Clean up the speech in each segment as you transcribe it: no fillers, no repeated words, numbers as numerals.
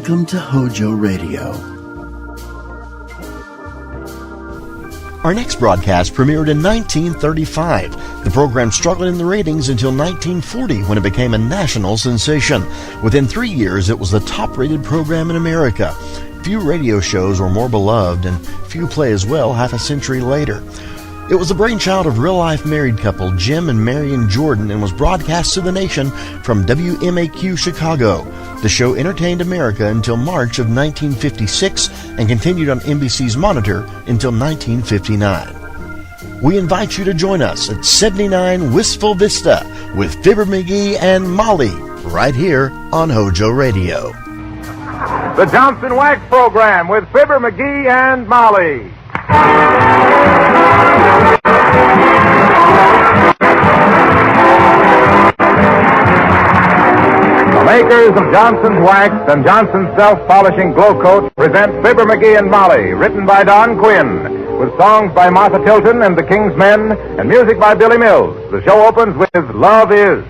Welcome to HOJO Radio. Our next broadcast premiered in 1935. The program struggled in the ratings until 1940 when it became a national sensation. Within 3 years, it was the top-rated program in America. Few radio shows were more beloved, and few play as well half a century later. It was the brainchild of real-life married couple Jim and Marion Jordan and was broadcast to the nation from WMAQ Chicago. The show entertained America until March of 1956 and continued on NBC's Monitor until 1959. We invite you to join us at 79 Wistful Vista with Fibber McGee and Molly right here on HOJO Radio. The Johnson Wax Program with Fibber McGee and Molly. The makers of Johnson's Wax and Johnson's Self-Polishing Glow Coat present Fibber McGee and Molly, written by Don Quinn, with songs by Martha Tilton and the King's Men, and music by Billy Mills. The show opens with Love Is.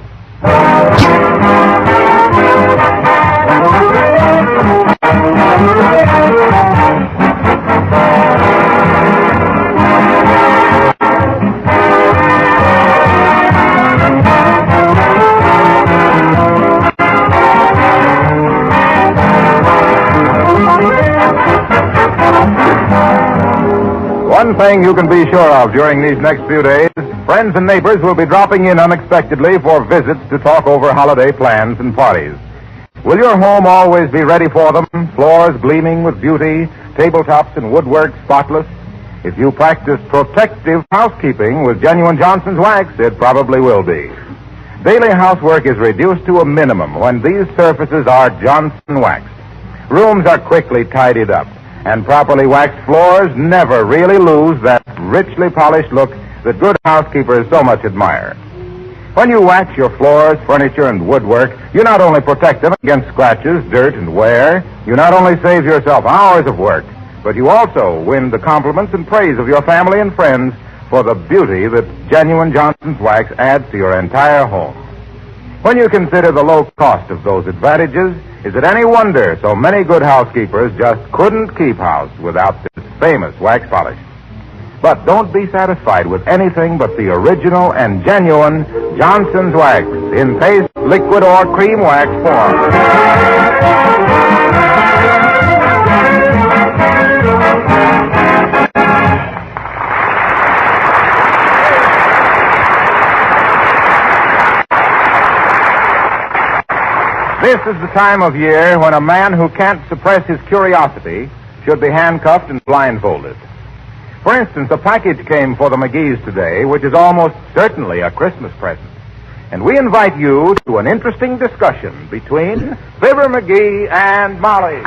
One thing you can be sure of during these next few days, friends and neighbors will be dropping in unexpectedly for visits to talk over holiday plans and parties. Will your home always be ready for them, floors gleaming with beauty, tabletops and woodwork spotless? If you practice protective housekeeping with genuine Johnson's Wax, it probably will be. Daily housework is reduced to a minimum when these surfaces are Johnson waxed. Rooms are quickly tidied up, and properly waxed floors never really lose that richly polished look that good housekeepers so much admire. When you wax your floors, furniture, and woodwork, you not only protect them against scratches, dirt, and wear, you not only save yourself hours of work, but you also win the compliments and praise of your family and friends for the beauty that genuine Johnson's Wax adds to your entire home. When you consider the low cost of those advantages, is it any wonder so many good housekeepers just couldn't keep house without this famous wax polish? But don't be satisfied with anything but the original and genuine Johnson's Wax in paste, liquid, or cream wax form. This is the time of year when a man who can't suppress his curiosity should be handcuffed and blindfolded. For instance, a package came for the McGees today, which is almost certainly a Christmas present. And we invite you to an interesting discussion between Fibber McGee and Molly.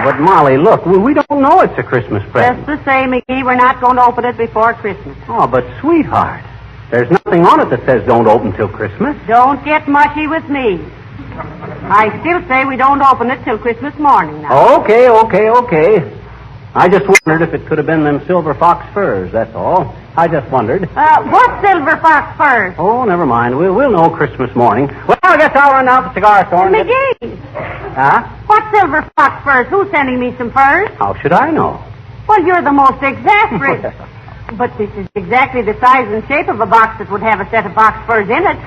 But, Molly, look, we don't know it's a Christmas present. Just the same, McGee, we're not going to open it before Christmas. Oh, but, sweetheart, there's nothing on it that says don't open till Christmas. Don't get mushy with me. I still say we don't open it till Christmas morning now. Okay. I just wondered if it could have been them silver fox furs, that's all. I just wondered. What silver fox furs? Oh, never mind. We'll know Christmas morning. Well, I guess I'll run out to the cigar store and McGee! Huh? What silver fox furs? Who's sending me some furs? How should I know? Well, you're the most exasperating. But this is exactly the size and shape of a box that would have a set of fox furs in it.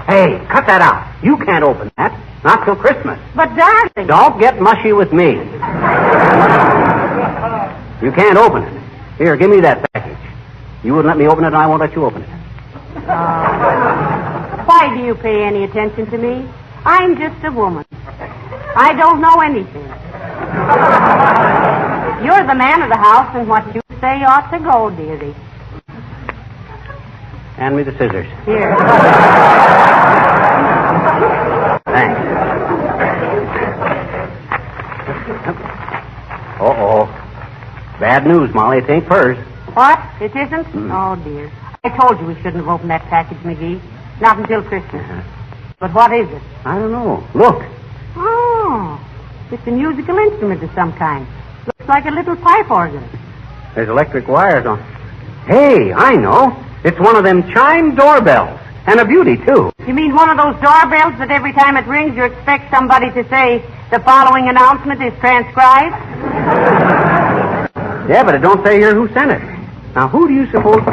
Hey, cut that out. You can't open that. Not till Christmas. But, darling... Don't get mushy with me. You can't open it. Here, give me that package. You wouldn't let me open it, and I won't let you open it. Why do you pay any attention to me? I'm just a woman. I don't know anything. You're the man of the house, and what you say ought to go, dearie. Hand me the scissors. Here. Thanks. Uh-oh. Bad news, Molly. It ain't furs. What? It isn't? Oh, dear. I told you we shouldn't have opened that package, McGee. Not until Christmas. But what is it? I don't know. Look. Oh, it's a musical instrument of some kind. Looks like a little pipe organ. There's electric wires on. Hey, I know. It's one of them chime doorbells. And a beauty, too. You mean one of those doorbells that every time it rings you expect somebody to say, the following announcement is transcribed? Yeah, but it don't say here who sent it. Now, who do you suppose...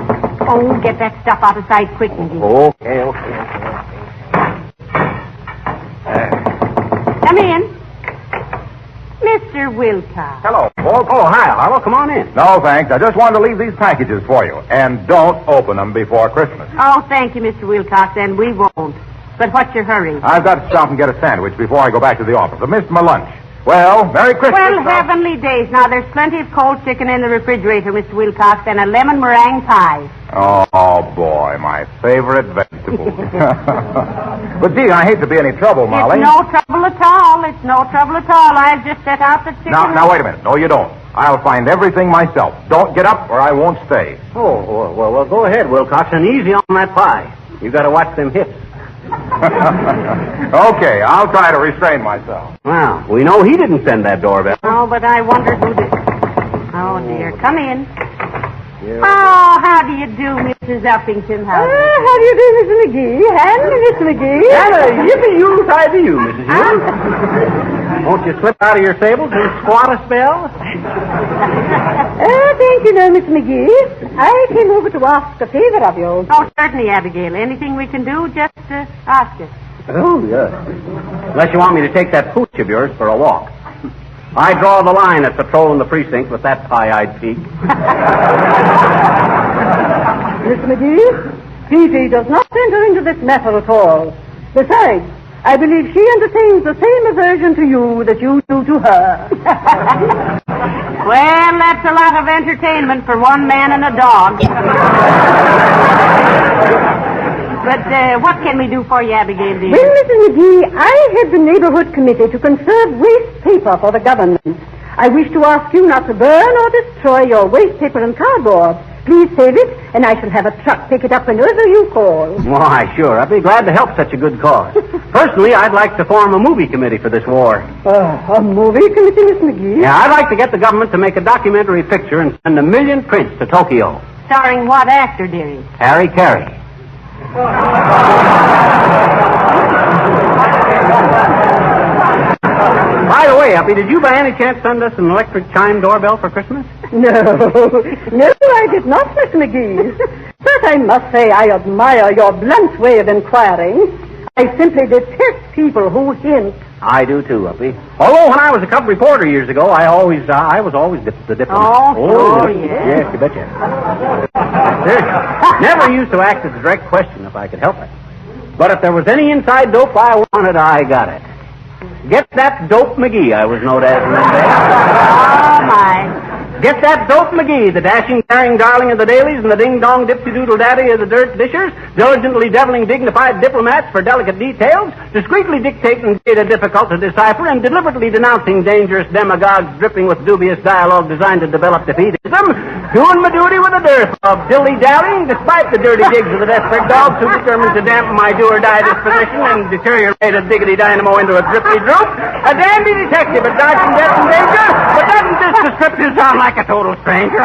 Oh, get that stuff out of sight quick, McGee. Okay. Come in. Mr. Wilcox. Hello, folks. Oh, hi, Harlow. Come on in. No, thanks. I just wanted to leave these packages for you. And don't open them before Christmas. Oh, thank you, Mr. Wilcox, and we won't. But what's your hurry? I've got to stop and get a sandwich before I go back to the office. I missed my lunch. Well, Merry Christmas. Well, heavenly days. Now, there's plenty of cold chicken in the refrigerator, Mr. Wilcox, and a lemon meringue pie. Oh, boy, my favorite vegetable. But, gee, I hate to be any trouble, Molly. It's no trouble at all. It's no trouble at all. I've just set out the chicken. Now, wait a minute. No, you don't. I'll find everything myself. Don't get up or I won't stay. Oh, well, go ahead, Wilcox, and easy on that pie. You got to watch them hips. Okay, I'll try to restrain myself. Well, we know he didn't send that doorbell. Oh, but I wonder who did. Oh, dear. Come in. Yeah. Oh, how do you do, Mrs. Uppington? How do you do? How do you do, Mr. McGee? And Mr. McGee? And a yippee-yoo-tie to you, Mrs. Hughes. Won't you slip out of your sables and squat a spell? Thank you, no, Mr. McGee. I came over to ask a favor of you. Oh, certainly, Abigail. Anything we can do, just ask us. Oh, yes. Unless you want me to take that pooch of yours for a walk. I draw the line at patrolling the precinct with that pie-eyed peak. Mr. McGee, Petey does not enter into this matter at all. Besides, I believe she entertains the same aversion to you that you do to her. Well, that's a lot of entertainment for one man and a dog. But what can we do for you, Abigail, dear? Well, Mrs. McGee, I head the neighborhood committee to conserve waste paper for the government. I wish to ask you not to burn or destroy your waste paper and cardboard. Please save it, and I shall have a truck pick it up whenever you call. Why, sure. I'd be glad to help such a good cause. Personally, I'd like to form a movie committee for this war. A movie committee, Miss McGee? Yeah, I'd like to get the government to make a documentary picture and send 1 million prints to Tokyo. Starring what actor, dearie? Harry Carey. By the way, Uppy, did you by any chance send us an electric chime doorbell for Christmas? No, I did not, Mr. McGee. But I must say I admire your blunt way of inquiring. I simply detest people who hint. I do too, Uppy. Although when I was a cub reporter years ago, I was always the diplomat. Oh, yes. yes. Yes, you betcha. Seriously. Never used to ask a direct question if I could help it. But if there was any inside dope I wanted, I got it. Get that dope McGee, I was known as in them days. Oh, my. Get that dope McGee, the dashing, daring darling of the dailies and the ding-dong dipsy-doodle-daddy of the dirt dishers, diligently deviling dignified diplomats for delicate details, discreetly dictating data difficult to decipher, and deliberately denouncing dangerous demagogues dripping with dubious dialogue designed to develop defeatism, doing my duty with a dearth of dilly-dallying, despite the dirty digs of the desperate dogs who determined to dampen my do-or-die disposition and deteriorate a diggity dynamo into a drippy droop, a dandy detective at dodging death and danger, but doesn't this description sound like a total stranger?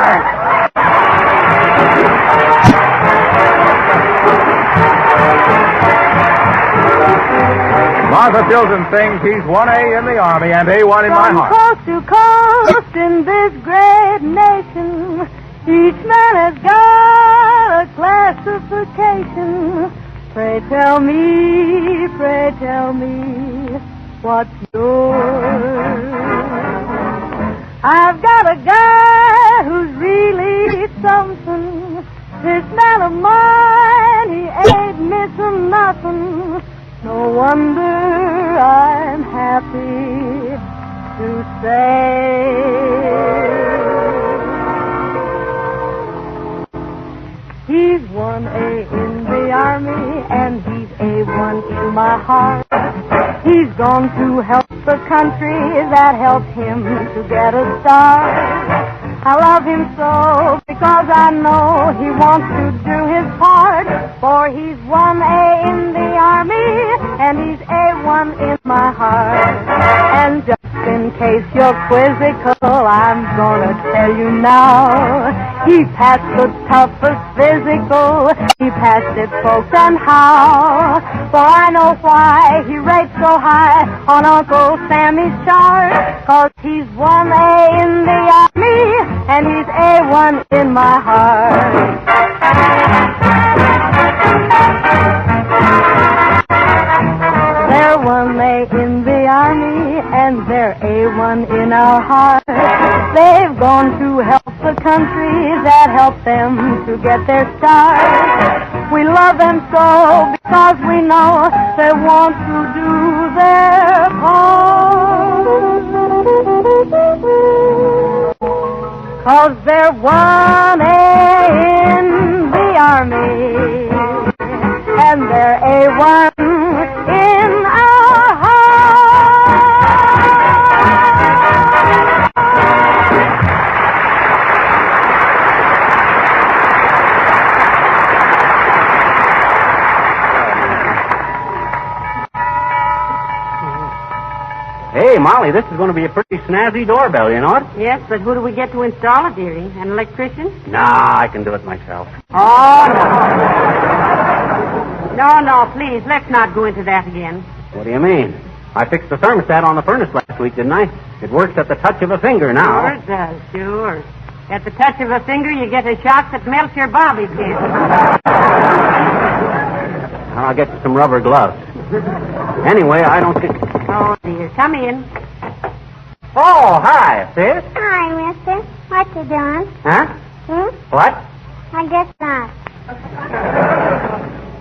Martha Tilton sings He's 1A in the Army and A1 in my From heart. coast to coast in this great nation, each man has got a classification. Pray tell me, what's yours? I've got a guy who's really something. This man of mine, he ain't missing nothing. No wonder I'm happy to say he's 1A in the Army and he's A1 in my heart. He's gone to help the country that helped him to get a start. I love him so because I know he wants to do his part. For he's 1A in the Army and he's A1 in my heart. And just in case case you're quizzical, I'm gonna tell you now. He passed the toughest physical. He passed it, folks, and how? For I know why he rates so high on Uncle Sammy's chart. 'Cause he's 1A in the Army, and he's A1 in my heart. They're 1A in the Army, and they're A1 in our heart. They've gone to help the country that helped them to get their start. We love them so because we know they want to do their part. 'Cause they're 1A in the Army, and they're A1 in our heart. Hey, Molly, this is going to be a pretty snazzy doorbell, you know it? Yes, but who do we get to install it, dearie? An electrician? Nah, I can do it myself. Oh, no. No, please, let's not go into that again. What do you mean? I fixed the thermostat on the furnace last week, didn't I? It works at the touch of a finger now. Sure it does, sure. At the touch of a finger, you get a shock that melts your bobby pin. I'll get you some rubber gloves. Anyway, I don't think... Oh, dear. Come in. Oh, hi, sis. Hi, mister. What you doing? Huh? What? I guess not.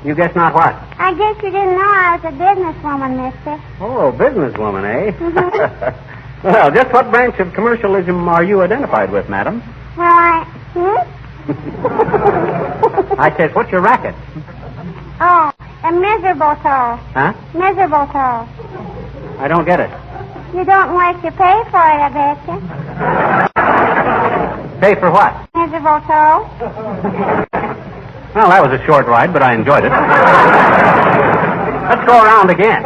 You guess not what? I guess you didn't know I was a businesswoman, mister. Oh, businesswoman, eh? Mhm. Well, just what branch of commercialism are you identified with, madam? Well, I says, what's your racket? Oh, a miserable toe. Huh? Miserable toe. I don't get it. You don't like to pay for it, I betcha. Pay for what? Miserable toe. Well, that was a short ride, but I enjoyed it. Let's go around again.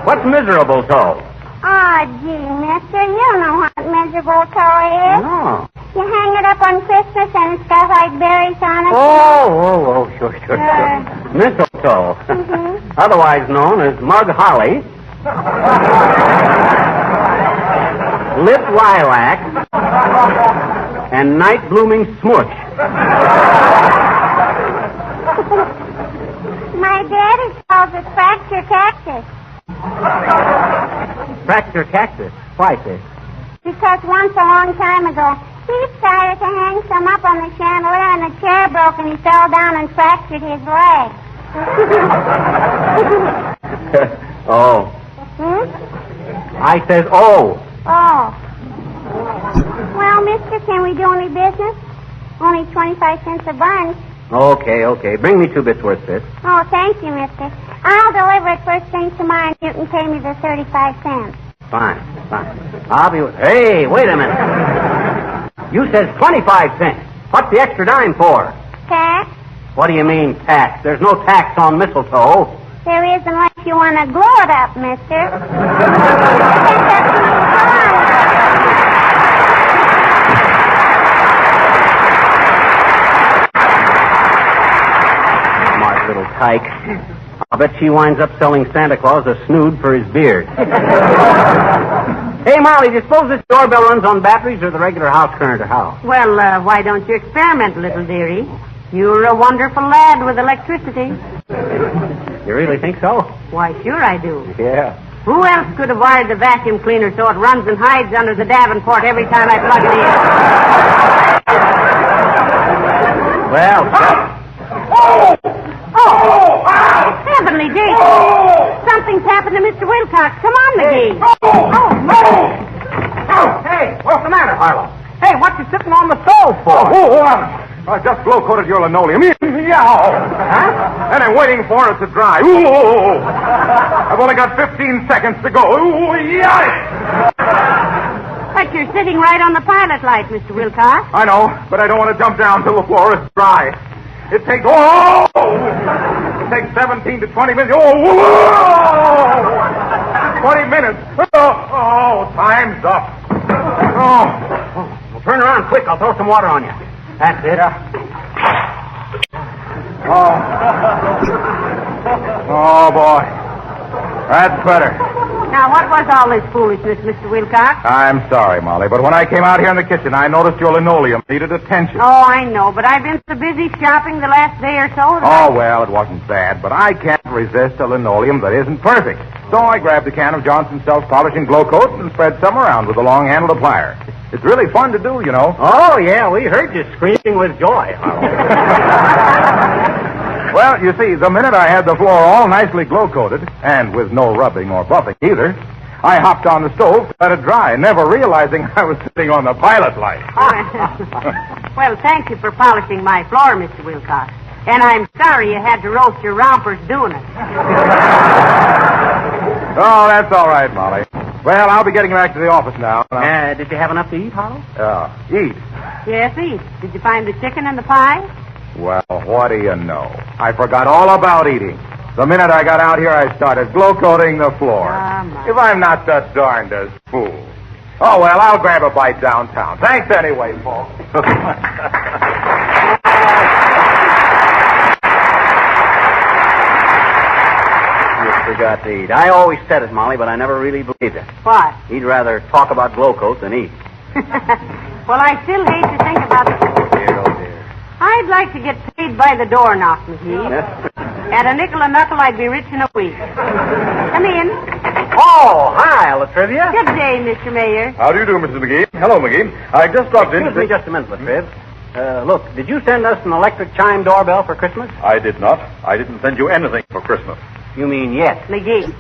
What's miserable toe? Oh, gee, mister, you know what miserable toe is. No. You hang it up on Christmas and it's got like berries on it. Oh, sure. Mistletoe. Mhm. Otherwise known as mug holly, lip lilac, and night blooming smush. My daddy calls it fracture cactus. Fracture cactus. Why, sis? Because once a long time ago, he started to hang some up on the chandelier and the chair broke and he fell down and fractured his leg. Oh. I says, Oh. Well, mister, can we do any business? Only 25 cents a bunch. Okay. Bring me 2 bits worth, sis. Oh, thank you, mister. I'll deliver it first thing tomorrow and you can pay me the 35 cents. Fine. I'll be with... Hey, wait a minute. You says 25 cents. What's the extra dime for? Tax? What do you mean, tax? There's no tax on mistletoe. There is unless you want to glue it up, mister. Smart little tyke. I'll bet she winds up selling Santa Claus a snood for his beard. Hey, Molly, do you suppose this doorbell runs on batteries or the regular house current or how? Well, why don't you experiment a little, dearie? You're a wonderful lad with electricity. You really think so? Why, sure I do. Yeah. Who else could have wired the vacuum cleaner so it runs and hides under the Davenport every time I plug it in? Well... Heavenly days! Something's happened to Mr. Wilcox. Come on, McGee. Hey, what's the matter, Harlow? Hey, what you sitting on the stove for? I just blow-coated your linoleum. Huh? And I'm waiting for it to dry. I've only got 15 seconds to go. But you're sitting right on the pilot light, Mr. Wilcox. I know, but I don't want to jump down till the floor is dry. It takes 17 to 20 minutes. 20 minutes. Oh, time's up. Oh. Well, turn around quick. I'll throw some water on you. That's it. Oh, boy. That's better. Now, what was all this foolishness, Mr. Wilcox? I'm sorry, Molly, but when I came out here in the kitchen, I noticed your linoleum needed attention. Oh, I know, but I've been so busy shopping the last day or so. Oh, well, it wasn't bad, but I can't resist a linoleum that isn't perfect. So I grabbed a can of Johnson's self-polishing glow coat and spread some around with a long-handled applier. It's really fun to do, you know. Oh, yeah, we heard you screaming with joy. Well, you see, the minute I had the floor all nicely glow-coated, and with no rubbing or buffing either, I hopped on the stove to let it dry, never realizing I was sitting on the pilot light. Well, thank you for polishing my floor, Mr. Wilcox. And I'm sorry you had to roast your rompers doing it. Oh, that's all right, Molly. Well, I'll be getting back to the office now. Did you have enough to eat, Hollow? Eat? Yes, eat. Did you find the chicken and the pie? Well, what do you know? I forgot all about eating. The minute I got out here, I started glow-coating the floor. If I'm not the darndest fool. Oh, well, I'll grab a bite downtown. Thanks anyway, folks. You forgot to eat. I always said it, Molly, but I never really believed it. What? He'd rather talk about glow coat than eat. Well, I still hate to think about it. Dear, oh, dear. I'd like to get paid by the door knock, McGee. At a nickel a knuckle, I'd be rich in a week. Come in. Oh, hi, Latrivia. Good day, Mr. Mayor. How do you do, Mrs. McGee? Hello, McGee. I just dropped in. Excuse me just a minute, Latriv. Look, did you send us an electric chime doorbell for Christmas? I did not. I didn't send you anything for Christmas. You mean yes? McGee.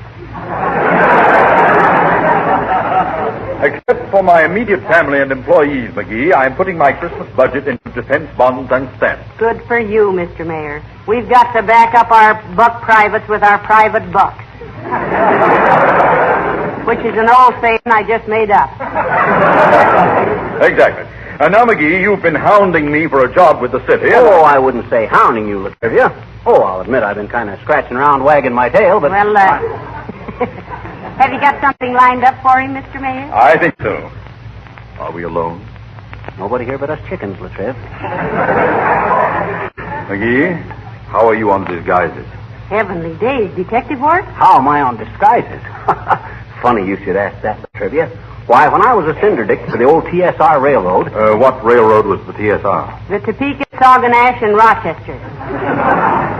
Except for my immediate family and employees, McGee, I am putting my Christmas budget into defense bonds and stamps. Good for you, Mr. Mayor. We've got to back up our buck privates with our private bucks. Which is an old saying I just made up. Exactly. And now, McGee, you've been hounding me for a job with the city. Oh, I wouldn't say hounding you, Latrivia. Oh, I'll admit I've been kind of scratching around, wagging my tail, but... Well, have you got something lined up for him, Mr. Mayor? I think so. Are we alone? Nobody here but us chickens, Latriv. McGee, how are you on disguises? Heavenly days. Detective work? How am I on disguises? Funny you should ask that, Latrivia. Why, when I was a Cinderdick for the old TSR Railroad... What railroad was the TSR? The Topeka, Sauganash, and Rochester.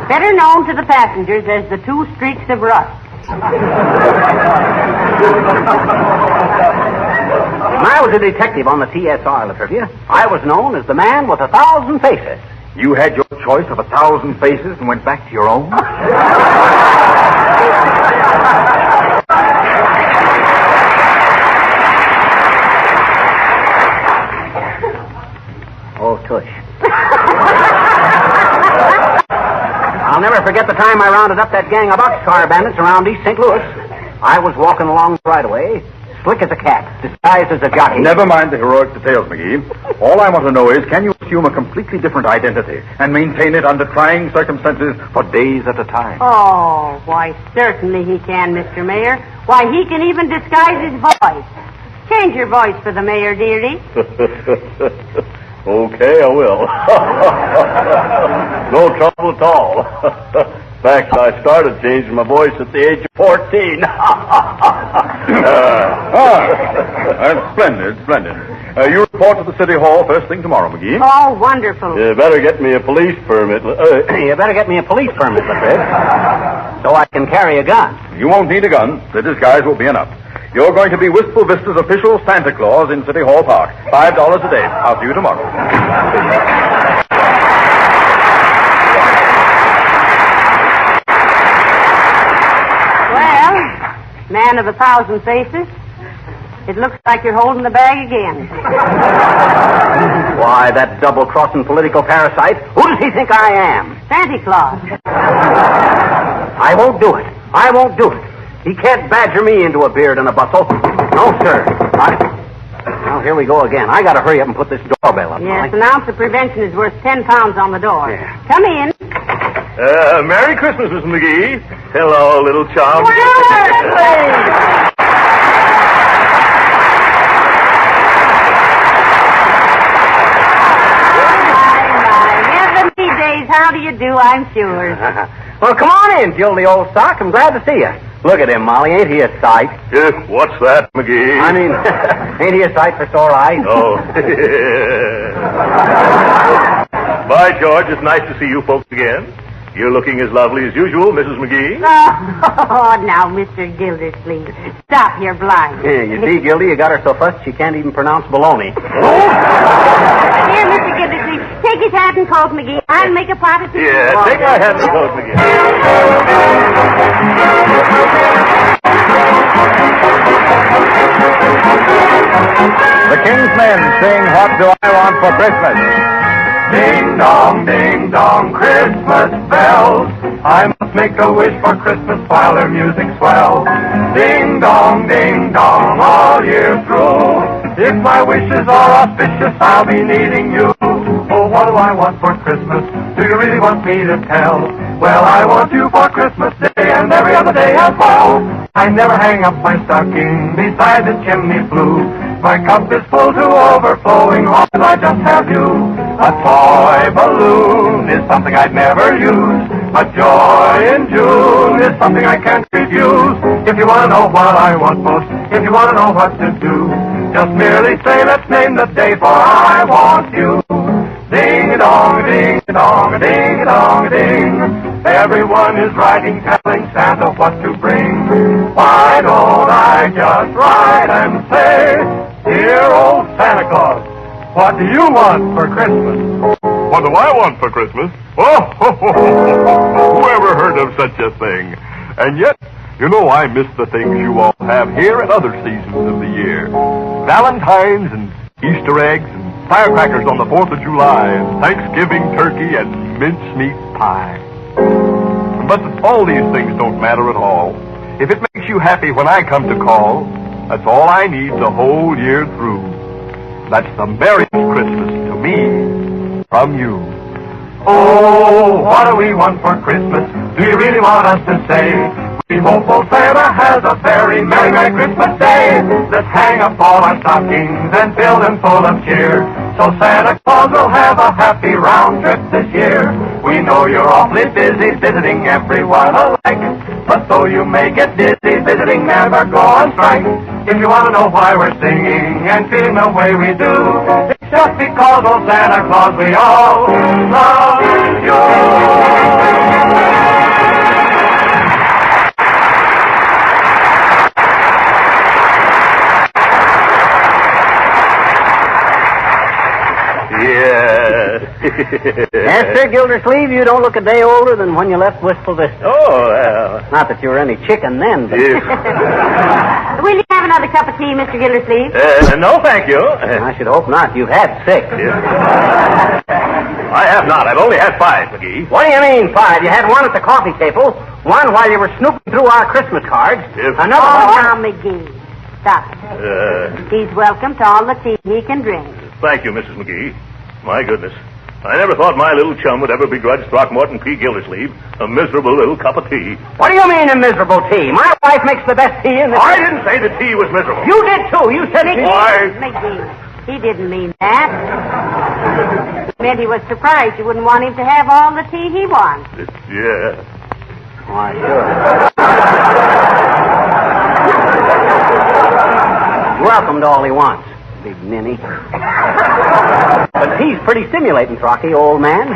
Better known to the passengers as the two streaks of rust. When I was a detective on the TSR, Latrivia, I was known as the man with 1,000 faces. You had your choice of 1,000 faces and went back to your own? Oh, tush. I'll never forget the time I rounded up that gang of boxcar bandits around East St. Louis. I was walking along the right-of-way, slick as a cat, disguised as a jockey. Never mind the heroic details, McGee. All I want to know is, can you assume a completely different identity and maintain it under trying circumstances for days at a time? Oh, why, certainly he can, Mr. Mayor. Why, he can even disguise his voice. Change your voice for the mayor, dearie. Okay, I will. No trouble at all. In fact, I started changing my voice at the age of 14. That's splendid, splendid. You report to the City Hall first thing tomorrow, McGee. Oh, wonderful. You better get me a police permit. You better get me a police permit, Latriv, so I can carry a gun. You won't need a gun. The disguise will be enough. You're going to be Wistful Vista's official Santa Claus in City Hall Park. $5 a day. I'll see you tomorrow. Well, man of 1,000 faces, it looks like you're holding the bag again. Why, that double-crossing political parasite. Who does he think I am? Santa Claus. I won't do it. I won't do it. He can't badger me into a beard and a bustle. No, sir. Well, here we go again. I got to hurry up and put this doorbell up. Yes, an ounce of prevention is worth 10 pounds on the door. Yeah. Come in. Merry Christmas, Mrs. McGee. Hello, little chum. how do you do, I'm sure. Well, come on in, Gildy, old sock. I'm glad to see you. Look at him, Molly. Ain't he a sight? What's that, McGee? I mean, ain't he a sight for sore eyes? Oh. By George, it's nice to see you folks again. You're looking as lovely as usual, Mrs. McGee. Oh, now, Mr. Gildersleeve, stop your blind. Yeah, you see, Gildy, you got her so fussed she can't even pronounce baloney. Here, Mr. Gildersleeve, take his hat and coat, McGee. I'll make a pot of tea. Yeah, take my hat and coat, McGee. The King's Men sing What Do I Want for Christmas? Ding dong, Christmas bells. I must make a wish for Christmas while their music swells. Ding dong, all year through. If my wishes are auspicious, I'll be needing you. Oh, what do I want for Christmas? Do you really want me to tell? Well, I want you for Christmas Day and every other day as well. I never hang up my stocking beside the chimney flue. My cup is full to overflowing, long as I just have you. A toy balloon is something I'd never use. But joy in June is something I can't refuse. If you want to know what I want most, if you want to know what to do, just merely say, let's name the day, for I want you. Ding-a-dong, ding-a-dong, ding-a-dong, ding. Everyone is writing, telling Santa what to bring. Why don't I just write and say, dear old Santa Claus, what do you want for Christmas? What do I want for Christmas? Oh, whoever heard of such a thing? And yet, you know, I miss the things you all have here at other seasons of the year. Valentines and Easter eggs and firecrackers on the 4th of July and Thanksgiving turkey and mincemeat pie. But all these things don't matter at all. If it makes you happy when I come to call, that's all I need the whole year through. That's the merriest Christmas to me from you. Oh, what do we want for Christmas? Do you really want us to say? We hope old Santa has a very merry, merry Christmas day. Let's hang up all our stockings and fill them full of cheer, so Santa Claus will have a happy round trip this year. We know you're awfully busy visiting everyone alike, but though you may get dizzy visiting, never go on strike. If you want to know why we're singing and feeling the way we do, it's just because old Santa Claus, we all love you. Yes, Sir Gildersleeve, you don't look a day older than when you left Wistful Vista. Oh, well. Not that you were any chicken then, but... Will you have another cup of tea, Mr. Gildersleeve? No, thank you. I should hope not. You've had 6. I have not. I've only had 5, McGee. What do you mean, 5? You had one at the coffee table, one while you were snooping through our Christmas cards, another Oh, one... now, McGee, stop it. He's welcome to all the tea he can drink. Thank you, Mrs. McGee. My goodness. I never thought my little chum would ever begrudge Throckmorton P. Gildersleeve a miserable little cup of tea. What do you mean a miserable tea? My wife makes the best tea in this... I didn't say the tea was miserable. You did, too. You said it... McGee, he didn't mean that. He meant he was surprised you wouldn't want him to have all the tea he wants. Yeah. Why, sure. Welcome to all he wants, big ninny. But tea's pretty stimulating, Throcky, old man.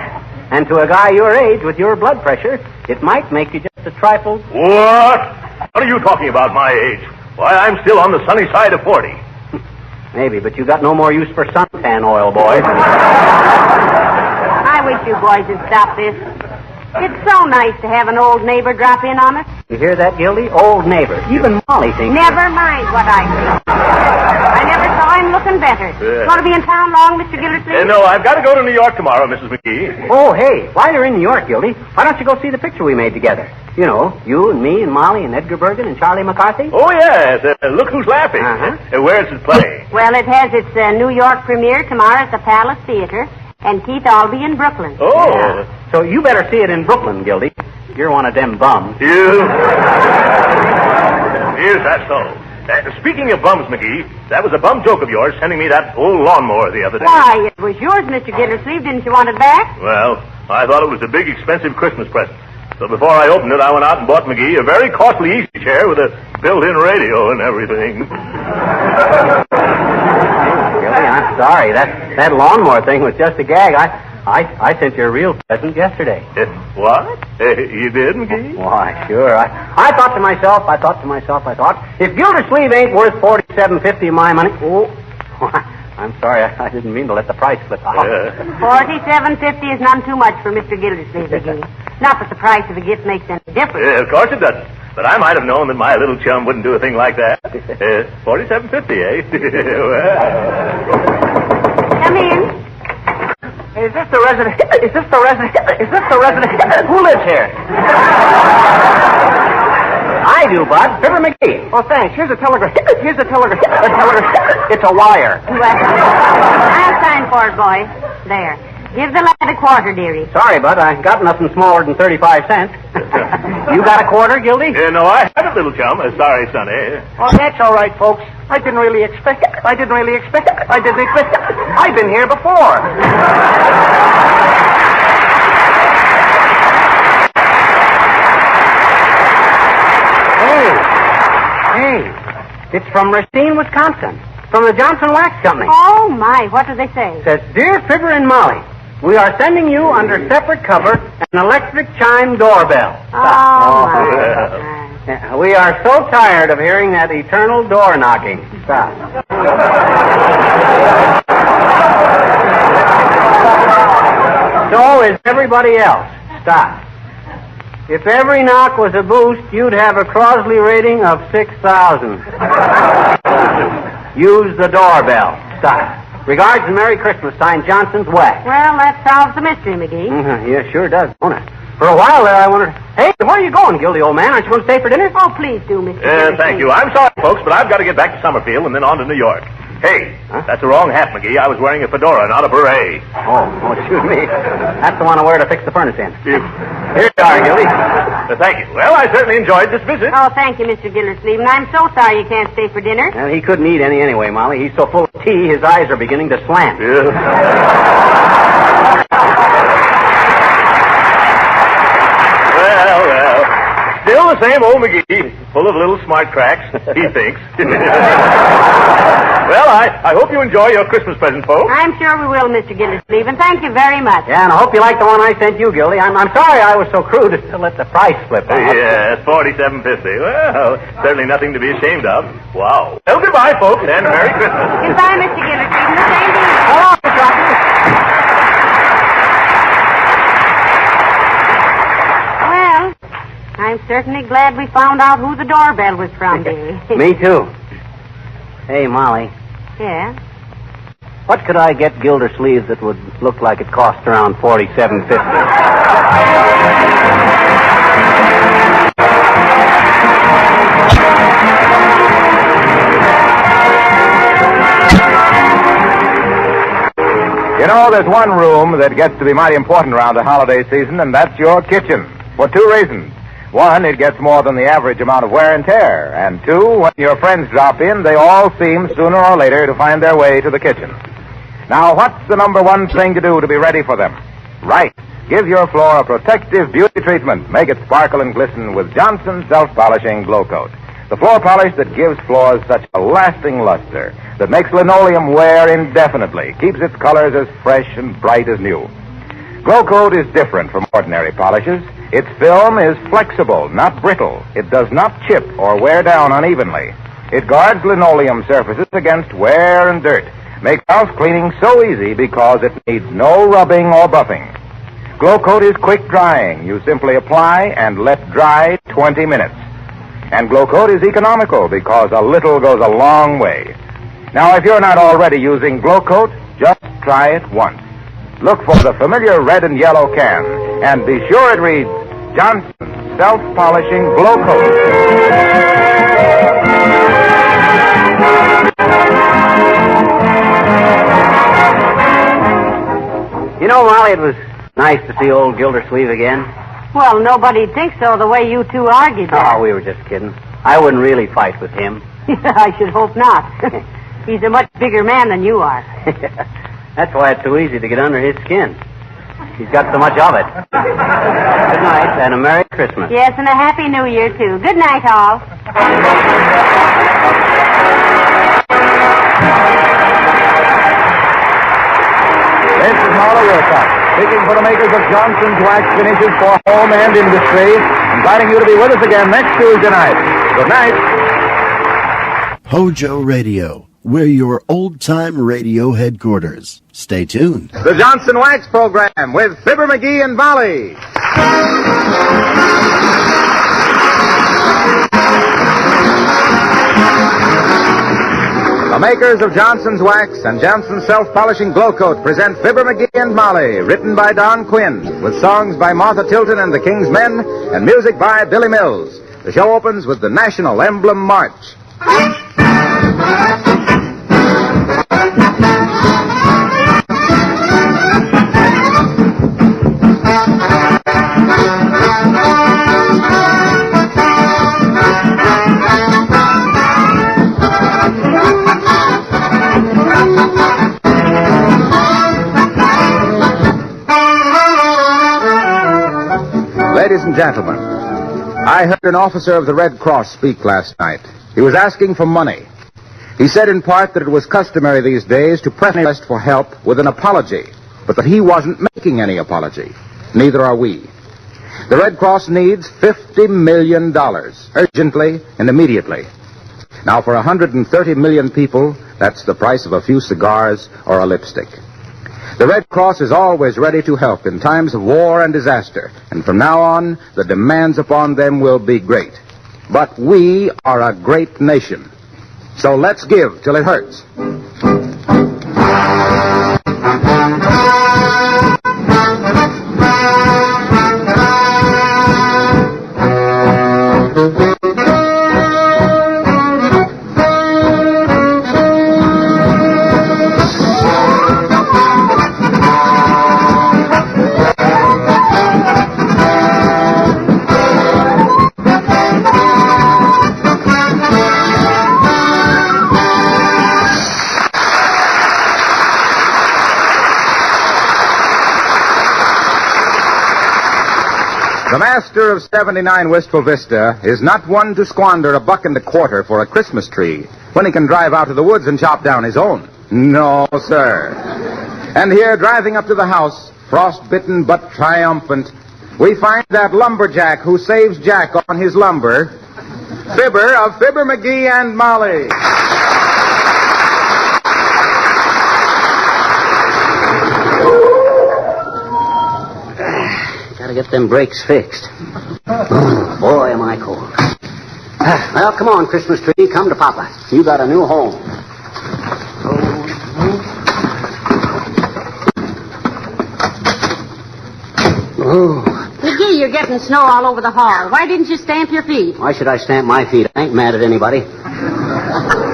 And to a guy your age with your blood pressure, it might make you just a trifle... What? What are you talking about, my age? Why, I'm still on the sunny side of 40. Maybe, but you got no more use for suntan oil, boy. I wish you boys would stop this. It's so nice to have an old neighbor drop in on us. You hear that, Gildy? Old neighbor. Even Molly thinks... Never mind what I think. I never saw him looking better. Going to be in town long, Mr. Gildersleeve? No, I've got to go to New York tomorrow, Mrs. McGee. Oh, hey, while you're in New York, Gildy, why don't you go see the picture we made together? You know, you and me and Molly and Edgar Bergen and Charlie McCarthy. Oh, yes. Look who's laughing. Where's it playing? Well, it has its New York premiere tomorrow at the Palace Theater, and Keith Albee in Brooklyn. Oh. Yeah. So you better see it in Brooklyn, Gildy. You're one of them bums. You? Is that so? Speaking of bums, McGee, that was a bum joke of yours sending me that old lawnmower the other day. Why, it was yours, Mr. Gildersleeve. Didn't you want it back? Well, I thought it was a big, expensive Christmas present. So before I opened it, I went out and bought McGee a very costly easy chair with a built-in radio and everything. Gildy, I'm sorry. That lawnmower thing was just a gag. I sent you a real present yesterday. What? You did, McGee? Why, sure. I thought to myself, if Gildersleeve ain't worth $47.50 of my money... Oh, I'm sorry. I didn't mean to let the price slip out. $47.50 is none too much for Mr. Gildersleeve, McGee. Not that the price of a gift makes any difference. Yeah, of course it doesn't. But I might have known that my little chum wouldn't do a thing like that. $47.50, eh? Well. Come in. Is this the resident? Who lives here? I do, Bud. Fibber McGee. Oh, thanks. Here's a telegram. It's a wire. I'll sign for it, boy. There. Give the lad a quarter, dearie. Sorry, Bud. I got nothing smaller than 35 cents. You got a quarter, Gildy? No, I haven't, little chum. Sorry, Sonny. Oh, that's all right, folks. I didn't really expect it. I've been here before. Hey, it's from Racine, Wisconsin, from the Johnson Wax Company. Oh, my, what do they say? It says, Dear Fibber and Molly, we are sending you under separate cover an electric chime doorbell. Oh, my. We are so tired of hearing that eternal door knocking. Stop. So is everybody else. Stop. If every knock was a boost, you'd have a Crosley rating of 6,000. Use the doorbell. Stop. Regards and Merry Christmas. Signed Johnson's Wax. Well, that solves the mystery, McGee. Yeah, sure does, don't it? For a while there, I wondered, hey, where are you going, Gildy, old man? Aren't you going to stay for dinner? Oh, please do, Mr. Gildersleeve. Thank you. I'm sorry, folks, but I've got to get back to Summerfield and then on to New York. Hey, that's the wrong hat, McGee. I was wearing a fedora, not a beret. Oh, excuse me. That's the one I wear to fix the furnace in. Here you are, Gildy. Thank you. Well, I certainly enjoyed this visit. Oh, thank you, Mr. Gildersleeve. And I'm so sorry you can't stay for dinner. Well, he couldn't eat any anyway, Molly. He's so full of tea, his eyes are beginning to slant. Yeah. Well. Still the same old McGee, full of little smart cracks, he thinks. Well, I hope you enjoy your Christmas present, folks. I'm sure we will, Mr. Gildersleeve, and thank you very much. Yeah, and I hope you like the one I sent you, Gildy. I'm sorry I was so crude as to let the price slip out. Yes, $47.50. Well, certainly nothing to be ashamed of. Wow. Well, goodbye, folks, and Merry Christmas. Goodbye, Mr. Gildersleeve, and the same to you. Oh, Rocky. Well, I'm certainly glad we found out who the doorbell was from, dearie. Me too. Hey, Molly. Yeah? What could I get Gildersleeve that would look like it cost around $47.50? You know, there's one room that gets to be mighty important around the holiday season, and that's your kitchen. For two reasons. One, it gets more than the average amount of wear and tear. And two, when your friends drop in, they all seem, sooner or later, to find their way to the kitchen. Now, what's the number one thing to do to be ready for them? Right. Give your floor a protective beauty treatment. Make it sparkle and glisten with Johnson's Self-Polishing Glow Coat. The floor polish that gives floors such a lasting luster, that makes linoleum wear indefinitely, keeps its colors as fresh and bright as new. Glow Coat is different from ordinary polishes. Its film is flexible, not brittle. It does not chip or wear down unevenly. It guards linoleum surfaces against wear and dirt. Makes house cleaning so easy because it needs no rubbing or buffing. Glow Coat is quick drying. You simply apply and let dry 20 minutes. And Glow Coat is economical because a little goes a long way. Now, if you're not already using Glow Coat, just try it once. Look for the familiar red and yellow can, and be sure it reads Johnson's Self-Polishing Glow Coat. You know, Molly, it was nice to see old Gildersleeve again. Well, nobody'd think so the way you two argued that. Oh, we were just kidding. I wouldn't really fight with him. I should hope not. He's a much bigger man than you are. That's why it's so easy to get under his skin. He's got so much of it. Good night, and a Merry Christmas. Yes, and a Happy New Year, too. Good night, all. This is Marla Wilcox, speaking for the makers of Johnson's Wax Finishes for Home and Industry, inviting you to be with us again next Tuesday night. Good night. HOJO Radio, we're your old-time radio headquarters. Stay tuned. The Johnson Wax Program with Fibber McGee and Molly. The makers of Johnson's Wax and Johnson's Self-Polishing Glow Coat present Fibber McGee and Molly, written by Don Quinn, with songs by Martha Tilton and the King's Men, and music by Billy Mills. The show opens with the National Emblem March. Ladies and gentlemen, I heard an officer of the Red Cross speak last night. He was asking for money. He said in part that it was customary these days to press request for help with an apology, but that he wasn't making any apology. Neither are we. The Red Cross needs $50 million, urgently and immediately. Now, for 130 million people, that's the price of a few cigars or a lipstick. The Red Cross is always ready to help in times of war and disaster, and from now on, the demands upon them will be great. But we are a great nation, so let's give till it hurts. The master of 79 Wistful Vista is not one to squander $1.25 for a Christmas tree when he can drive out to the woods and chop down his own. No, sir. And here, driving up to the house, frostbitten but triumphant, we find that lumberjack who saves Jack on his lumber, Fibber of Fibber McGee and Molly. Gotta get them brakes fixed. Boy, am I cold. Well, come on, Christmas tree. Come to Papa. You got a new home. McGee, you're getting snow all over the hall. Why didn't you stamp your feet? Why should I stamp my feet? I ain't mad at anybody.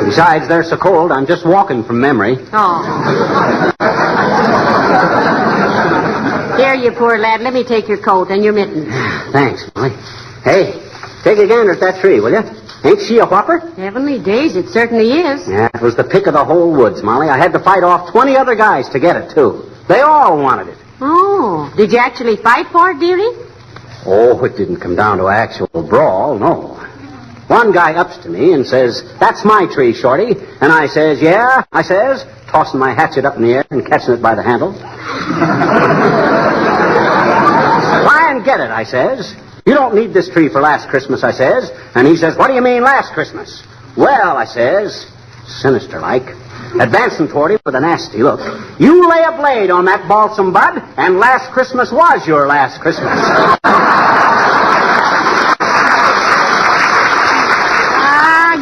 Besides, they're so cold, I'm just walking from memory. Oh. Here, you poor lad. Let me take your coat and your mittens. Thanks, Molly. Hey, take a gander at that tree, will you? Ain't she a whopper? Heavenly days, it certainly is. Yeah, it was the pick of the whole woods, Molly. I had to fight off 20 other guys to get it, too. They all wanted it. Oh, did you actually fight for it, dearie? Oh, it didn't come down to actual brawl, no. One guy ups to me and says, "That's my tree, Shorty." And I says, "Yeah," I says, tossing my hatchet up in the air and catching it by the handle. "Try and get it," I says. "You don't need this tree for last Christmas," I says. And he says, "What do you mean last Christmas?" "Well," I says, sinister-like, advancing toward him with a nasty look, "you lay a blade on that balsam bud, and last Christmas was your last Christmas."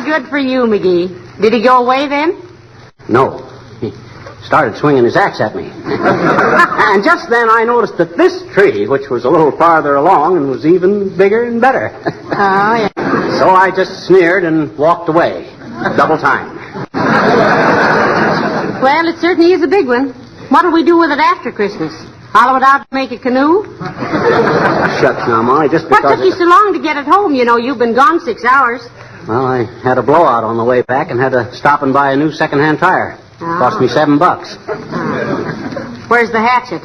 Good for you, McGee. Did he go away then? No. He started swinging his axe at me. And just then I noticed that this tree, which was a little farther along and was even bigger and better. Oh, yeah. So I just sneered and walked away. Double time. Well, it certainly is a big one. What'll we do with it after Christmas? Hollow it out to make a canoe? Shucks now, Molly, just because... What took you so long to get it home? You know, you've been gone 6 hours. Well, I had a blowout on the way back and had to stop and buy a new second-hand tire. Oh. Cost me $7. Where's the hatchet?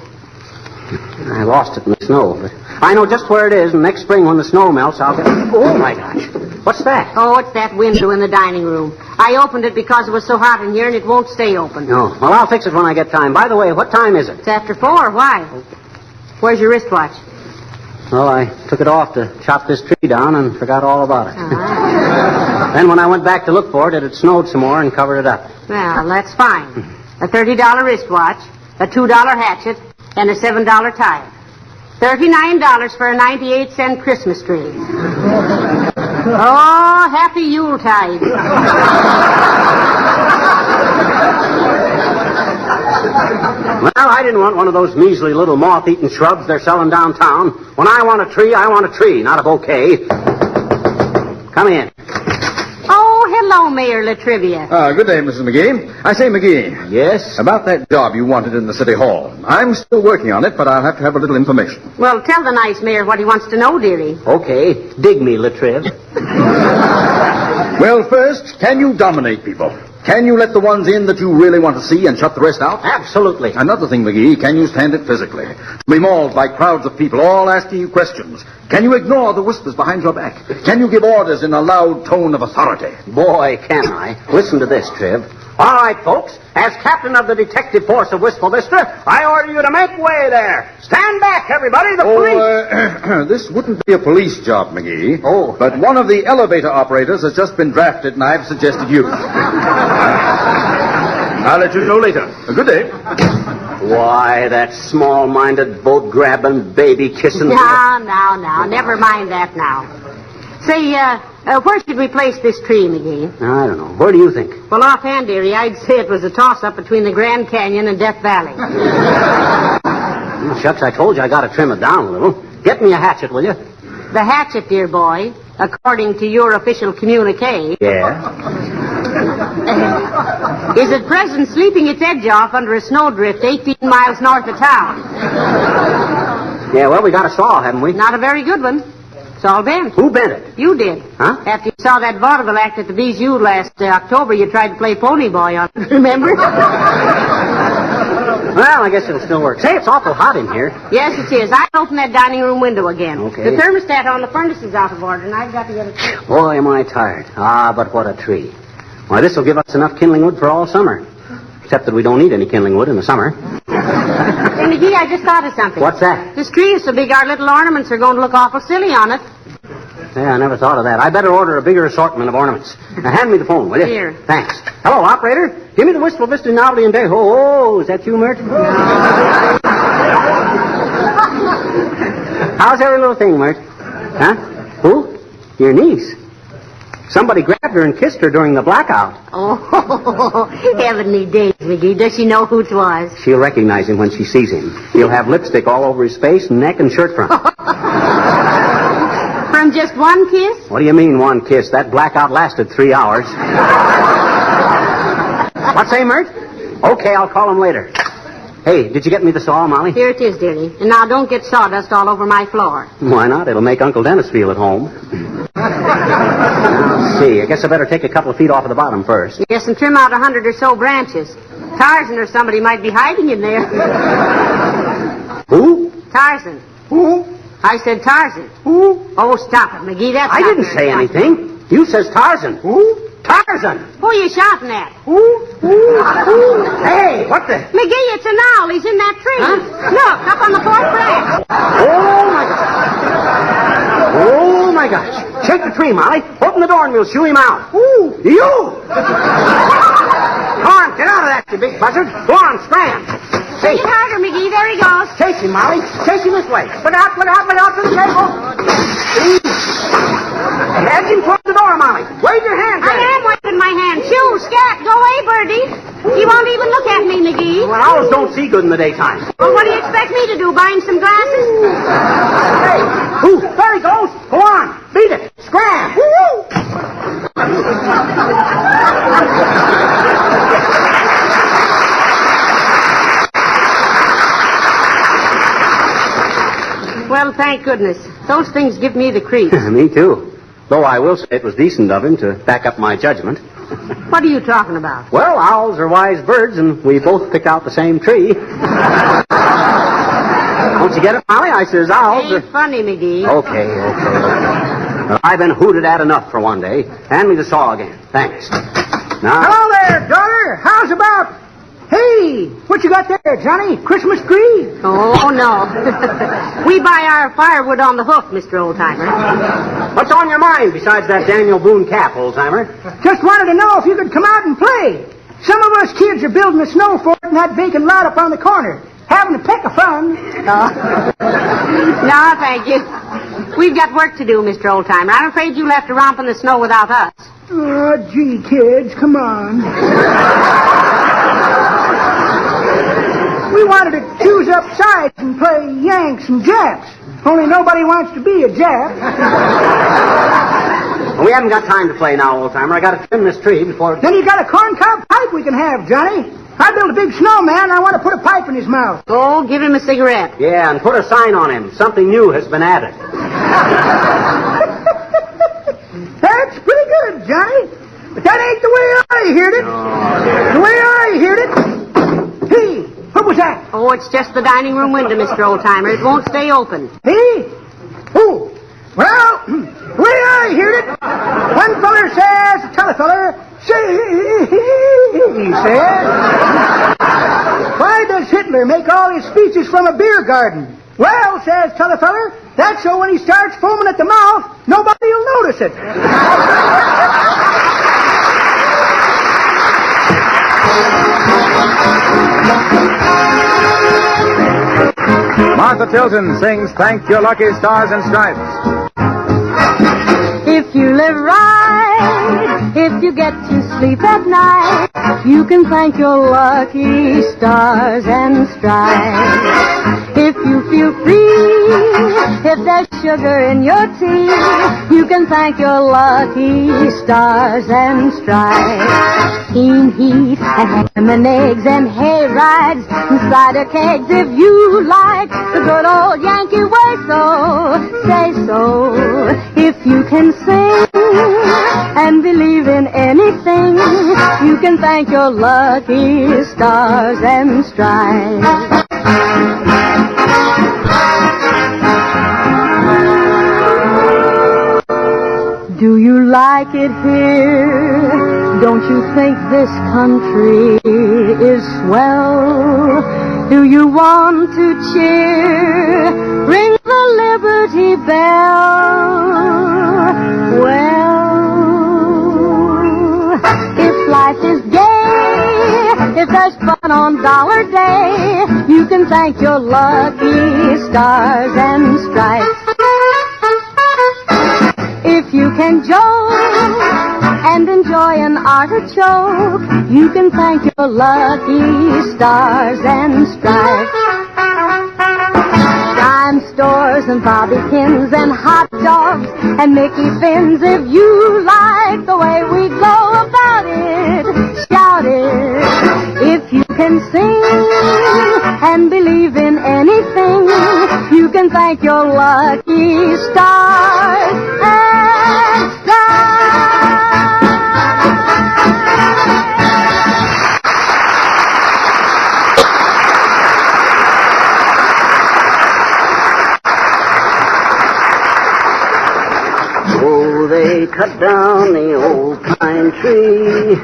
I lost it in the snow, but I know just where it is, and next spring when the snow melts, I'll get... Oh, my gosh. What's that? Oh, it's that window in the dining room. I opened it because it was so hot in here, and it won't stay open. No. Well, I'll fix it when I get time. By the way, what time is it? It's after 4. Why? Where's your wristwatch? Well, I took it off to chop this tree down and forgot all about it. Uh-huh. Then when I went back to look for it, it had snowed some more and covered it up. Well, that's fine. A $30 wristwatch, a $2 hatchet, and a $7 tire. $39 for a 98-cent Christmas tree. Oh, happy Yuletide. Well, I didn't want one of those measly little moth-eaten shrubs they're selling downtown. When I want a tree, I want a tree, not a bouquet. Come in. Oh, hello, Mayor Latrivia. Good day, Mrs. McGee. I say, McGee. Yes? About that job you wanted in the City Hall. I'm still working on it, but I'll have to have a little information. Well, tell the nice mayor what he wants to know, dearie. Okay. Dig me, Latriv. Well, first, can you dominate people? Can you let the ones in that you really want to see and shut the rest out? Absolutely. Another thing, McGee, can you stand it physically? To be mauled by crowds of people all asking you questions. Can you ignore the whispers behind your back? Can you give orders in a loud tone of authority? Boy, can I. Listen to this, Triv. All right, folks. As captain of the detective force of Wistful Vista, I order you to make way there. Stand back, everybody. The police... This wouldn't be a police job, McGee. Oh. But one of the elevator operators has just been drafted, and I've suggested you. I'll let you know later. Good day. Why, that small-minded, boat-grabbing, baby-kissing... Now. Never mind that now. Say, where should we place this tree, McGee? I don't know. Where do you think? Well, offhand, dearie, I'd say it was a toss-up between the Grand Canyon and Death Valley. Well, shucks, I told you I got to trim it down a little. Get me a hatchet, will you? The hatchet, dear boy, according to your official communique, Yeah? is at present sleeping its edge off under a snowdrift 18 miles north of town. Yeah, well, we got a saw, haven't we? Not a very good one. It's all bent. Who bent it? You did. Huh? After you saw that vaudeville act at the Bijou last October, you tried to play pony boy on it. Remember? Well, I guess it'll still work. Say, it's awful hot in here. Yes, it is. I'll open that dining room window again. Okay. The thermostat on the furnace is out of order, and I've got to get it fixed. Boy, am I tired. But what a tree. Why, this will give us enough kindling wood for all summer. Except that we don't need any kindling wood in the summer. Hey, McGee, I just thought of something. What's that? This tree is so big our little ornaments are going to look awful silly on it. Yeah, I never thought of that. I better order a bigger assortment of ornaments. Now, hand me the phone, will you? Here. Thanks. Hello, operator. Give me the Wistful Vista novelty and day. Oh, is that you, Mert? How's every little thing, Mert? Huh? Who? Your niece. Somebody grabbed her and kissed her during the blackout. Oh, heavenly days, McGee. Does she know who it was? She'll recognize him when she sees him. He'll have lipstick all over his face, neck, and shirt front. From just one kiss? What do you mean, one kiss? That blackout lasted 3 hours. What say, Mert? Okay, I'll call him later. Hey, did you get me the saw, Molly? Here it is, dearie. And now don't get sawdust all over my floor. Why not? It'll make Uncle Dennis feel at home. Let's see. I guess I better take a couple of feet off of the bottom first. Yes, and trim out 100 or so branches. Tarzan or somebody might be hiding in there. Who? Tarzan. Who? I said Tarzan. Who? Oh, stop it, McGee. That's I not didn't very say funny. anything. You says Tarzan. Who? Tarzan. Who are you shouting at? Who? Hey, what the? McGee, it's an owl. He's in that tree. Huh? Look, up on the fourth branch. Oh, my gosh. Oh, my gosh. Shake the tree, Molly. Open the door and we'll shoo him out. Who? You! Come on, get out of that, you big buzzard. Go on, scram. Take it harder, McGee. There he goes. Chase him, Molly. Chase him this way. Look out to the table. Edge him toward the door, Molly. Wave your hands at him. I am waving my hand. Shoo, scat. Go away, Birdie. He won't even look at me, McGee. Well, owls don't see good in the daytime. Well, what do you expect me to do? Buy him some glasses? Hey, ooh, there he goes. Go on. Beat it. Scram. Woo-hoo. Well, thank goodness. Those things give me the creeps. Me too. Though I will say it was decent of him to back up my judgment. What are you talking about? Well, owls are wise birds, and we both picked out the same tree. Don't you get it, Molly? I says, Ain't funny, McGee. Okay. Well, I've been hooted at enough for one day. Hand me the saw again. Thanks. Now... Hello there, daughter. How's about... Hey, what you got there, Johnny? Christmas tree? Oh, no. We buy our firewood on the hook, Mr. Oldtimer. What's on your mind besides that Daniel Boone cap, Oldtimer? Just wanted to know if you could come out and play. Some of us kids are building a snow fort in that vacant lot up on the corner. Having a peck of fun. No, thank you. We've got work to do, Mr. Oldtimer. I'm afraid you'll have to romp in the snow without us. Oh, gee, kids, come on. We wanted to choose up sides and play Yanks and Japs. Only nobody wants to be a Jap. Well, we haven't got time to play now, Oldtimer. I got to trim this tree before... Then you got a corncob pipe we can have, Johnny. I built a big snowman. I want to put a pipe in his mouth. Oh, give him a cigarette. Yeah, and put a sign on him. Something new has been added. That's pretty good, Johnny. But that ain't the way I heard it. The way I heard it... Hey, what was that? Oh, it's just the dining room window, Mr. Oldtimer. It won't stay open. Hey? Oh, well, the way I heard it, one feller says to t'other feller, he says, why does Hitler make all his speeches from a beer garden? Well, says t'other feller, that's so when he starts foaming at the mouth, nobody'll notice it. Martha Tilton sings Thank Your Lucky Stars and Stripes. If you live right, if you get to sleep at night, you can thank your lucky stars and stripes. If you feel free, if there's sugar in your tea, you can thank your lucky stars and stripes. Keen heat and ham and eggs and hay rides and cider kegs if you like the good old Yankee way, so say so. If you can sing and believe in anything, you can thank your lucky stars and stripes. Do you like it here? Don't you think this country is swell? Do you want to cheer? Ring the Liberty Bell. Well, if life is gay, if there's fun on Dollar Day, you can thank your lucky stars and stripes. If you can joke and enjoy an artichoke, you can thank your lucky stars and stripes. Dime stores and bobbykins and hot dogs and Mickey fins, if you like the way we go about it, shout it. If you can sing and believe in anything, you can thank your lucky stars and stripes. Oh, they cut down the old pine tree,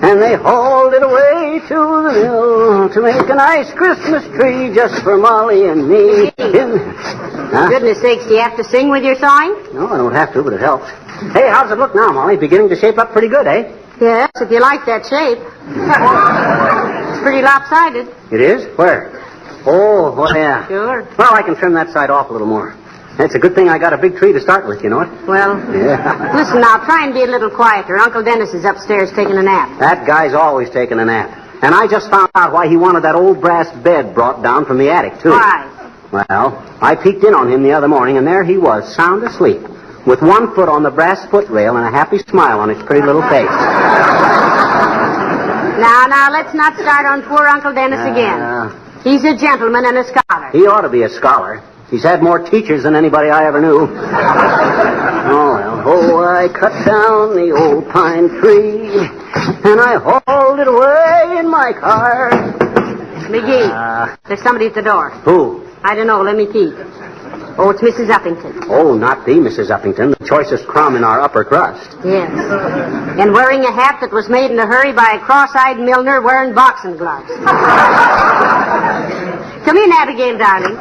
and they hauled it away to the mill to make a nice Christmas tree just for Molly and me. Huh? Goodness sakes, do you have to sing with your sawing? No, I don't have to, but it helps. Hey, how's it look now, Molly? Beginning to shape up pretty good, eh? Yes, if you like that shape. It's pretty lopsided. It is? Where? Oh, well, yeah. Sure. Well, I can trim that side off a little more. It's a good thing I got a big tree to start with, you know it? Well, yeah. Listen now, try and be a little quieter. Uncle Dennis is upstairs taking a nap. That guy's always taking a nap. And I just found out why he wanted that old brass bed brought down from the attic, too. Why? Well, I peeked in on him the other morning, and there he was, sound asleep, with one foot on the brass footrail and a happy smile on his pretty little face. Now, let's not start on poor Uncle Dennis again. He's a gentleman and a scholar. He ought to be a scholar. He's had more teachers than anybody I ever knew. Oh, I cut down the old pine tree, and I hauled it away in my car. McGee, there's somebody at the door. Who? I don't know. Let me peek. Oh, it's Mrs. Uppington. Oh, not the Mrs. Uppington, the choicest crumb in our upper crust. Yes. And wearing a hat that was made in a hurry by a cross-eyed milliner wearing boxing gloves. Come in, Abigail, darling.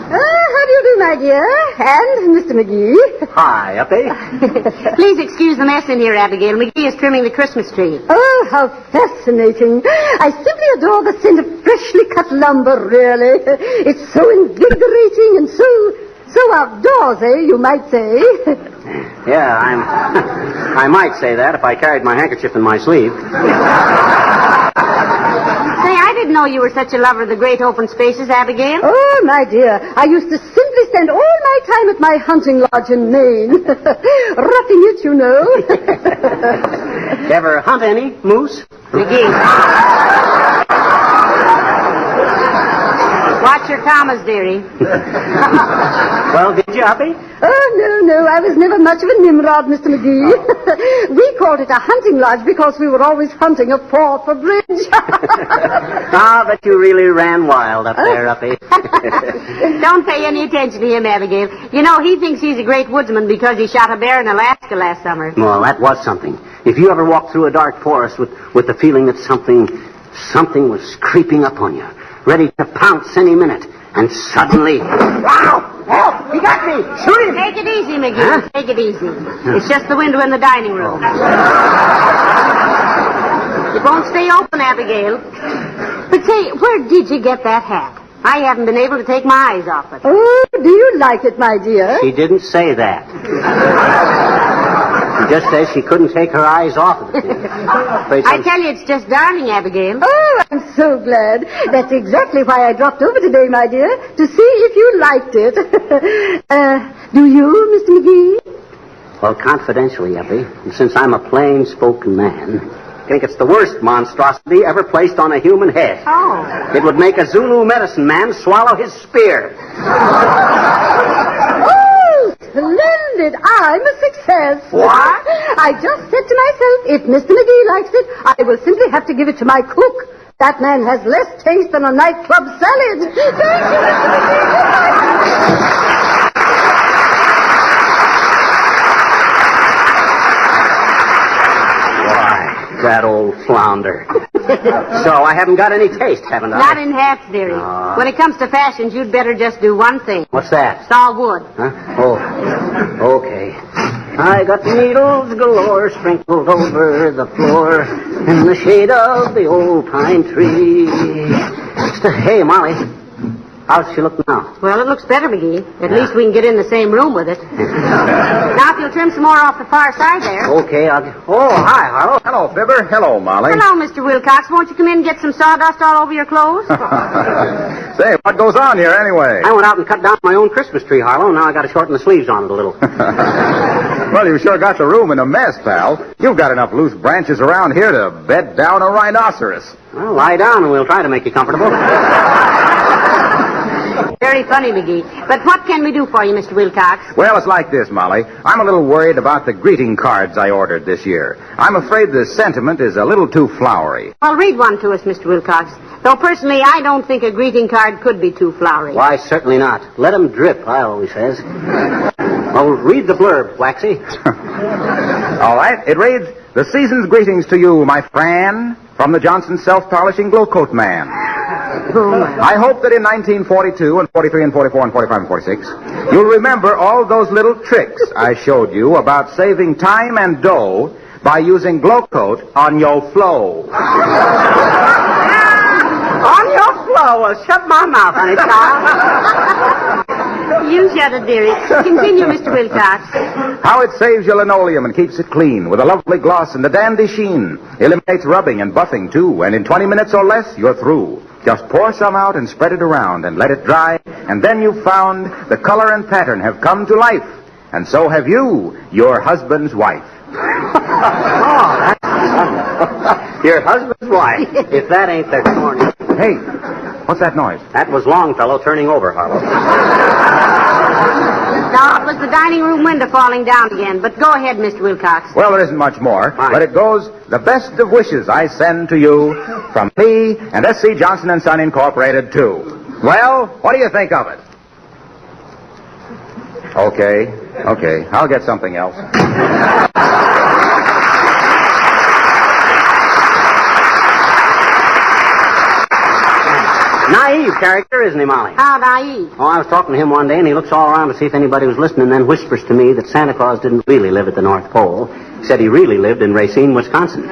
How do you do, my dear? And Mr. McGee. Hi, Uppy. Please excuse the mess in here, Abigail. McGee is trimming the Christmas tree. Oh, how fascinating. I simply adore the scent of freshly cut lumber, really. It's so invigorating and so outdoorsy, you might say. Yeah, I might say that if I carried my handkerchief in my sleeve. Say, I didn't know you were such a lover of the great open spaces, Abigail. Oh, my dear, I used to simply spend all my time at my hunting lodge in Maine. Roughing it, you know. You ever hunt any moose? McGee. Watch your commas, dearie. Well, did you, Uppy? Oh, no, I was never much of a Nimrod, Mr. McGee. We called it a hunting lodge because we were always hunting a paw for bridge. Ah, but you really ran wild up there, Uppy. Don't pay any attention to him, Abigail. You know, he thinks he's a great woodsman because he shot a bear in Alaska last summer. Well, that was something. If you ever walked through a dark forest with the feeling that something was creeping up on you, ready to pounce any minute, and suddenly... Wow! Help! He got me! Shoot him! Take it easy, McGee. Huh? Take it easy. It's just the window in the dining room. It won't stay open, Abigail. But say, where did you get that hat? I haven't been able to take my eyes off it. Oh, do you like it, my dear? She didn't say that. She just says she couldn't take her eyes off of it. I tell you, it's just darling, Abigail. Oh, I'm so glad. That's exactly why I dropped over today, my dear, to see if you liked it. Do you, Mr. McGee? Well, confidentially, Uppy, and since I'm a plain-spoken man, I think it's the worst monstrosity ever placed on a human head. Oh. It would make a Zulu medicine man swallow his spear. Splendid. I'm a success. What? I just said to myself, if Mr. McGee likes it, I will simply have to give it to my cook. That man has less taste than a nightclub salad. Thank you, Mr. McGee. That old flounder. So I haven't got any taste, haven't I? Not in hats, dearie. When it comes to fashions, you'd better just do one thing. What's that? Saw wood. Huh? Oh, okay. I got needles galore sprinkled over the floor in the shade of the old pine tree. Hey, Molly. How's she look now? Well, it looks better, McGee. At least we can get in the same room with it. Now, if you'll trim some more off the far side there. Okay, I'll... Oh, hi, Harlow. Hello, Fibber. Hello, Molly. Hello, Mr. Wilcox. Won't you come in and get some sawdust all over your clothes? Say, what goes on here anyway? I went out and cut down my own Christmas tree, Harlow. Now I got to shorten the sleeves on it a little. Well, you sure got the room in a mess, pal. You've got enough loose branches around here to bed down a rhinoceros. Well, lie down and we'll try to make you comfortable. Very funny, McGee. But what can we do for you, Mr. Wilcox? Well, it's like this, Molly. I'm a little worried about the greeting cards I ordered this year. I'm afraid the sentiment is a little too flowery. Well, read one to us, Mr. Wilcox. Though personally, I don't think a greeting card could be too flowery. Why, certainly not. Let 'em drip, I always says. Well, read the blurb, Waxy. All right. It reads, "The season's greetings to you, my Fran, from the Johnson Self-Polishing Glow Coat Man. I hope that in 1942 and 43 and 44 and 45 and 46, you'll remember all those little tricks I showed you about saving time and dough by using Glow Coat on your flow." On your flow? Well, shut my mouth, honey, child. You shut it, dearie. Continue, Mr. Wilcox. How it saves your linoleum and keeps it clean with a lovely gloss and a dandy sheen. Eliminates rubbing and buffing, too, and in 20 minutes or less, you're through. Just pour some out and spread it around and let it dry, and then you've found the color and pattern have come to life. And so have you, your husband's wife. Your husband's wife. If that ain't the corny. Hey, what's that noise? That was Longfellow turning over, Harlow. No, it was the dining room window falling down again. But go ahead, Mr. Wilcox. Well, there isn't much more, but it goes, "The best of wishes I send to you from me and S.C. Johnson & Son Incorporated, too." Well, what do you think of it? Okay. I'll get something else. Naive character, isn't he, Molly? How naive. Oh, I was talking to him one day, and he looks all around to see if anybody was listening, and then whispers to me that Santa Claus didn't really live at the North Pole. He said he really lived in Racine, Wisconsin.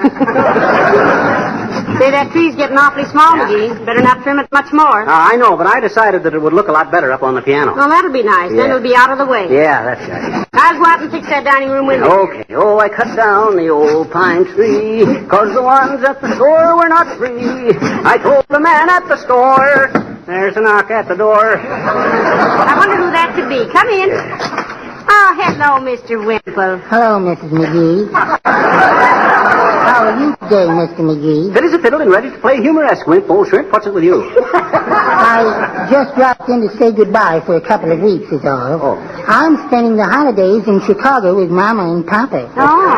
Say, that tree's getting awfully small, McGee. Better not trim it much more. I know, but I decided that it would look a lot better up on the piano. Well, that'll be nice. Then it'll be out of the way. Yeah, that's right. I'll go out and fix that dining room window. Okay. Oh, I cut down the old pine tree, 'cause the ones at the store were not free. I told the man at the store, there's a knock at the door. I wonder who that could be. Come in. Oh, hello, Mr. Wimple. Hello, Mrs. McGee. How are you today, Mr. McGee? Fit as a fiddle and ready to play humoresque, Wimp. Old shrimp, what's it with you? I just dropped in to say goodbye for a couple of weeks, is all. Oh. I'm spending the holidays in Chicago with Mama and Papa. Oh.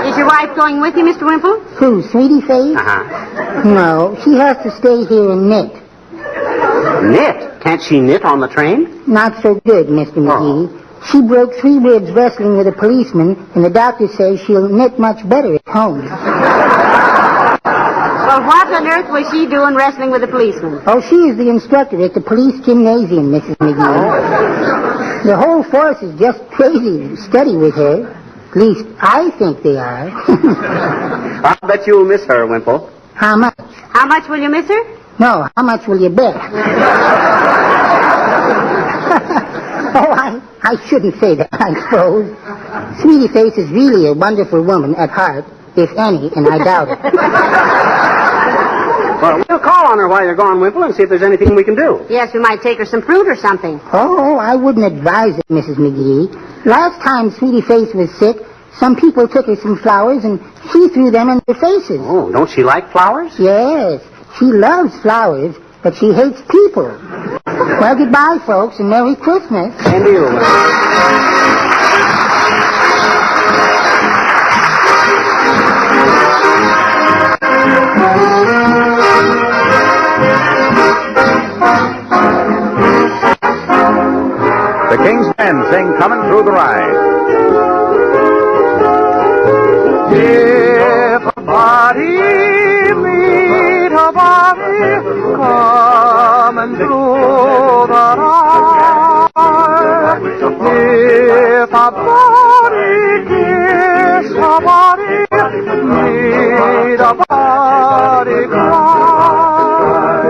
Is your wife going with you, Mr. Wimple? Who, Sweetie Face? Uh-huh. No, she has to stay here and knit. Knit? Can't she knit on the train? Not so good, Mr. McGee. She broke 3 ribs wrestling with a policeman, and the doctor says she'll knit much better at home. Well, what on earth was she doing wrestling with a policeman? Oh, she is the instructor at the police gymnasium, Mrs. McGee. The whole force is just crazy to study with her. At least, I think they are. I'll bet you'll miss her, Wimple. How much? How much will you miss her? No, how much will you bet? Oh, I shouldn't say that, I suppose. Sweetie Face is really a wonderful woman at heart, if any, and I doubt it. Well, we'll call on her while you're gone, Wimple, and see if there's anything we can do. Yes, we might take her some fruit or something. Oh, I wouldn't advise it, Mrs. McGee. Last time Sweetie Face was sick, some people took her some flowers, and she threw them in their faces. Oh, don't she like flowers? Yes, she loves flowers, but she hates people. Well, goodbye, folks, and Merry Christmas. And to you. The King's Men sing Coming Through the Rye. If a body meet a body coming through the night, if a body kiss a body, meet a body cry,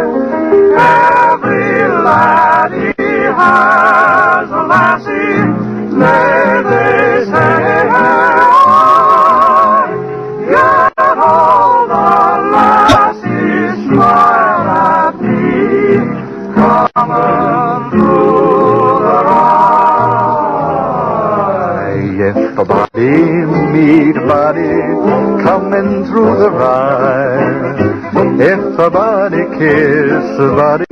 every laddie has a lassie, may they say, yet all the lassies smile at me, coming through the rye. If a body meet a body, coming through the rye, if a body kiss a body,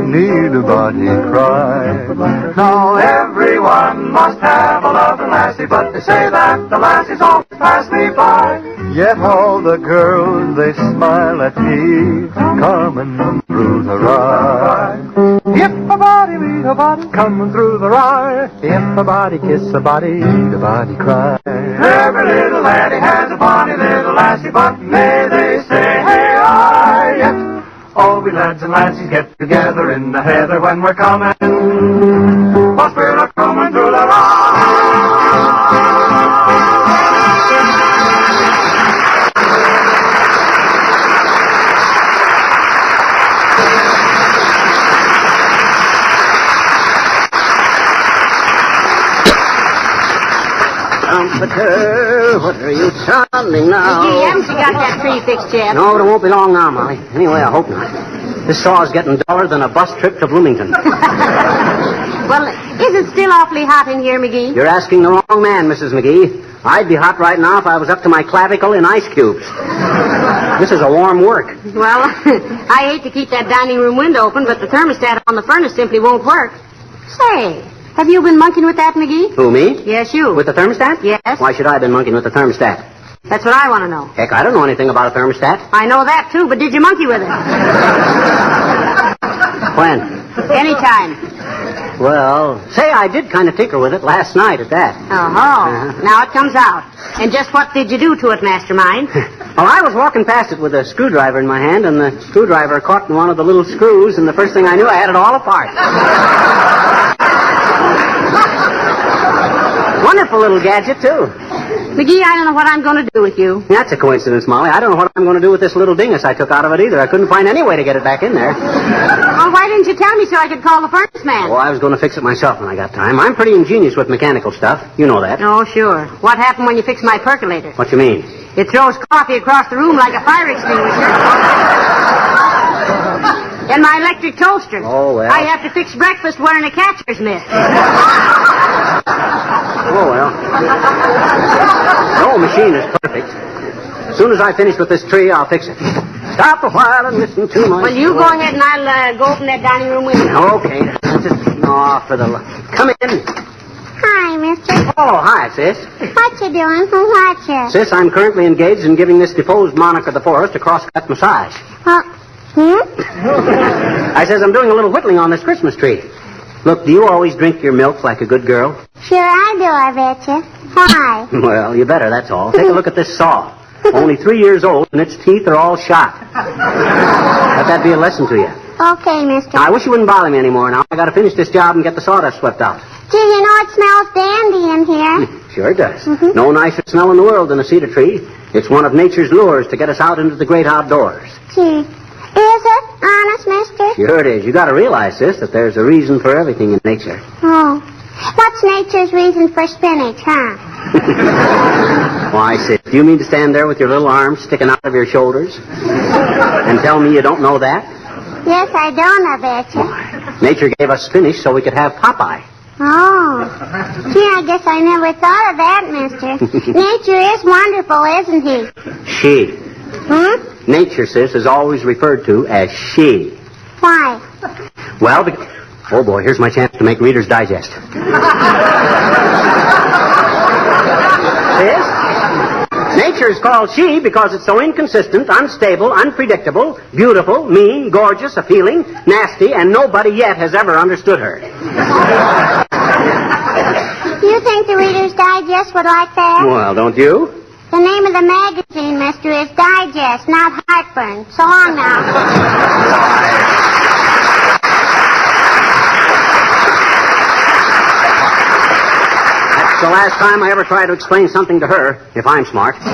need a body cry. Now everyone must have a loving lassie, but they say that the lassies always pass me by. Yet all the girls, they smile at me, coming through the rye. If a body meet a body, coming through the rye, if a body kiss a body, need a body cry. Every little laddie has a bonny little lassie, but may they say, hey, I, yet all we lads and lassies get together in the heather when we're coming, whilst we're not coming through the Comforter, what are you sounding now? Gee, haven't you got that tree fixed yet? No, but it won't be long now, Molly. Anyway, I hope not. This saw is getting duller than a bus trip to Bloomington. Well, is it still awfully hot in here, McGee? You're asking the wrong man, Mrs. McGee. I'd be hot right now if I was up to my clavicle in ice cubes. This is a warm work. Well, I hate to keep that dining room window open, but the thermostat on the furnace simply won't work. Say, have you been monkeying with that, McGee? Who, me? Yes, you. With the thermostat? Yes. Why should I have been monkeying with the thermostat? That's what I want to know. Heck, I don't know anything about a thermostat. I know that, too, but did you monkey with it? When? Anytime. Well, say I did kind of tinker with it last night at that. Oh, now it comes out. And just what did you do to it, Mastermind? Well, I was walking past it with a screwdriver in my hand, and the screwdriver caught in one of the little screws, and the first thing I knew, I had it all apart. Wonderful little gadget, too. McGee, I don't know what I'm going to do with you. That's a coincidence, Molly. I don't know what I'm going to do with this little dingus I took out of it either. I couldn't find any way to get it back in there. Well, why didn't you tell me so I could call the furnace man? Well, I was going to fix it myself when I got time. I'm pretty ingenious with mechanical stuff. You know that. Oh, sure. What happened when you fixed my percolator? What you mean? It throws coffee across the room like a fire extinguisher. And my electric toaster. Oh, well. I have to fix breakfast wearing a catcher's mitt. Oh, well. No machine is perfect. As soon as I finish with this tree, I'll fix it. Stop a while and listen to my... Well, you go ahead and I'll go open that dining room window. Okay. Oh, for the... Come in. Hi, mister. Oh, hi, sis. What you doing? Who what you? Sis, I'm currently engaged in giving this deposed monarch of the forest a cross-cut massage. I says I'm doing a little whittling on this Christmas tree. Look, do you always drink your milk like a good girl? Sure I do, I bet you. Why? Well, you better, that's all. Take a look at this saw. Only 3 years old, and its teeth are all shot. Let that be a lesson to you. Okay, mister. Now, I wish you wouldn't bother me anymore now. I got to finish this job and get the sawdust swept out. Gee, you know it smells dandy in here. Sure it does. No nicer smell in the world than a cedar tree. It's one of nature's lures to get us out into the great outdoors. Gee, is it? Honest, mister? Sure it is. You got to realize, sis, that there's a reason for everything in nature. Oh. What's nature's reason for spinach, huh? Why, sis, do you mean to stand there with your little arms sticking out of your shoulders and tell me you don't know that? Yes, I don't, I bet you. Nature gave us spinach so we could have Popeye. Oh. Gee, I guess I never thought of that, mister. Nature is wonderful, isn't he? She. Nature, sis, is always referred to as she. Why? Well, oh, boy, here's my chance to make Reader's Digest. Sis? Nature is called she because it's so inconsistent, unstable, unpredictable, beautiful, mean, gorgeous, appealing, nasty, and nobody yet has ever understood her. You think the Reader's Digest would like that? Well, don't you? The name of the magazine, mister, is Digest, not Heartburn. So long now. That's the last time I ever try to explain something to her, if I'm smart. Okay.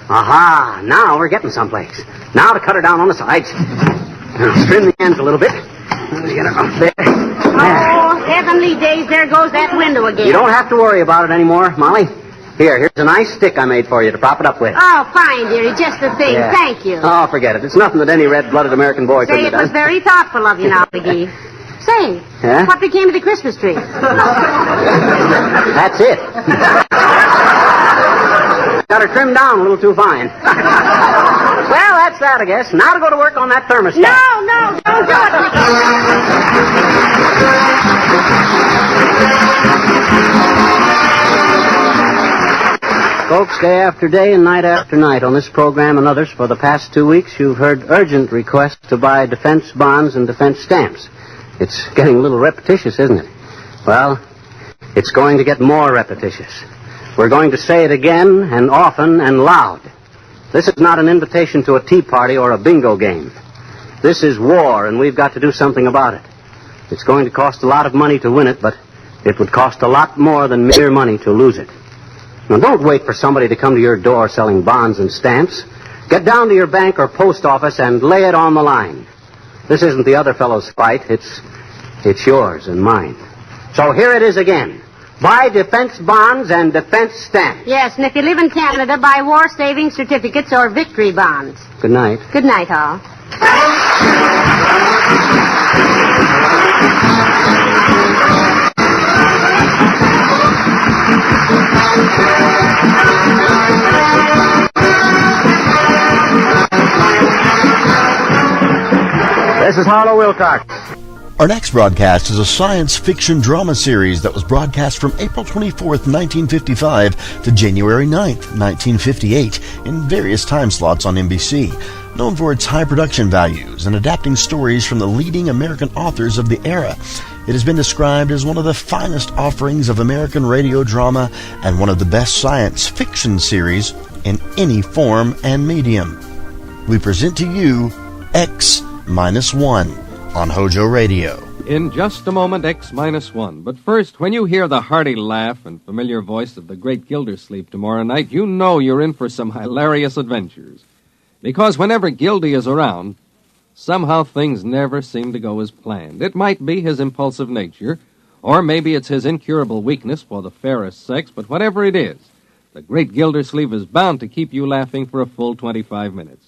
Aha, now we're getting someplace. Now to cut her down on the sides. Trim the ends a little bit. Get her up there. Oh, heavenly days, there goes that window again. You don't have to worry about it anymore, Molly. Here's a nice stick I made for you to prop it up with. Oh, fine, dearie, just the thing. Yeah. Thank you. Oh, forget it. It's nothing that any red-blooded American boy couldn't Say, have it done. was very thoughtful of you now, McGee. Say, Huh? what became of the Christmas tree? That's it. Got her trimmed down a little too fine. Well, that's that, I guess. Now to go to work on that thermostat. No, don't do it. Folks, day after day and night after night on this program and others for the past 2 weeks, you've heard urgent requests to buy defense bonds and defense stamps. It's getting a little repetitious, isn't it? Well, it's going to get more repetitious. We're going to say it again and often and loud. This is not an invitation to a tea party or a bingo game. This is war, and we've got to do something about it. It's going to cost a lot of money to win it, but it would cost a lot more than mere money to lose it. Now, don't wait for somebody to come to your door selling bonds and stamps. Get down to your bank or post office and lay it on the line. This isn't the other fellow's fight. It's yours and mine. So here it is again. Buy defense bonds and defense stamps. Yes, and if you live in Canada, buy war saving certificates or victory bonds. Good night. Good night, all. This is Harlow Wilcox. Our next broadcast is a science fiction drama series that was broadcast from April 24th, 1955 to January 9th, 1958 in various time slots on NBC. Known for its high production values and adapting stories from the leading American authors of the era, it has been described as one of the finest offerings of American radio drama and one of the best science fiction series in any form and medium. We present to you X-1 on HOJO Radio. In just a moment, X-1. But first, when you hear the hearty laugh and familiar voice of the great Gildersleeve tomorrow night, you know you're in for some hilarious adventures. Because whenever Gildy is around, somehow things never seem to go as planned. It might be his impulsive nature, or maybe it's his incurable weakness for the fairest sex, but whatever it is, the great Gildersleeve is bound to keep you laughing for a full 25 minutes.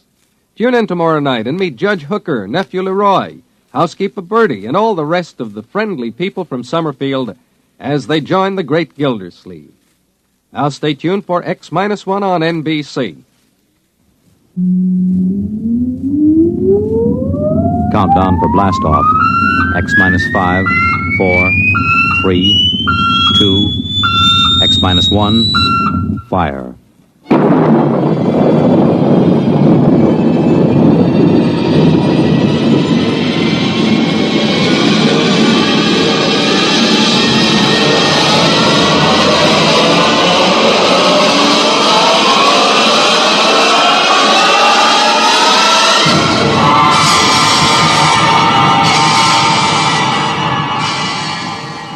Tune in tomorrow night and meet Judge Hooker, Nephew Leroy, Housekeeper Bertie, and all the rest of the friendly people from Summerfield as they join the great Gildersleeve. Now stay tuned for X-1 on NBC. Countdown for blast off. X-5, 4, 3, 2, X-1, fire.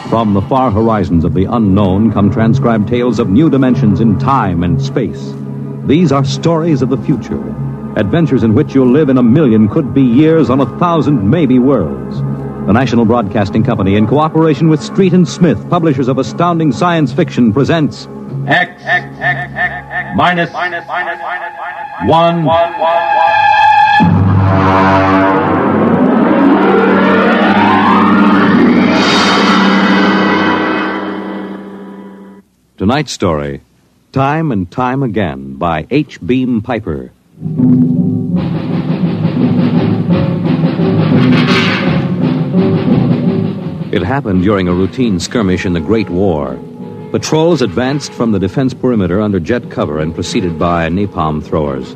From the far horizons of the unknown come transcribed tales of new dimensions in time and space. These are stories of the future, adventures in which you'll live in 1,000,000 could-be years on 1,000 maybe worlds. The National Broadcasting Company, in cooperation with Street and Smith, publishers of astounding science fiction, presents X-1. Tonight's story, Time and Time Again, by H. Beam Piper. It happened during a routine skirmish in the Great War. Patrols advanced from the defense perimeter under jet cover and preceded by napalm throwers.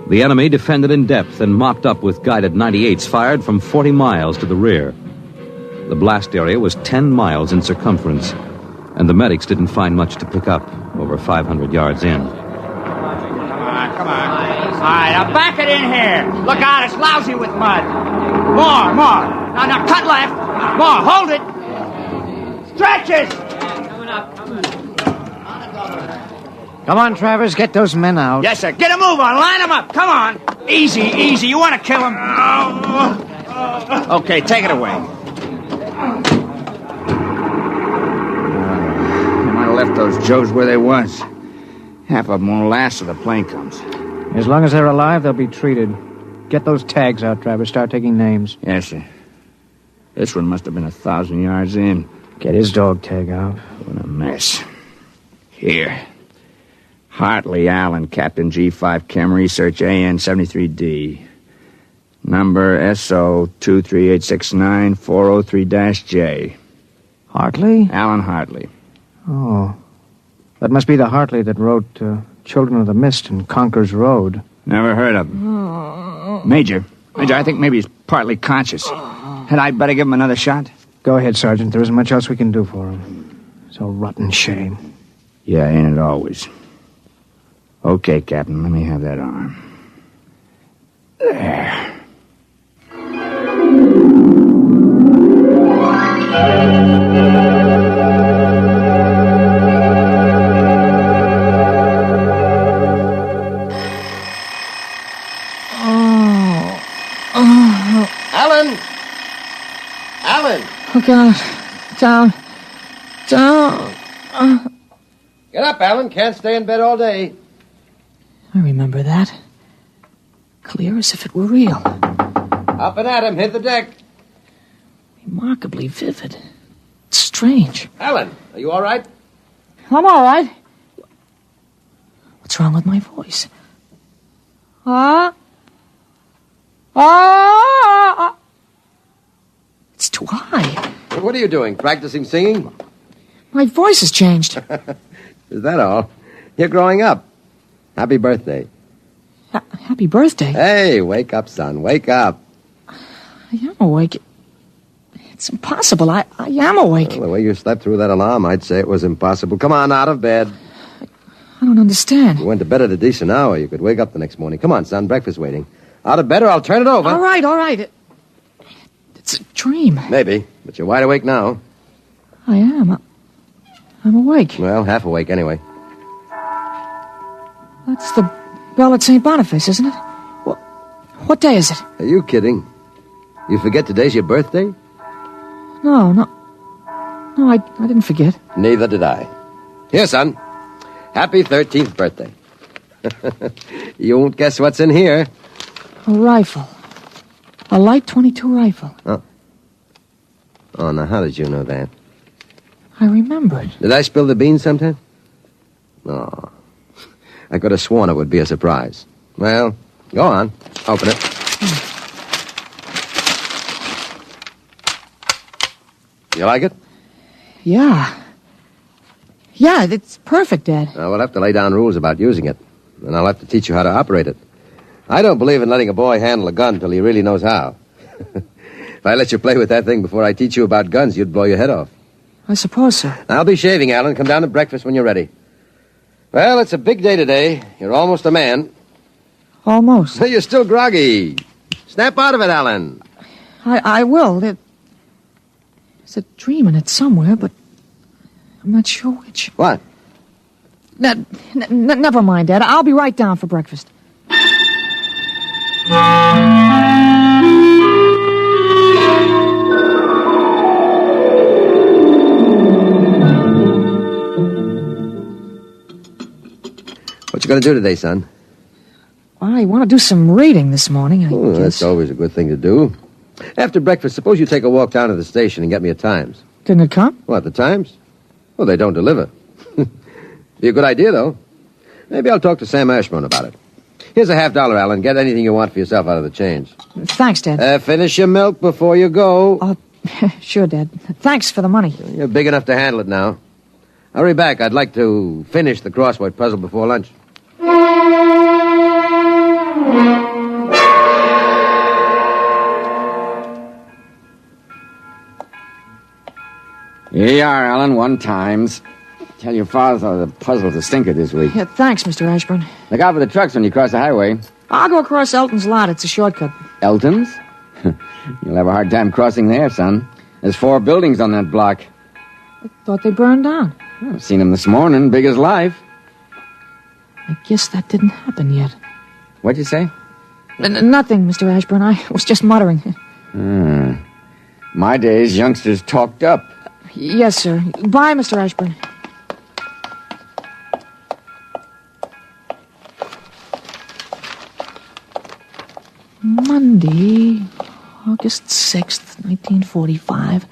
The enemy defended in depth and mopped up with guided 98s fired from 40 miles to the rear. The blast area was 10 miles in circumference, and the medics didn't find much to pick up over 500 yards in. Come on. All right, now back it in here. Look out, it's lousy with mud. More. Now, cut left. More, hold it. Stretches. Come on, Travers, get those men out. Yes, sir. Get a move on. Line them up. Come on. Easy. You want to kill them. Okay, take it away. Left those Joes where they was. Half of them won't last till the plane comes. As long as they're alive, they'll be treated. Get those tags out, Travers. Start taking names. Yes, sir. This one must have been 1,000 yards in. Get his dog tag out. What a mess. Here. Hartley Allen, Captain G5 Chem Research, AN 73D. Number SO 23869403-J. Hartley? Allen Hartley. Oh. That must be the Hartley that wrote Children of the Mist and Conker's Road. Never heard of him. Major, I think maybe he's partly conscious. Had I better give him another shot? Go ahead, Sergeant. There isn't much else we can do for him. It's a rotten shame. Yeah, ain't it always? Okay, Captain, let me have that arm. There. Alan! Oh, God. Down. Get up, Alan. Can't stay in bed all day. I remember that. Clear as if it were real. Up and at him. Hit the deck. Remarkably vivid. It's strange. Alan, are you all right? I'm all right. What's wrong with my voice? It's too What are you doing? Practicing singing? My voice has changed. Is that all? You're growing up. Happy birthday. Happy birthday? Hey, wake up, son. Wake up. I am awake. It's impossible. I am awake. Well, the way you slept through that alarm, I'd say it was impossible. Come on, out of bed. I don't understand. You went to bed at a decent hour. You could wake up the next morning. Come on, son. Breakfast waiting. Out of bed or I'll turn it over. All right. It's a dream. Maybe, but you're wide awake now. I am. I'm awake. Well, half awake anyway. That's the bell at St. Boniface, isn't it? What day is it? Are you kidding? You forget today's your birthday? No, I didn't forget. Neither did I. Here, son. Happy 13th birthday. You won't guess what's in here. A rifle. A light .22 rifle. Oh, now how did you know that? I remembered. Did I spill the beans sometime? Oh, I could have sworn it would be a surprise. Well, go on. Open it. You like it? Yeah, it's perfect, Dad. We'll have to lay down rules about using it, and I'll have to teach you how to operate it. I don't believe in letting a boy handle a gun till he really knows how. If I let you play with that thing before I teach you about guns, you'd blow your head off. I suppose so. I'll be shaving, Alan. Come down to breakfast when you're ready. Well, it's a big day today. You're almost a man. Almost. You're still groggy. Snap out of it, Alan. I will. There's a dream in it somewhere, but I'm not sure which. What? Never mind, Dad. I'll be right down for breakfast. What you going to do today, son? I want to do some reading this morning, I guess. That's always a good thing to do. After breakfast, suppose you take a walk down to the station and get me a Times. Didn't it come? What, the Times? Well, they don't deliver. Be a good idea, though. Maybe I'll talk to Sam Ashburn about it. Here's a $50, Alan. Get anything you want for yourself out of the change. Thanks, Dad. Finish your milk before you go. Sure, Dad. Thanks for the money. You're big enough to handle it now. Hurry back. I'd like to finish the crossword puzzle before lunch. Here you are, Alan. 1 Times. Tell your father the puzzle's a stinker this week. Yeah, thanks, Mr. Ashburn. Look out for the trucks when you cross the highway. I'll go across Elton's lot. It's a shortcut. Elton's? You'll have a hard time crossing there, son. There's 4 buildings on that block. I thought they burned down. I've seen them this morning, big as life. I guess that didn't happen yet. What'd you say? Nothing, Mr. Ashburn. I was just muttering. My days, youngsters talked up. Yes, sir. Bye, Mr. Ashburn. Monday, August 6th, 1945.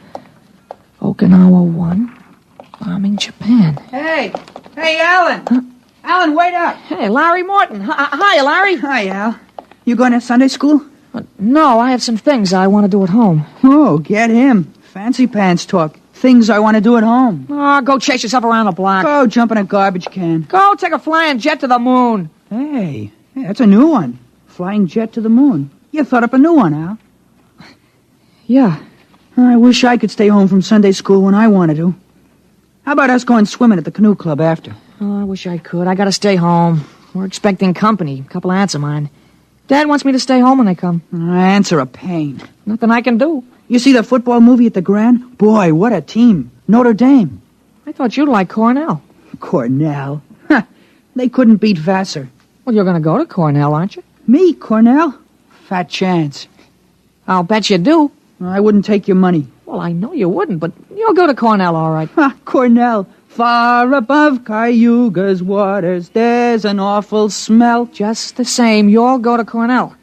Okinawa 1. Bombing Japan. Hey, Alan. Huh? Alan, wait up. Hey, Larry Morton. Hi, Larry. Hi, Al. You going to Sunday school? No, I have some things I want to do at home. Oh, get him. Fancy pants talk. Things I want to do at home. Oh, go chase yourself around the block. Go jump in a garbage can. Go take a flying jet to the moon. Hey, that's a new one. Flying jet to the moon. You thought up a new one, Al. Yeah. I wish I could stay home from Sunday school when I wanted to. How about us going swimming at the canoe club after? Oh, I wish I could. I gotta stay home. We're expecting company. A couple of aunts of mine. Dad wants me to stay home when they come. Aunts are a pain. Nothing I can do. You see the football movie at the Grand? Boy, what a team. Notre Dame. I thought you'd like Cornell. Cornell? They couldn't beat Vassar. Well, you're gonna go to Cornell, aren't you? Me, Cornell? Fat chance. I'll bet you do. I wouldn't take your money. Well, I know you wouldn't, but you'll go to Cornell, all right. Cornell. Far above Cayuga's waters, there's an awful smell. Just the same, you'll go to Cornell.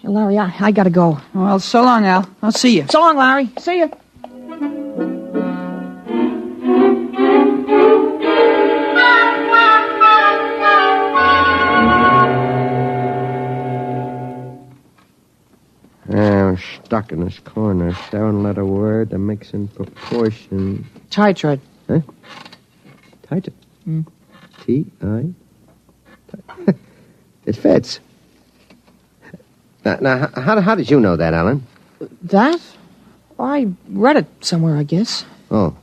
Hey, Larry, I gotta go. Well, so long, Al. I'll see you. So long, Larry. See you. stuck in this corner. 7-letter word, a mix in proportion. Titrate. Huh? Titrate? T-I? It fits. Now, how did you know that, Alan? That? I read it somewhere, I guess. Oh.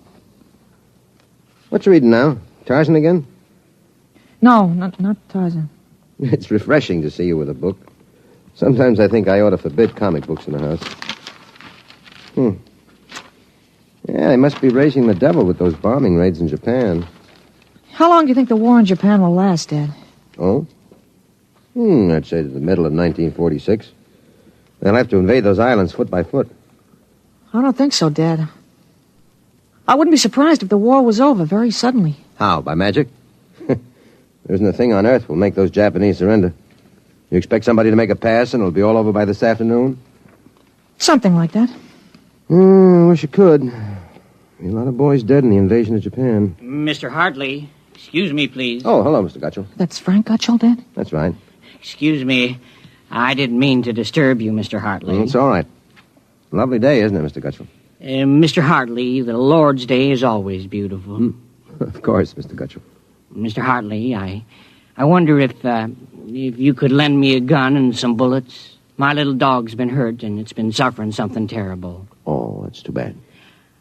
What you reading now? Tarzan again? No, not Tarzan. It's refreshing to see you with a book. Sometimes I think I ought to forbid comic books in the house. Yeah, they must be raising the devil with those bombing raids in Japan. How long do you think the war in Japan will last, Dad? Oh? I'd say to the middle of 1946. They'll have to invade those islands foot by foot. I don't think so, Dad. I wouldn't be surprised if the war was over very suddenly. How, by magic? There isn't a thing on earth will make those Japanese surrender. You expect somebody to make a pass and it'll be all over by this afternoon? Something like that. I wish it could. Be a lot of boys dead in the invasion of Japan. Mr. Hartley, excuse me, please. Oh, hello, Mr. Gutchell. That's Frank Gutchell, Dad? That's right. Excuse me. I didn't mean to disturb you, Mr. Hartley. It's all right. Lovely day, isn't it, Mr. Gutchell? Mr. Hartley, the Lord's Day is always beautiful. Of course, Mr. Gutchell. Mr. Hartley, I wonder if you could lend me a gun and some bullets. My little dog's been hurt, and it's been suffering something terrible. Oh, that's too bad.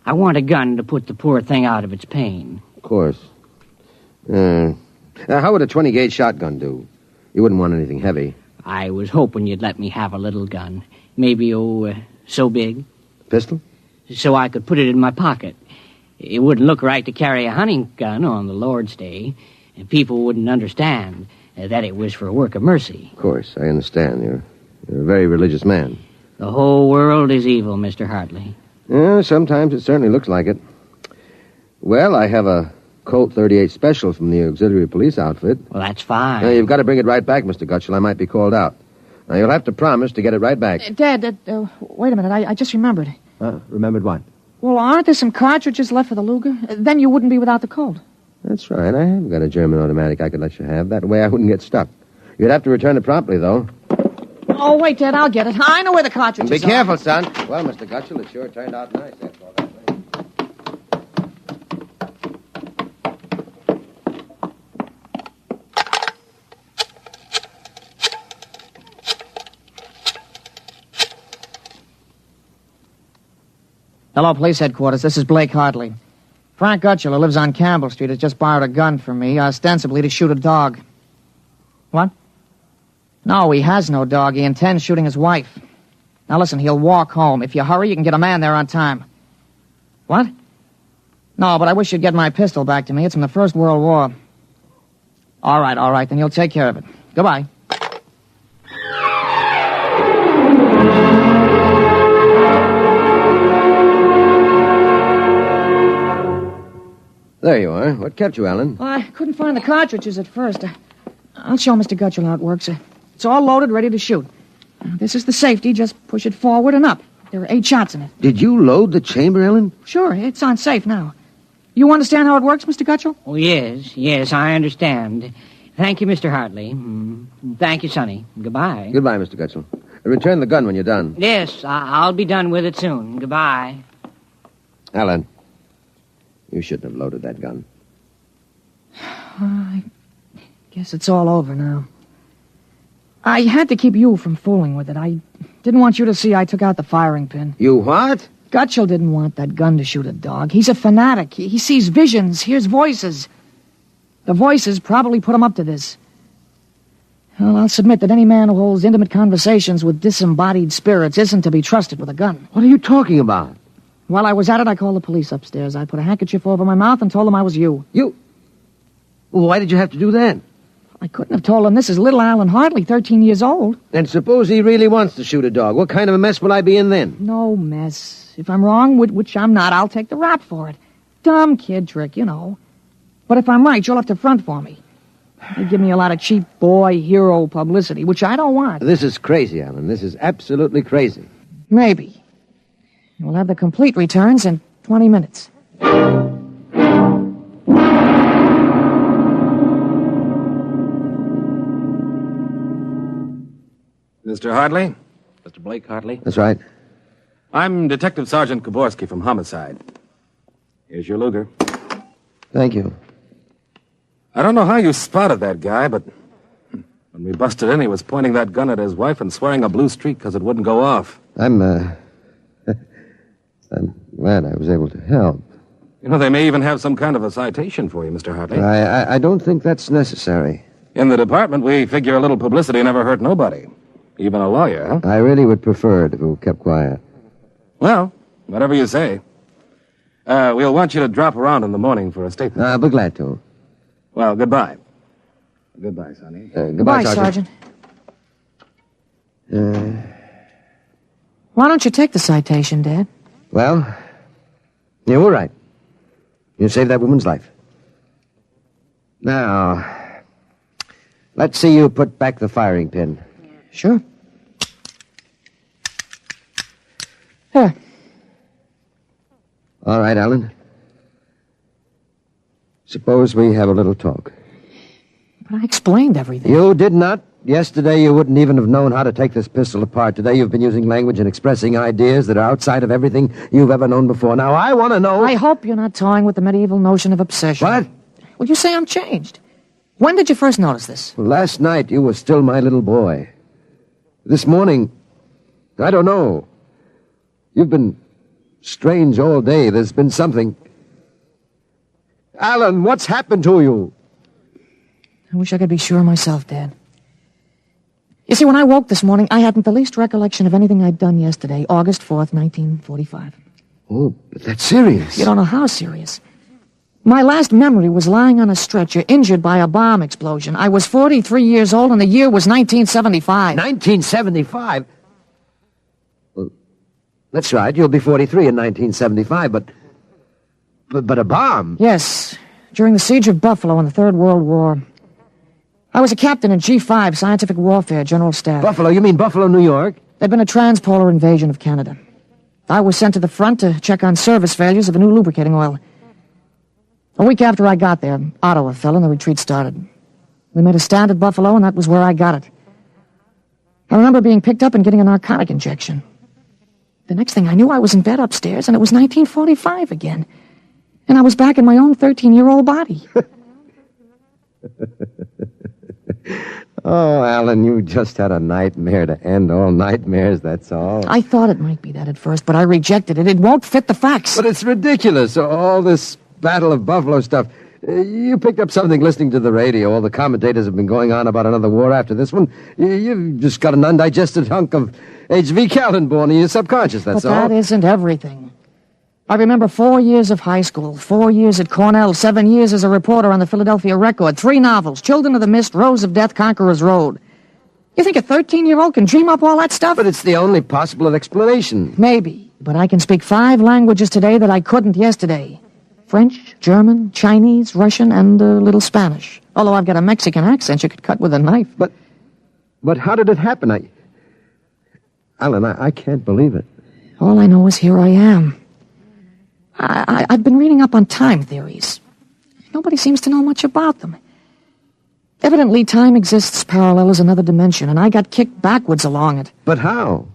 I want a gun to put the poor thing out of its pain. Of course. How would a 20-gauge shotgun do? You wouldn't want anything heavy. I was hoping you'd let me have a little gun. Maybe, so big. Pistol? So I could put it in my pocket. It wouldn't look right to carry a hunting gun on the Lord's Day. And people wouldn't understand that it was for a work of mercy. Of course, I understand. You're a very religious man. The whole world is evil, Mr. Hartley. Yeah, sometimes it certainly looks like it. Well, I have a Colt 38 Special from the auxiliary police outfit. Well, that's fine. Now, you've got to bring it right back, Mr. Gutchell. I might be called out. Now, you'll have to promise to get it right back. Dad, wait a minute. I just remembered. Remembered what? Well, aren't there some cartridges left for the Luger? Then you wouldn't be without the Colt. That's right. I have got a German automatic I could let you have. That way I wouldn't get stuck. You'd have to return it promptly, though. Oh, wait, Dad, I'll get it. I know where the cartridges are. Be careful, son. Well, Mr. Gutchell, it sure turned out nice after all that rain. Hello, police headquarters. This is Blake Hartley. Frank Gutchell, who lives on Campbell Street, has just borrowed a gun from me, ostensibly to shoot a dog. What? No, he has no dog. He intends shooting his wife. Now, listen, he'll walk home. If you hurry, you can get a man there on time. What? No, but I wish you'd get my pistol back to me. It's from the First World War. All right, then you'll take care of it. Goodbye. There you are. What kept you, Alan? Well, I couldn't find the cartridges at first. I'll show Mr. Gutchell how it works. It's all loaded, ready to shoot. This is the safety. Just push it forward and up. There are 8 shots in it. Did you load the chamber, Ellen? Sure, it's on safe now. You understand how it works, Mr. Gutchell? Oh, yes, I understand. Thank you, Mr. Hartley. Thank you, Sonny. Goodbye. Goodbye, Mr. Gutchell. Return the gun when you're done. Yes, I'll be done with it soon. Goodbye. Alan, you shouldn't have loaded that gun. I guess it's all over now. I had to keep you from fooling with it. I didn't want you to see I took out the firing pin. You what? Gutchell didn't want that gun to shoot a dog. He's a fanatic. He sees visions, hears voices. The voices probably put him up to this. Well, I'll submit that any man who holds intimate conversations with disembodied spirits isn't to be trusted with a gun. What are you talking about? While I was at it, I called the police upstairs. I put a handkerchief over my mouth and told them I was you. You? Well, why did you have to do that? I couldn't have told them this is little Alan Hartley, 13 years old. And suppose he really wants to shoot a dog. What kind of a mess will I be in then? No mess. If I'm wrong, which I'm not, I'll take the rap for it. Dumb kid trick, you know. But if I'm right, you'll have to front for me. They give me a lot of cheap boy hero publicity, which I don't want. This is crazy, Alan. This is absolutely crazy. Maybe. We'll have the complete returns in 20 minutes. Mr. Hartley? Mr. Blake Hartley? That's right. I'm Detective Sergeant Koborski from Homicide. Here's your Luger. Thank you. I don't know how you spotted that guy, but when we busted in, he was pointing that gun at his wife and swearing a blue streak because it wouldn't go off. I'm glad I was able to help. You know, they may even have some kind of a citation for you, Mr. Hartley. I don't think that's necessary. In the department, we figure a little publicity never hurt nobody. Even a lawyer, huh? I really would prefer it if you kept quiet. Well, whatever you say. We'll want you to drop around in the morning for a statement. I'll be glad to. Well, goodbye. Goodbye, Sonny. Goodbye, Sergeant. Why don't you take the citation, Dad? Well, you were right. You saved that woman's life. Now, let's see you put back the firing pin. Sure. Here. All right, Alan. Suppose we have a little talk. But I explained everything. You did not. Yesterday, you wouldn't even have known how to take this pistol apart. Today, you've been using language and expressing ideas that are outside of everything you've ever known before. Now, I want to know... I hope you're not toying with the medieval notion of obsession. What? Well, you say I'm changed. When did you first notice this? Well, last night, you were still my little boy. This morning, I don't know. You've been strange all day. There's been something... Alan, what's happened to you? I wish I could be sure myself, Dad. You see, when I woke this morning, I hadn't the least recollection of anything I'd done yesterday, August 4th, 1945. Oh, but that's serious. You don't know how serious. My last memory was lying on a stretcher, injured by a bomb explosion. I was 43 years old, and the year was 1975. 1975? Well, that's right. You'll be 43 in 1975, but a bomb? Yes, during the siege of Buffalo in the Third World War. I was a captain in G5, Scientific Warfare, General Staff. Buffalo? You mean Buffalo, New York? There'd been a transpolar invasion of Canada. I was sent to the front to check on service failures of a new lubricating oil. A week after I got there, Ottawa fell and the retreat started. We made a stand at Buffalo, and that was where I got it. I remember being picked up and getting a narcotic injection. The next thing I knew, I was in bed upstairs, and it was 1945 again. And I was back in my own 13-year-old body. Oh, Alan, you just had a nightmare to end all nightmares, that's all. I thought it might be that at first, but I rejected it. It won't fit the facts. But it's ridiculous, all this Battle of Buffalo stuff. You picked up something listening to the radio. All the commentators have been going on about another war after this one. You've just got an undigested hunk of H.V. Callan born in your subconscious, that's all. But that isn't everything. I remember 4 years of high school, 4 years at Cornell, 7 years as a reporter on the Philadelphia Record, 3 novels, Children of the Mist, Rose of Death, Conqueror's Road. You think a 13-year-old can dream up all that stuff? But it's the only possible explanation. Maybe, but I can speak 5 languages today that I couldn't yesterday. French, German, Chinese, Russian, and a little Spanish. Although I've got a Mexican accent you could cut with a knife. But how did it happen? Alan, I can't believe it. All I know is here I am. I've been reading up on time theories. Nobody seems to know much about them. Evidently, time exists parallel as another dimension, and I got kicked backwards along it. But how?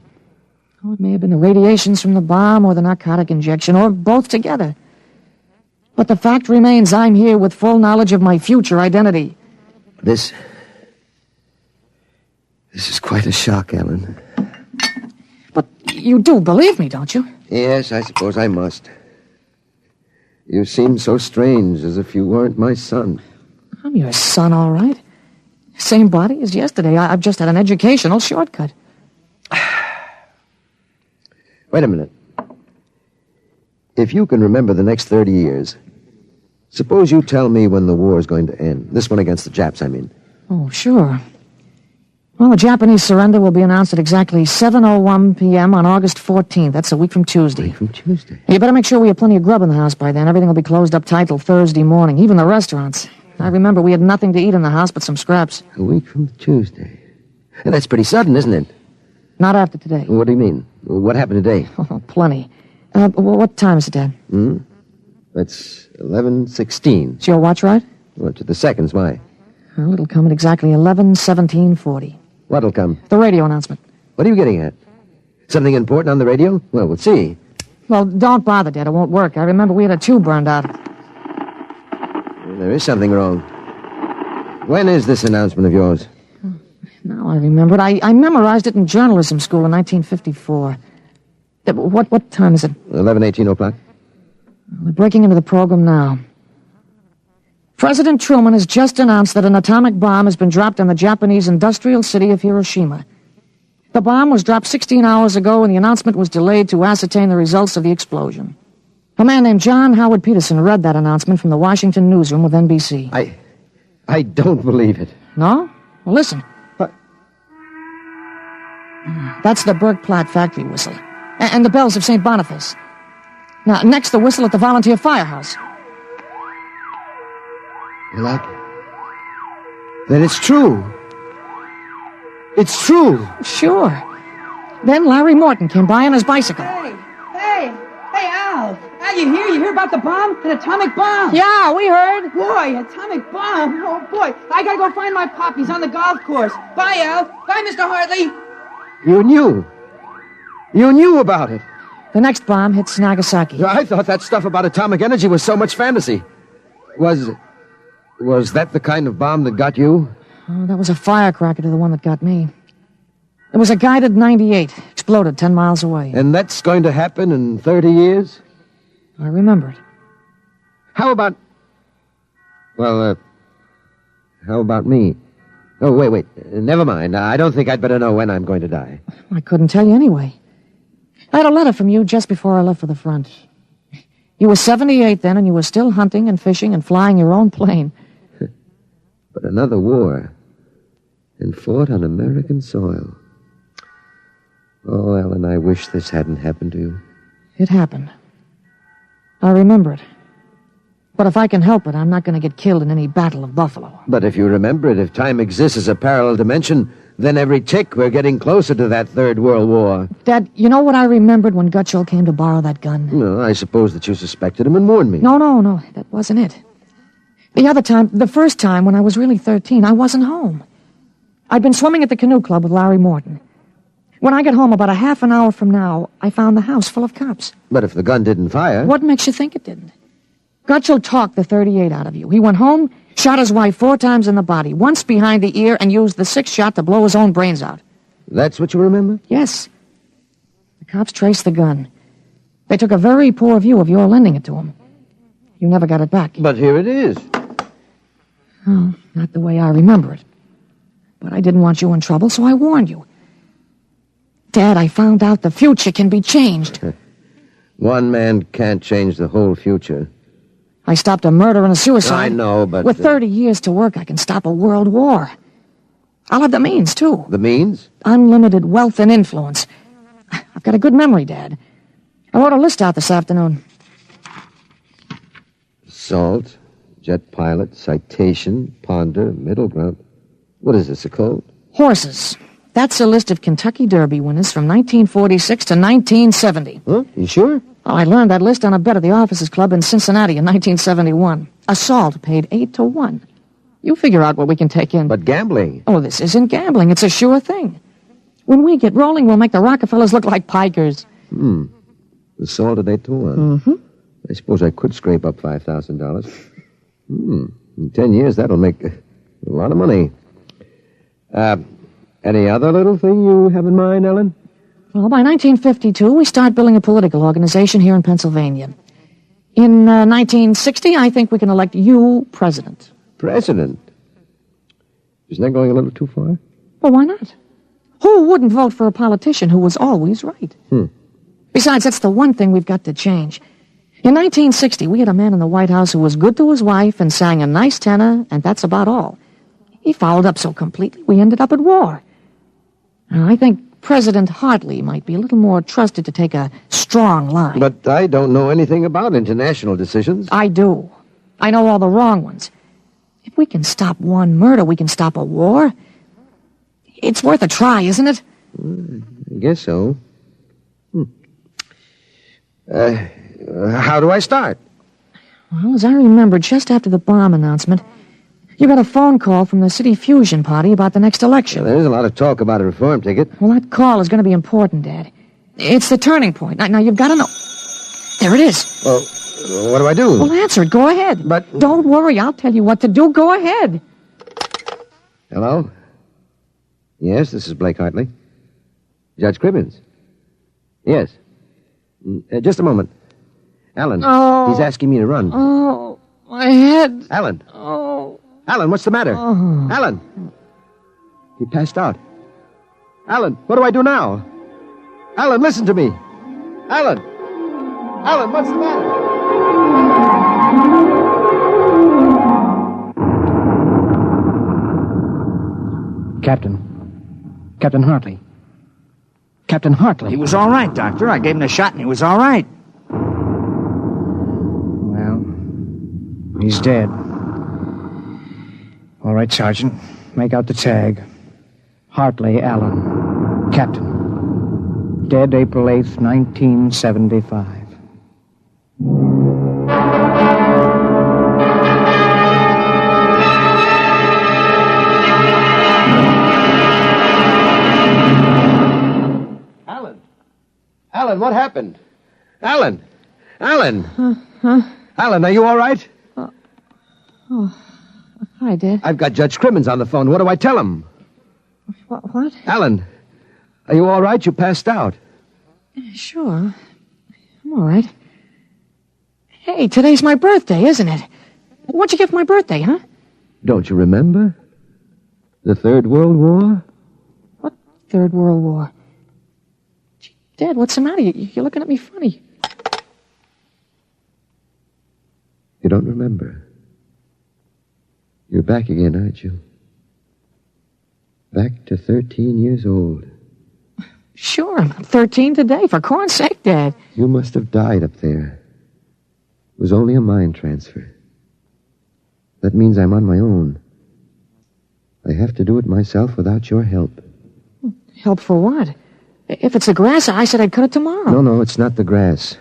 Oh, it may have been the radiations from the bomb or the narcotic injection, or both together. But the fact remains I'm here with full knowledge of my future identity. This is quite a shock, Alan. But you do believe me, don't you? Yes, I suppose I must. You seem so strange, as if you weren't my son. I'm your son, all right. Same body as yesterday. I've just had an educational shortcut. Wait a minute. If you can remember the next 30 years, suppose you tell me when the war is going to end. This one against the Japs, I mean. Oh, sure. Well, the Japanese surrender will be announced at exactly 7:01 p.m. on August 14th. That's a week from Tuesday. You better make sure we have plenty of grub in the house by then. Everything will be closed up tight till Thursday morning, even the restaurants. I remember we had nothing to eat in the house but some scraps. A week from Tuesday. And that's pretty sudden, isn't it? Not after today. What do you mean? What happened today? Oh, plenty. What time is it, Dad? That's 11:16. Is your watch right? Well, to the seconds, why? Well, it'll come at exactly 11:17:40. What'll come? The radio announcement. What are you getting at? Something important on the radio? Well, we'll see. Well, don't bother, Dad. It won't work. I remember we had a tube burned out. There is something wrong. When is this announcement of yours? Now I remember it. I memorized it in journalism school in 1954. What time is it? 11:18 o'clock. We're breaking into the program now. President Truman has just announced that an atomic bomb has been dropped on the Japanese industrial city of Hiroshima. The bomb was dropped 16 hours ago, and the announcement was delayed to ascertain the results of the explosion. A man named John Howard Peterson read that announcement from the Washington newsroom with NBC. I don't believe it. No? Well, listen. That's the Burke Platt factory whistle. And the bells of St. Boniface. Now, next, the whistle at the volunteer firehouse. Then it's true. It's true. Sure. Then Larry Morton came by on his bicycle. Hey, Al. Al, you hear? You hear about the bomb? An atomic bomb. Yeah, we heard. Boy, atomic bomb. Oh, boy. I gotta go find my pop. He's on the golf course. Bye, Al. Bye, Mr. Hartley. You knew. You knew about it. The next bomb hits Nagasaki. I thought that stuff about atomic energy was so much fantasy. Was that the kind of bomb that got you? Oh, that was a firecracker to the one that got me. It was a guided 98. Exploded 10 miles away. And that's going to happen in 30 years? I remember it. How about... Well, how about me? Oh, wait. Never mind. I don't think I'd better know when I'm going to die. I couldn't tell you anyway. I had a letter from you just before I left for the front. You were 78 then, and you were still hunting and fishing and flying your own plane. But another war, and fought on American soil. Oh, Ellen, I wish this hadn't happened to you. It happened. I remember it. But if I can help it, I'm not going to get killed in any Battle of Buffalo. But if you remember it, if time exists as a parallel dimension, then every tick we're getting closer to that Third World War. Dad, you know what I remembered when Gutschall came to borrow that gun? No, I suppose that you suspected him and warned me. No, that wasn't it. The first time, when I was really 13, I wasn't home. I'd been swimming at the canoe club with Larry Morton. When I got home about a half an hour from now, I found the house full of cops. But if the gun didn't fire... What makes you think it didn't? Gutschall talked the 38 out of you. He went home, shot his wife 4 times in the body, once behind the ear, and used the 6th shot to blow his own brains out. That's what you remember? Yes. The cops traced the gun. They took a very poor view of your lending it to him. You never got it back. But here it is. Oh, not the way I remember it. But I didn't want you in trouble, so I warned you. Dad, I found out the future can be changed. One man can't change the whole future. I stopped a murder and a suicide. I know, but... With 30 years to work, I can stop a world war. I'll have the means, too. The means? Unlimited wealth and influence. I've got a good memory, Dad. I wrote a list out this afternoon. Salt, jet pilot, citation, ponder, middle ground. What is this, a code? Horses. That's a list of Kentucky Derby winners from 1946 to 1970. Huh? You sure? Oh, I learned that list on a bet at the Officers Club in Cincinnati in 1971. Assault paid 8-1. You figure out what we can take in. But gambling? Oh, this isn't gambling. It's a sure thing. When we get rolling, we'll make the Rockefellers look like pikers. Assault at 8-1. Mm-hmm. I suppose I could scrape up $5,000. In 10 years, that'll make a lot of money. Any other little thing you have in mind, Ellen? Well, by 1952, we start building a political organization here in Pennsylvania. In 1960, I think we can elect you president. President? Isn't that going a little too far? Well, why not? Who wouldn't vote for a politician who was always right? Besides, that's the one thing we've got to change. In 1960, we had a man in the White House who was good to his wife and sang a nice tenor, and that's about all. He fouled up so completely, we ended up at war. I think President Hartley might be a little more trusted to take a strong line. But I don't know anything about international decisions. I do. I know all the wrong ones. If we can stop one murder, we can stop a war. It's worth a try, isn't it? I guess so. How do I start? Well, as I remember, just after the bomb announcement, you got a phone call from the City Fusion Party about the next election. Well, there's a lot of talk about a reform ticket. Well, that call is going to be important, Dad. It's the turning point. Now you've got to know. There it is. Well, what do I do? Well, answer it. Go ahead. But... Don't worry. I'll tell you what to do. Go ahead. Hello? Yes, this is Blake Hartley. Judge Cribbins? Yes. Just a moment. Alan. Oh. He's asking me to run. Oh, my head. Alan. Oh. Alan, what's the matter? Oh. Alan. He passed out. Alan, what do I do now? Alan, listen to me. Alan. Alan, what's the matter? Captain Hartley. Captain Hartley. He was all right, Doctor. I gave him a shot and he was all right. Well, he's dead. All right, Sergeant. Make out the tag. Hartley Allen. Captain. Dead April 8th, 1975. Alan, what happened? Alan! Alan! Huh? Alan, are you all right? Oh, hi, Dad. I've got Judge Crimmins on the phone. What do I tell him? What? Alan, are you all right? You passed out. Sure. I'm all right. Hey, today's my birthday, isn't it? What'd you get for my birthday, huh? Don't you remember? The Third World War? What Third World War? Gee, Dad, what's the matter? You're looking at me funny. You don't remember. You're back again, aren't you? Back to 13 years old. Sure, I'm 13 today. For corn's sake, Dad. You must have died up there. It was only a mind transfer. That means I'm on my own. I have to do it myself without your help. Help for what? If it's the grass, I said I'd cut it tomorrow. No, it's not the grass.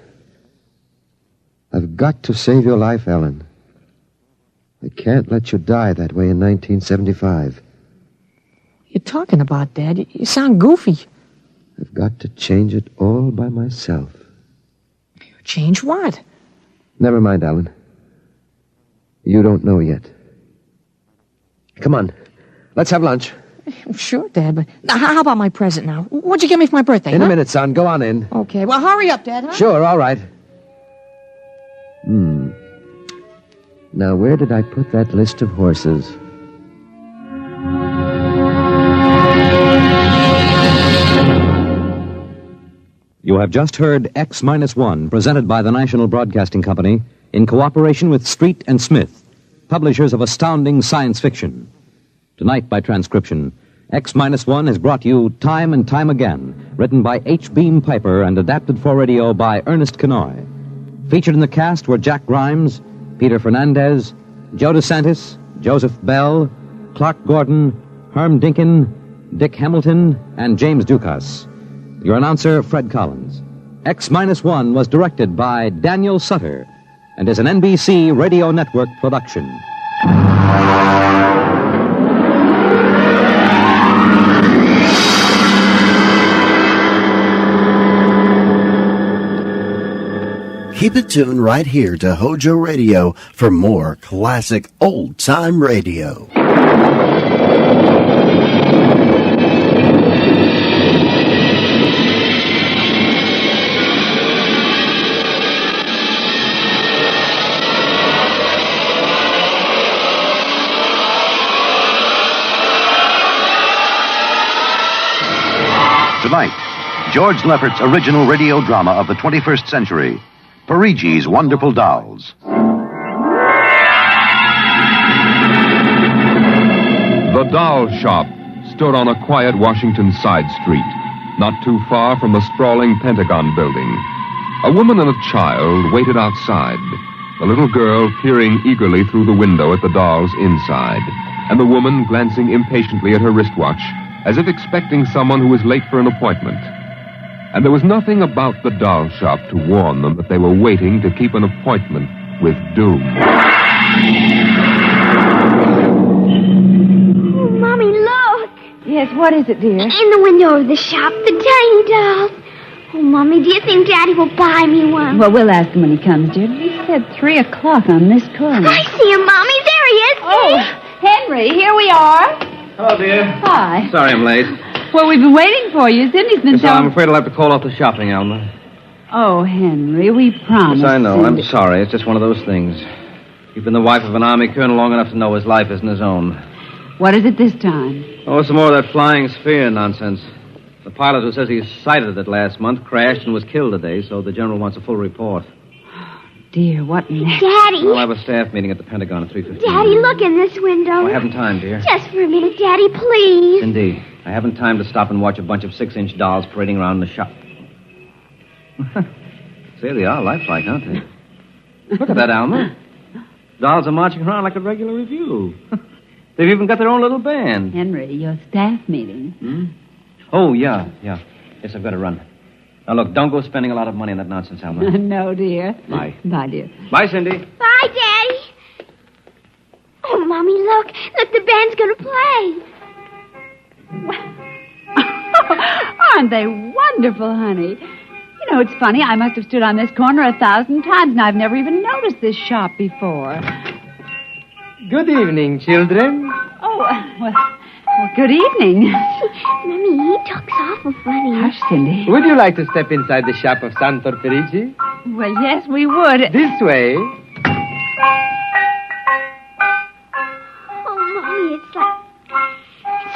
I've got to save your life, Ellen. I can't let you die that way in 1975. What are you talking about, Dad? You sound goofy. I've got to change it all by myself. Change what? Never mind, Alan. You don't know yet. Come on. Let's have lunch. Sure, Dad, but now, how about my present now? What'd you get me for my birthday, In a minute, son. Go on in. Okay, well, hurry up, Dad, huh? Sure, all right. Now, where did I put that list of horses? You have just heard X-1, presented by the National Broadcasting Company in cooperation with Street and Smith, publishers of astounding science fiction. Tonight, by transcription, X-1 has brought you Time and Time Again, written by H. Beam Piper and adapted for radio by Ernest Kenoy. Featured in the cast were Jack Grimes, Peter Fernandez, Joe DeSantis, Joseph Bell, Clark Gordon, Herm Dinkin, Dick Hamilton, and James Dukas. Your announcer, Fred Collins. X-1 was directed by Daniel Sutter and is an NBC Radio Network production. Keep it tuned right here to HOJO Radio for more classic old-time radio. Tonight, George Lefferts's original radio drama of the 21st century, Parigi's Wonderful Dolls. The doll shop stood on a quiet Washington side street, not too far from the sprawling Pentagon building. A woman and a child waited outside, the little girl peering eagerly through the window at the dolls inside, and the woman glancing impatiently at her wristwatch, as if expecting someone who was late for an appointment. And there was nothing about the doll shop to warn them that they were waiting to keep an appointment with doom. Oh, Mommy, look! Yes, what is it, dear? In the window of the shop, the tiny dolls. Oh, Mommy, do you think Daddy will buy me one? Well, we'll ask him when he comes, dear. He said 3 o'clock on this corner. I see him, Mommy. There he is. Oh, Henry, here we are. Hello, dear. Hi. Sorry I'm late. Well, we've been waiting for you. Cindy's been Yes, I'm telling... afraid I'll have to call off the shopping, Alma. Oh, Henry, we promised. Yes, I know. Cindy. I'm sorry. It's just one of those things. You've been the wife of an army colonel long enough to know his life isn't his own. What is it this time? Oh, some more of that flying sphere nonsense. The pilot who says he sighted it last month crashed and was killed today, so the general wants a full report. Dear, what next? Daddy. We'll have a staff meeting at the Pentagon at 3:15. Daddy, look in this window. Oh, I haven't time, dear. Just for a minute, Daddy, please. Indeed. I haven't time to stop and watch a bunch of 6-inch dolls parading around the shop. Say, they are lifelike, aren't they? Look at that, Alma. Dolls are marching around like a regular review. They've even got their own little band. Henry, your staff meeting. Hmm? Oh, yeah. Yes, I've got to run. Now, look, don't go spending a lot of money on that nonsense, Alma. No, dear. Bye. Bye, dear. Bye, Cindy. Bye, Daddy. Oh, Mommy, look. Look, the band's going to play. Aren't they wonderful, honey? You know, it's funny. I must have stood on this corner 1,000 times, and I've never even noticed this shop before. Good evening, children. Oh, well, good evening. Mommy, he talks awful funny. Hush, Cindy. Would you like to step inside the shop of Santor Perici? Well, yes, we would. This way. Oh, Mommy, it's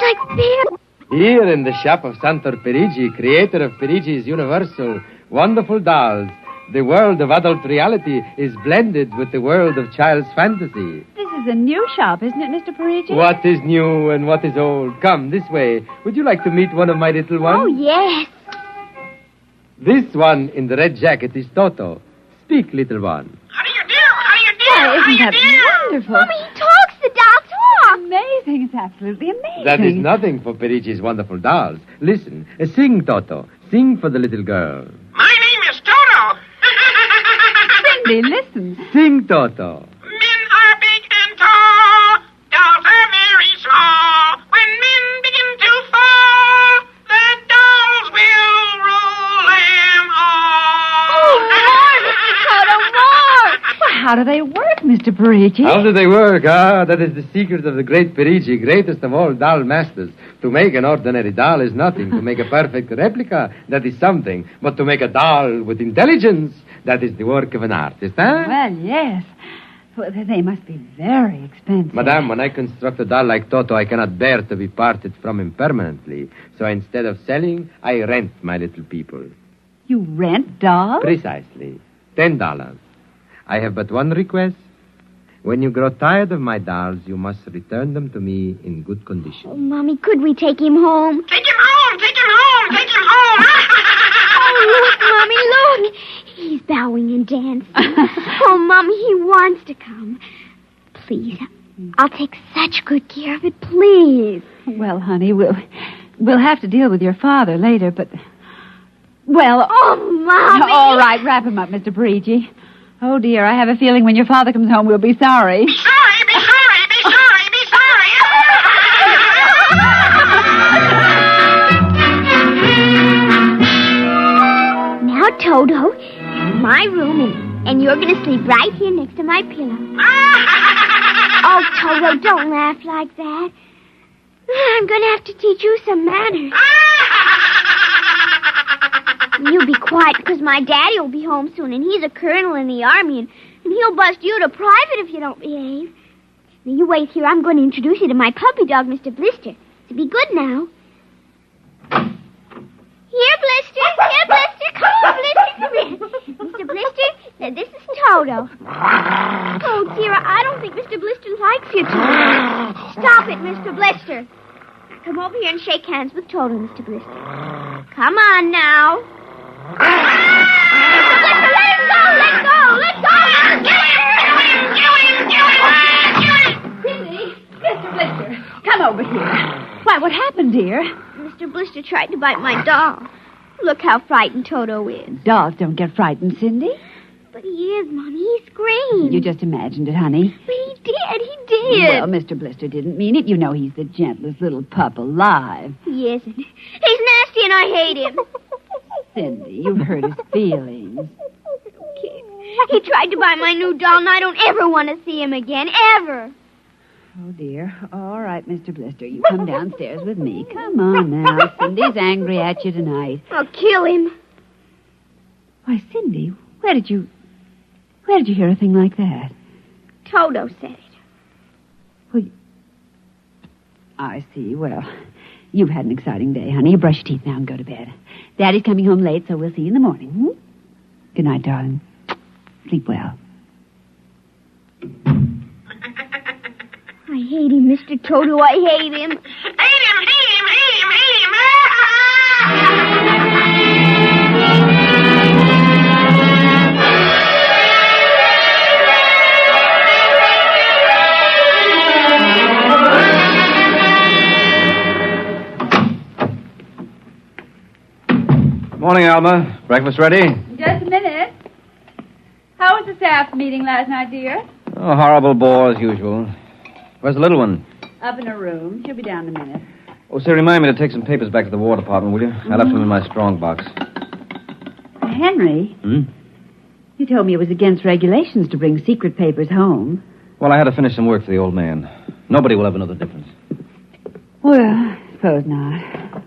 like beer. Here in the shop of Santor Perici, creator of Perici's Universal, wonderful dolls, the world of adult reality is blended with the world of child's fantasy. This is a new shop, isn't it, Mr. Parigi? What is new and what is old? Come, this way. Would you like to meet one of my little ones? Oh, yes. This one in the red jacket is Toto. Speak, little one. Oh, isn't that wonderful? Mommy, he talks. The doll talks. Amazing. It's absolutely amazing. That is nothing for Perici's wonderful dolls. Listen, sing, Toto. Sing for the little girl. My name is Toto. Cindy, listen. Sing, Toto. Men are big and tall. Dolls are very small. When men begin to fall, the dolls will rule them all. Oh, Toto, more. Well, how do they work, Mr. Parigi? How do they work? That is the secret of the great Perici, greatest of all doll masters. To make an ordinary doll is nothing. To make a perfect replica, that is something. But to make a doll with intelligence, that is the work of an artist, huh? Well, yes. Well, they must be very expensive. Madame, when I construct a doll like Toto, I cannot bear to be parted from him permanently. So instead of selling, I rent my little people. You rent dolls? Precisely. $10. I have but one request. When you grow tired of my dolls, you must return them to me in good condition. Oh, Mommy, could we take him home? Take him home, take him home, take him home. Oh, look, Mommy, look. He's bowing and dancing. Oh, Mommy, he wants to come. Please, I'll take such good care of it, please. Well, honey, we'll have to deal with your father later, but... Well... Oh, Mommy! All right, wrap him up, Mr. Parigi. Oh, dear, I have a feeling when your father comes home, we'll be sorry. Be sorry, be sorry, be sorry, be sorry. Now, Toto, my room, and you're going to sleep right here next to my pillow. Oh, Toto, don't laugh like that. I'm going to have to teach you some manners. You be quiet, because my daddy will be home soon, and he's a colonel in the army, and he'll bust you to private if you don't behave. Now, you wait here. I'm going to introduce you to my puppy dog, Mr. Blister. So be good now. Here, Blister. Here, Blister. Come on, Blister. Come here. Mr. Blister, now this is Toto. Oh, dear, I don't think Mr. Blister likes you too. Stop it, Mr. Blister. Come over here and shake hands with Toto, Mr. Blister. Come on now. Mr. Blister, let him go. Let go. Let go. Cindy, Mr. Blister, come over here. Why, what happened, dear? Mr. Blister tried to bite my doll. Look how frightened Toto is. Dolls don't get frightened, Cindy. But he is, Mommy. He screamed. You just imagined it, honey. But he did. He did. Well, Mr. Blister didn't mean it. You know he's the gentlest little pup alive. He isn't. He's nasty and I hate him. Cindy, you've hurt his feelings. He tried to buy my new doll, and I don't ever want to see him again, ever. Oh, dear. All right, Mr. Blister, you come downstairs with me. Come on now. Cindy's angry at you tonight. I'll kill him. Why, Cindy, where did you hear a thing like that? Toto said it. Well, I see. Well, you've had an exciting day, honey. You brush your teeth now and go to bed. Daddy's coming home late, so we'll see you in the morning. Hmm? Good night, darling. Sleep well. I hate him, Mr. Toto. I hate him. Morning, Alma. Breakfast ready? Just a minute. How was the staff meeting last night, dear? Oh, horrible bore as usual. Where's the little one? Up in her room. She'll be down in a minute. Oh, say, remind me to take some papers back to the War Department, will you? I left them in my strong box. Henry, you told me it was against regulations to bring secret papers home. Well, I had to finish some work for the old man. Nobody will ever know the difference. Well, I suppose not.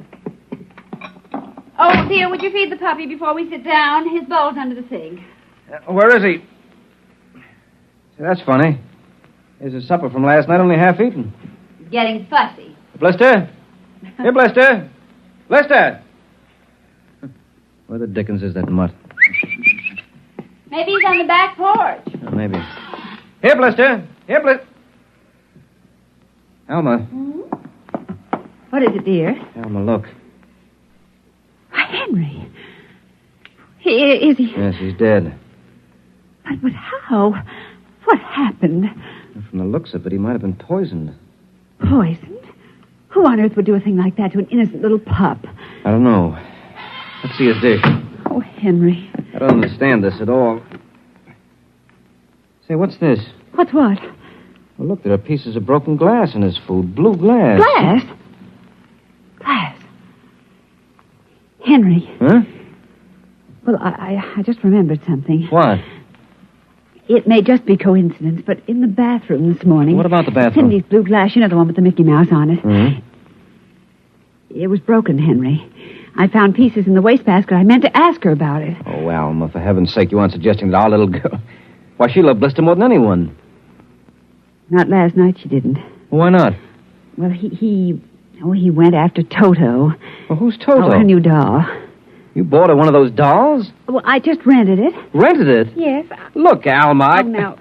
Oh, dear, would you feed the puppy before we sit down? His bowl's under the sink. Where is he? See, that's funny. Here's his supper from last night, only half eaten. He's getting fussy. Blister? Here, Blister. Blister! Where the dickens is that mutt? Maybe he's on the back porch. Oh, maybe. Here, Blister. Here, Blister. Alma. What is it, dear? Alma, look. Why, Henry. Is he? Yes, he's dead. But how? What happened? From the looks of it, he might have been poisoned. Poisoned? Who on earth would do a thing like that to an innocent little pup? I don't know. Let's see his dish. Oh, Henry. I don't understand this at all. Say, what's this? What's what? Well, look, there are pieces of broken glass in his food. Blue glass. Glass? Glass. Henry. Huh? Well, I just remembered something. What? It may just be coincidence, but in the bathroom this morning... What about the bathroom? Cindy's blue glass, you know, the one with the Mickey Mouse on it. Mm-hmm. It was broken, Henry. I found pieces in the wastebasket. I meant to ask her about it. Oh, Alma, for heaven's sake, you aren't suggesting that our little girl... Why, she loved Blister more than anyone. Not last night, she didn't. Why not? Well, he went after Toto. Well, who's Toto? Oh, her new doll. You bought her one of those dolls? Well, I just rented it. Rented it? Yes. Look, Alma, Oh, no.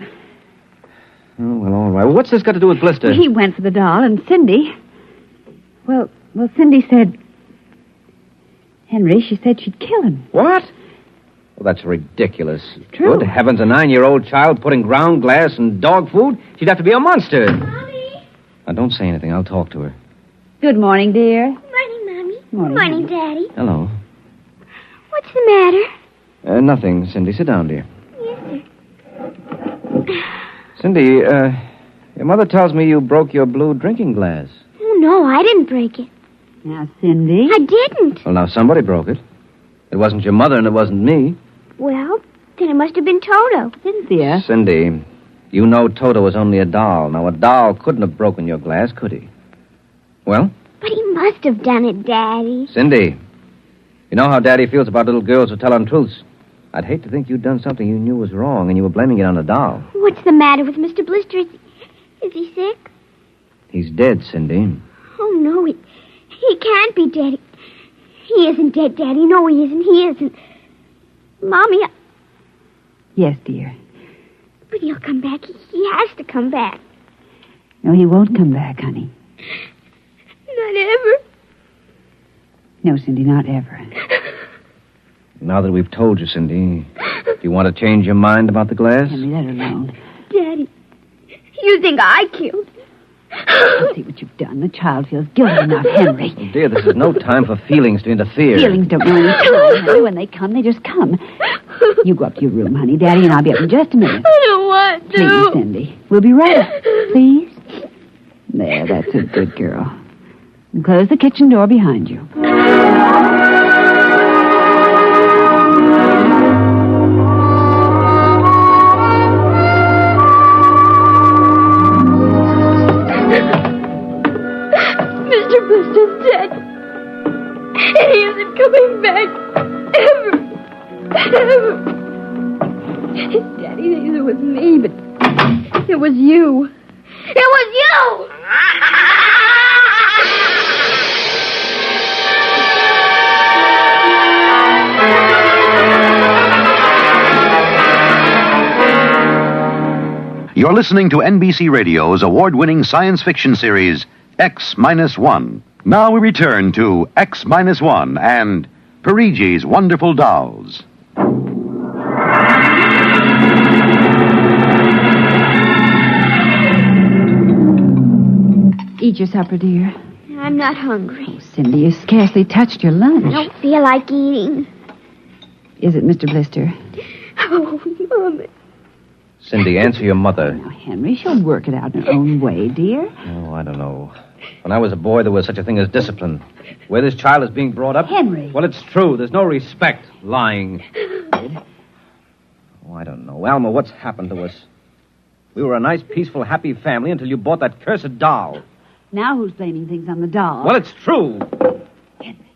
Oh, well, all right. Well, what's this got to do with Blister? He went for the doll, and Cindy... Well, Cindy said... Henry, she said she'd kill him. What? Well, that's ridiculous. True. Good heavens, a 9-year-old child putting ground glass in dog food? She'd have to be a monster. Mommy. Now, don't say anything. I'll talk to her. Good morning, dear. Morning, Mommy. Morning. Daddy. Hello. What's the matter? Nothing, Cindy. Sit down, dear. Yes, sir. Cindy, your mother tells me you broke your blue drinking glass. Oh, no, I didn't break it. Now, Cindy... I didn't. Well, now, somebody broke it. It wasn't your mother and it wasn't me. Well, then it must have been Toto. Cynthia. Cindy, you know Toto was only a doll. Now, a doll couldn't have broken your glass, could he? Well? But he must have done it, Daddy. Cindy, you know how Daddy feels about little girls who tell untruths. I'd hate to think you'd done something you knew was wrong and you were blaming it on a doll. What's the matter with Mr. Blister? Is he sick? He's dead, Cindy. Oh, no, he can't be dead. He isn't dead, Daddy. No, he isn't. He isn't. Mommy, Yes, dear. but he'll come back. He has to come back. No, he won't come back, honey. Not ever. No, Cindy, not ever. Now that we've told you, Cindy, do you want to change your mind about the glass? Henry, let her alone. Daddy, you think I killed him? See what you've done. The child feels guilty enough, Henry. Oh, dear, this is no time for feelings to interfere. Feelings don't know any time, Henry. When they come, they just come. You go up to your room, honey. Daddy and I'll be up in just a minute. I don't want to. Please, Cindy. We'll be right up. Please. There, that's a good girl. And close the kitchen door behind you. Daddy thinks it was me, but it was you. It was you! You're listening to NBC Radio's award-winning science fiction series, X-1. Now we return to X-1 and Parigi's Wonderful Dolls. Eat your supper, dear. I'm not hungry. Oh, Cindy, you scarcely touched your lunch. I don't feel like eating. Is it Mr. Blister? Oh, Mama. Cindy, answer your mother. Now, Henry, she'll work it out in her own way, dear. Oh, I don't know. When I was a boy, there was such a thing as discipline. Where this child is being brought up... Henry. Well, it's true. There's no respect. Lying. Oh, I don't know. Alma, what's happened to us? We were a nice, peaceful, happy family until you bought that cursed doll. Now who's blaming things on the doll? Well, it's true. Henry.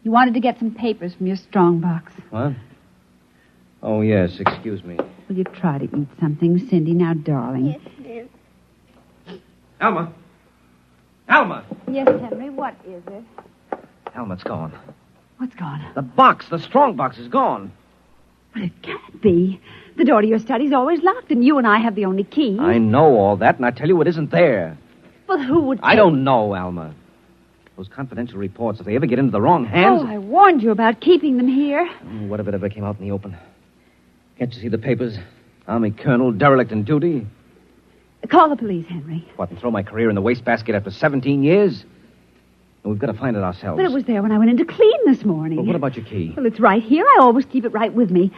You wanted to get some papers from your strong box. What? Oh, yes. Excuse me. Will you try to eat something, Cindy? Now, darling. Yes, dear. Alma. Alma. Yes, Henry, what is it? Alma, it's gone. What's gone? The box, the strong box is gone. But it can't be. The door to your study's always locked, and you and I have the only key. I know all that, and I tell you it isn't there. Well, who would I don't know, Alma. Those confidential reports, if they ever get into the wrong hands... Oh, I warned you about keeping them here. What if it ever came out in the open? Can't you see the papers? Army colonel, derelict in duty. Call the police, Henry. What, and throw my career in the wastebasket after 17 years? And we've got to find it ourselves. But it was there when I went in to clean this morning. Well, what about your key? Well, it's right here. I always keep it right with me.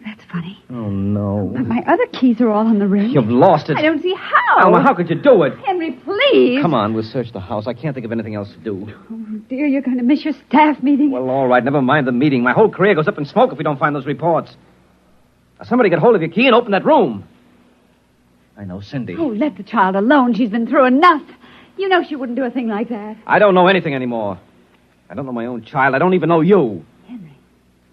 That's funny. Oh, no. But my other keys are all on the ring. You've lost it. I don't see how. Alma, how could you do it? Henry, please. Come on, we'll search the house. I can't think of anything else to do. Oh, dear, you're going to miss your staff meeting. Well, all right, never mind the meeting. My whole career goes up in smoke if we don't find those reports. Now, somebody get hold of your key and open that room. I know, Cindy. Oh, let the child alone. She's been through enough. You know she wouldn't do a thing like that. I don't know anything anymore. I don't know my own child. I don't even know you. Henry.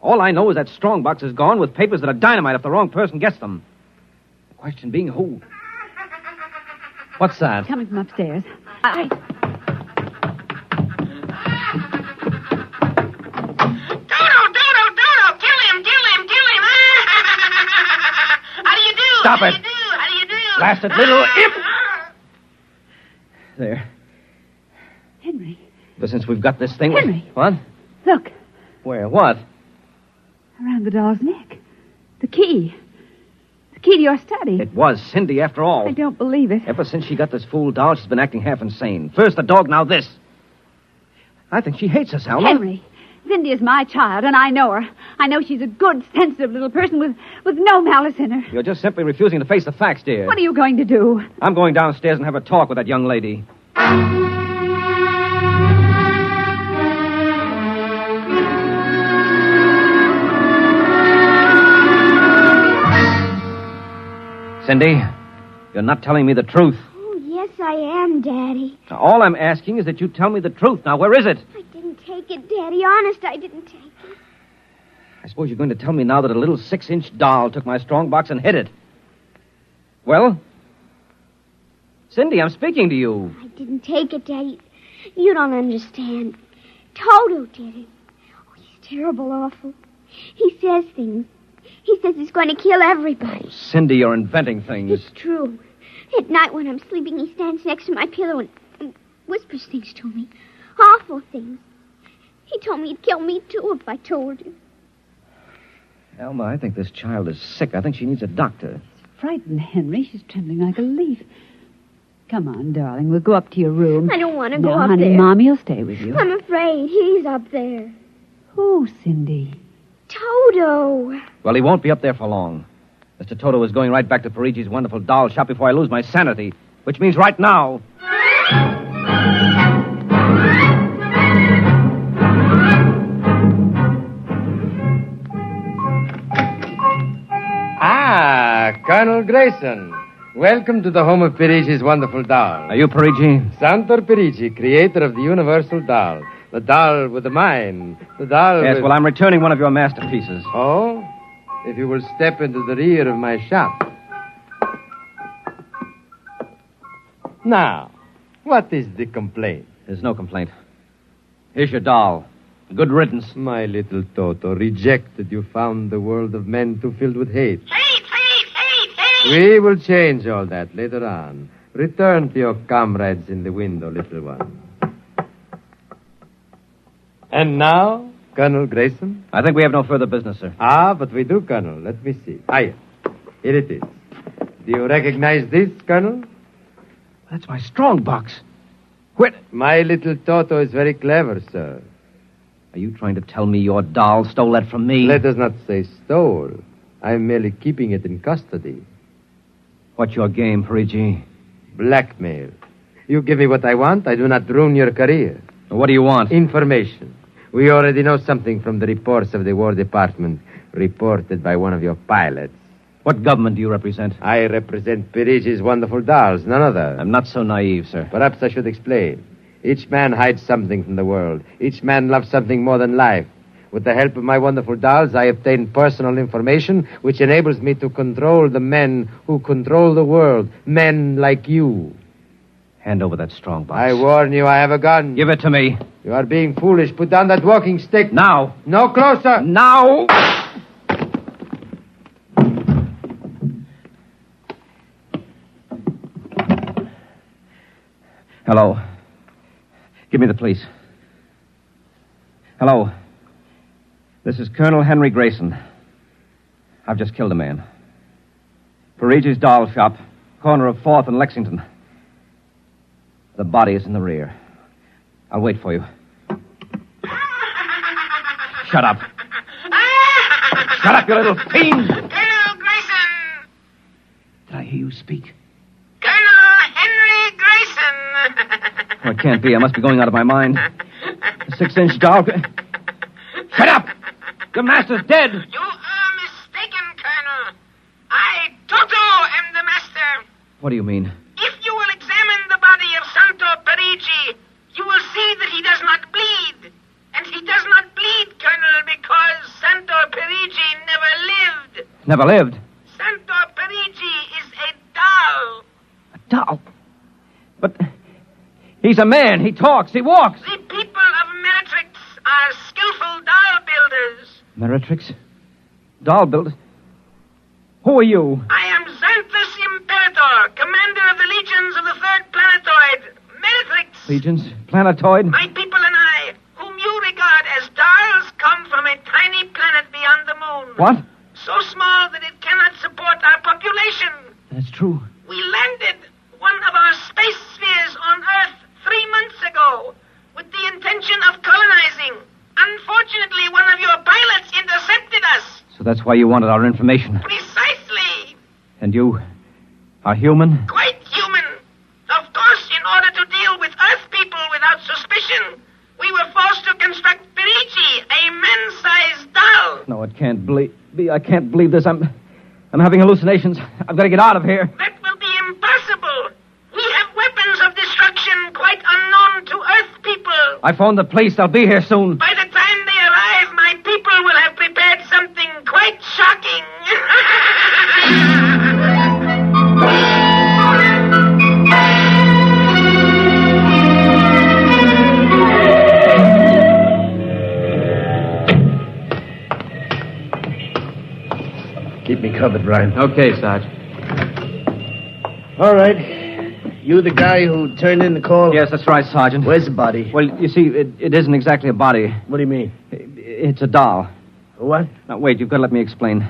All I know is that strongbox is gone with papers that are dynamite if the wrong person gets them. The question being who? What's that? Coming from upstairs. Dodo, kill him. How do you do? Stop it. How do you do? Blasted little imp! There. Henry. But since we've got this thing... Henry. What? Look, Where? What? around the doll's neck. The key. The key to your study. It was Cindy, after all. I don't believe it. Ever since she got this fool doll, she's been acting half insane. First the dog, now this. I think she hates us, Alma. Henry, Cindy is my child, and I know her. I know she's a good, sensitive little person with no malice in her. You're just simply refusing to face the facts, dear. What are you going to do? I'm going downstairs and have a talk with that young lady. Cindy, you're not telling me the truth. Oh, yes, I am, Daddy. Now, all I'm asking is that you tell me the truth. Now, where is it? I didn't take it, Daddy. Honest, I didn't take it. I suppose you're going to tell me now that a little 6-inch doll took my strongbox and hid it. Well? Cindy, I'm speaking to you. I didn't take it, Daddy. You don't understand. Toto did it. Oh, he's terrible awful. He says things. He says he's going to kill everybody. Oh, Cindy, you're inventing things. It's true. At night when I'm sleeping, he stands next to my pillow and whispers things to me. Awful things. He told me he'd kill me, too, if I told him. Alma, I think this child is sick. I think she needs a doctor. Frightened, Henry. She's trembling like a leaf. Come on, darling. We'll go up to your room. I don't want to go No, up honey, there. Mommy will stay with you. I'm afraid. He's up there. Who, Cindy? Toto. Well, he won't be up there for long. Mr. Toto is going right back to Parigi's wonderful doll shop before I lose my sanity, which means right now. Ah, Colonel Grayson. Welcome to the home of Parigi's wonderful doll. Are you Parigi? Santor Parigi, creator of the universal doll. The doll with the mine. The doll Yes, with... well, I'm returning one of your masterpieces. Oh? If you will step into the rear of my shop. Now, what is the complaint? There's no complaint. Here's your doll. Good riddance. My little Toto, rejected, you found the world of men too filled with hate. We will change all that later on. Return to your comrades in the window, little one. And now, Colonel Grayson? I think we have no further business, sir. Ah, but we do, Colonel. Let me see. Here it is. Do you recognize this, Colonel? That's my strong box. My little Toto is very clever, sir. Are you trying to tell me your doll stole that from me? Let us not say stole. I'm merely keeping it in custody. What's your game, Parigi? Blackmail. You give me what I want, I do not ruin your career. What do you want? Information. We already know something from the reports of the War Department, reported by one of your pilots. What government do you represent? I represent Pirigi's wonderful dolls, none other. I'm not so naive, sir. Perhaps I should explain. Each man hides something from the world. Each man loves something more than life. With the help of my wonderful dolls, I obtain personal information which enables me to control the men who control the world. Men like you. Hand over that strong box. I warn you, I have a gun. Give it to me. You are being foolish. Put down that walking stick. Now. No closer. Now. Hello. Give me the police. Hello. This is Colonel Henry Grayson. I've just killed a man. Parigi's doll shop, corner of 4th and Lexington. The body is in the rear. I'll wait for you. Shut up. Shut up, you little fiend! Colonel Grayson! Did I hear you speak? Colonel Henry Grayson! Oh, it can't be. I must be going out of my mind. A 6-inch doll. Shut up! Your master's dead! You are mistaken, Colonel. I, Toto, am the master. What do you mean? If you will examine the body of Santo Parigi, you will see that he does not bleed. And he does not bleed, Colonel, because Santo Parigi never lived. Never lived? Santo Parigi is a doll. A doll? But he's a man. He talks. He walks. The people of Meritrix are skillful doll builders. Meritrix? Doll builder? Who are you? I am Xanthus Imperator, commander of the legions of the 3rd planetoid, Meritrix. Legions? Planetoid? My people and I, whom you regard as dolls, come from a tiny planet beyond the moon. What? So small that it cannot support our population. That's true. We landed one of our space spheres on Earth 3 months ago with the intention of colonizing. Unfortunately, one of your pilots intercepted us. So that's why you wanted our information. Precisely. And you are human? Quite human. Of course, in order to deal with Earth people without suspicion, we were forced to construct Parigi, a man-sized doll. No, it can't be. I can't believe this. I'm having hallucinations. I've got to get out of here. That will be impossible. We have weapons of destruction quite unknown to Earth people. I phoned the police. They'll be here soon. By the time they arrive, my people will have prepared something quite shocking. Keep me covered, Brian. Okay, Sarge. All right. You the guy who turned in the call? Yes, that's right, Sergeant. Where's the body? Well, you see, it isn't exactly a body. What do you mean? It's a doll. What? Now, wait, you've got to let me explain.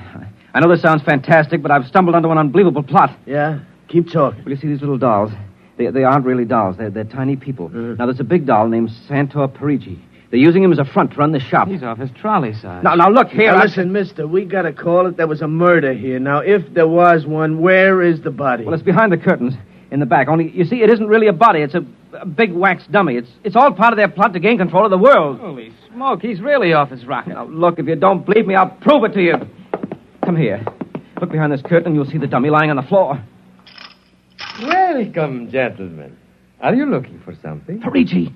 I know this sounds fantastic, but I've stumbled onto an unbelievable plot. Yeah? Keep talking. Well, you see, these little dolls, they aren't really dolls. They're tiny people. Now, there's a big doll named Santor Parigi. They're using him as a front to run the shop. He's off his trolley, Sarge. Now, look here. Now, listen, mister, we got to call it. There was a murder here. Now, if there was one, where is the body? Well, it's behind the curtains in the back. Only, you see, it isn't really a body. It's a big wax dummy. It's all part of their plot to gain control of the world. Holy smoke, he's really off his rocker. Now, look, if you don't believe me, I'll prove it to you. Come here. Look behind this curtain and you'll see the dummy lying on the floor. Welcome, gentlemen. Are you looking for something? Parigi.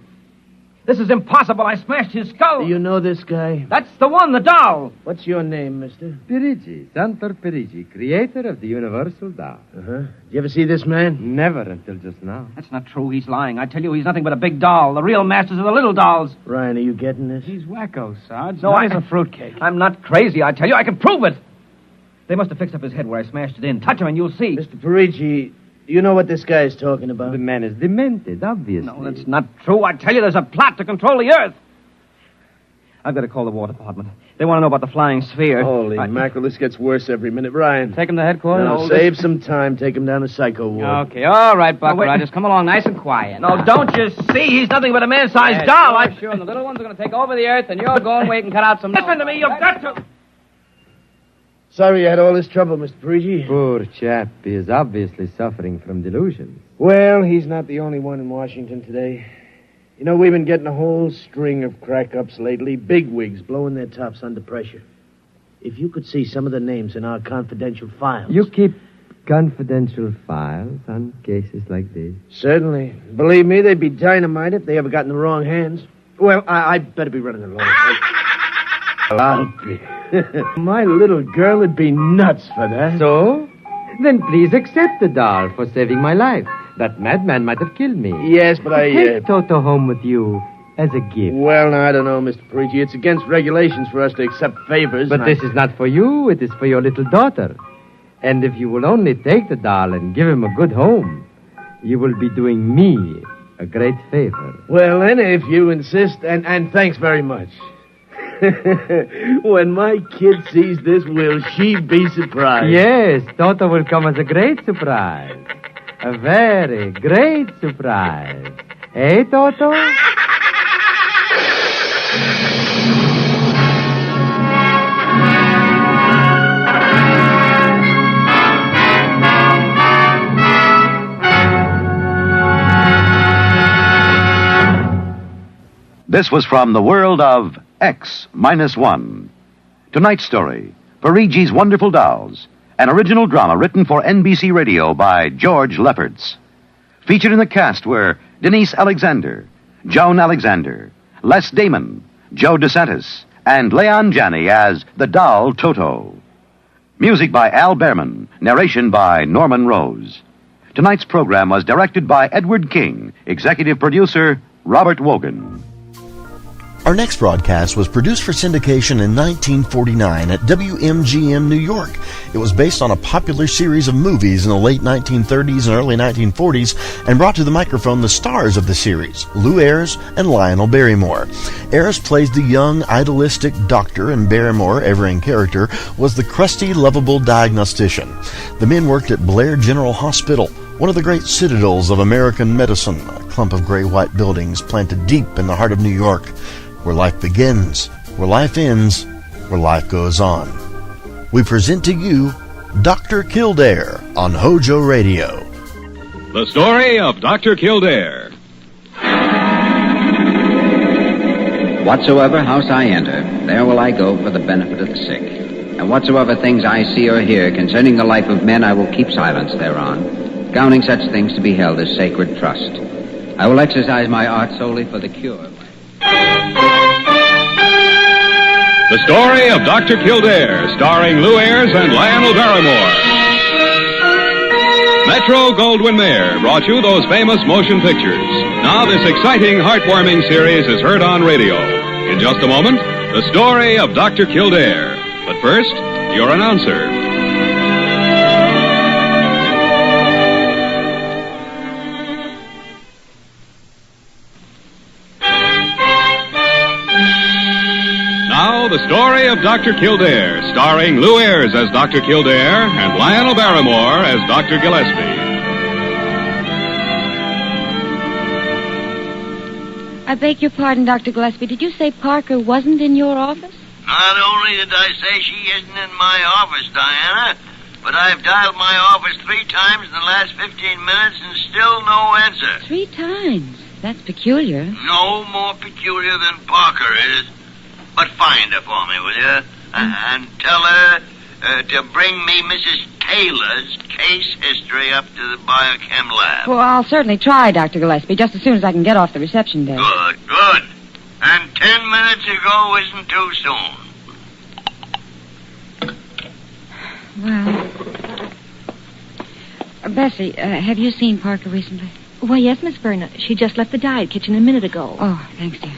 This is impossible. I smashed his skull. Do you know this guy? That's the one, the doll. What's your name, mister? Parigi, Santor Parigi, creator of the universal doll. Uh-huh. Did you ever see this man? Never until just now. That's not true. He's lying. I tell you, he's nothing but a big doll. The real masters are the little dolls. Ryan, are you getting this? He's wacko, Sarge. No, He's a fruitcake. I'm not crazy. I tell you, I can prove it. They must have fixed up his head where I smashed it in. Touch him and you'll see. Mr. Parigi, do you know what this guy is talking about? The man is demented, obviously. No, that's not true. I tell you, there's a plot to control the Earth. I've got to call the War Department. They want to know about the flying sphere. Holy mackerel, this gets worse every minute. Ryan. Take him to headquarters? No, save some time. Take him down to Psycho Ward. Okay, all right, Buck Rogers. Come along nice and quiet. No, don't you see? He's nothing but a man-sized doll. Sure, and the little ones are going to take over the Earth, and you're going wait and cut out some... Listen to me, you've got to... Sorry you had all this trouble, Mr. Parigi. Poor chap. He is obviously suffering from delusions. Well, he's not the only one in Washington today. You know, we've been getting a whole string of crack-ups lately. Bigwigs blowing their tops under pressure. If you could see some of the names in our confidential files. You keep confidential files on cases like this? Certainly. Believe me, they'd be dynamite if they ever got in the wrong hands. Well, I'd better be running along. I'll be. My little girl would be nuts for that. So? Then please accept the doll for saving my life. That madman might have killed me. Yes, but Take Toto home with you as a gift. Well, now, I don't know, Mr. Parigi. It's against regulations for us to accept favors. But this is not for you. It is for your little daughter. And if you will only take the doll and give him a good home, you will be doing me a great favor. Well, then, if you insist, and thanks very much. When my kid sees this, will she be surprised? Yes, Toto will come as a great surprise. A very great surprise. Eh, Toto? This was from the world of X-1. Tonight's story, Parigi's Wonderful Dolls, an original drama written for NBC Radio by George Lefferts. Featured in the cast were Denise Alexander, Joan Alexander, Les Damon, Joe DeSantis, and Leon Janney as the doll Toto. Music by Al Behrman, narration by Norman Rose. Tonight's program was directed by Edward King, executive producer Robert Wogan. Our next broadcast was produced for syndication in 1949 at WMGM New York. It was based on a popular series of movies in the late 1930s and early 1940s and brought to the microphone the stars of the series, Lou Ayres and Lionel Barrymore. Ayres plays the young, idealistic doctor, and Barrymore, ever in character, was the crusty, lovable diagnostician. The men worked at Blair General Hospital, one of the great citadels of American medicine, a clump of gray-white buildings planted deep in the heart of New York, where life begins, where life ends, where life goes on. We present to you Dr. Kildare on HOJO Radio. The story of Dr. Kildare. Whatsoever house I enter, there will I go for the benefit of the sick. And whatsoever things I see or hear concerning the life of men, I will keep silence thereon, counting such things to be held as sacred trust. I will exercise my art solely for the cure. The story of Dr. Kildare, starring Lou Ayres and Lionel Barrymore. Metro-Goldwyn-Mayer brought you those famous motion pictures. Now this exciting, heartwarming series is heard on radio. In just a moment, the story of Dr. Kildare. But first, your announcer. Now, the story of Dr. Kildare, starring Lou Ayres as Dr. Kildare and Lionel Barrymore as Dr. Gillespie. I beg your pardon, Dr. Gillespie. Did you say Parker wasn't in your office? Not only did I say she isn't in my office, Diana, but I've dialed my office 3 times in the last 15 minutes and still no answer. 3 times? That's peculiar. No more peculiar than Parker is. But find her for me, will you? And tell her to bring me Mrs. Taylor's case history up to the biochem lab? Well, I'll certainly try, Dr. Gillespie, just as soon as I can get off the reception desk. Good. And 10 minutes ago isn't too soon. Well, Bessie, have you seen Parker recently? Why, yes, Miss Verna. She just left the diet kitchen a minute ago. Oh, thanks, dear.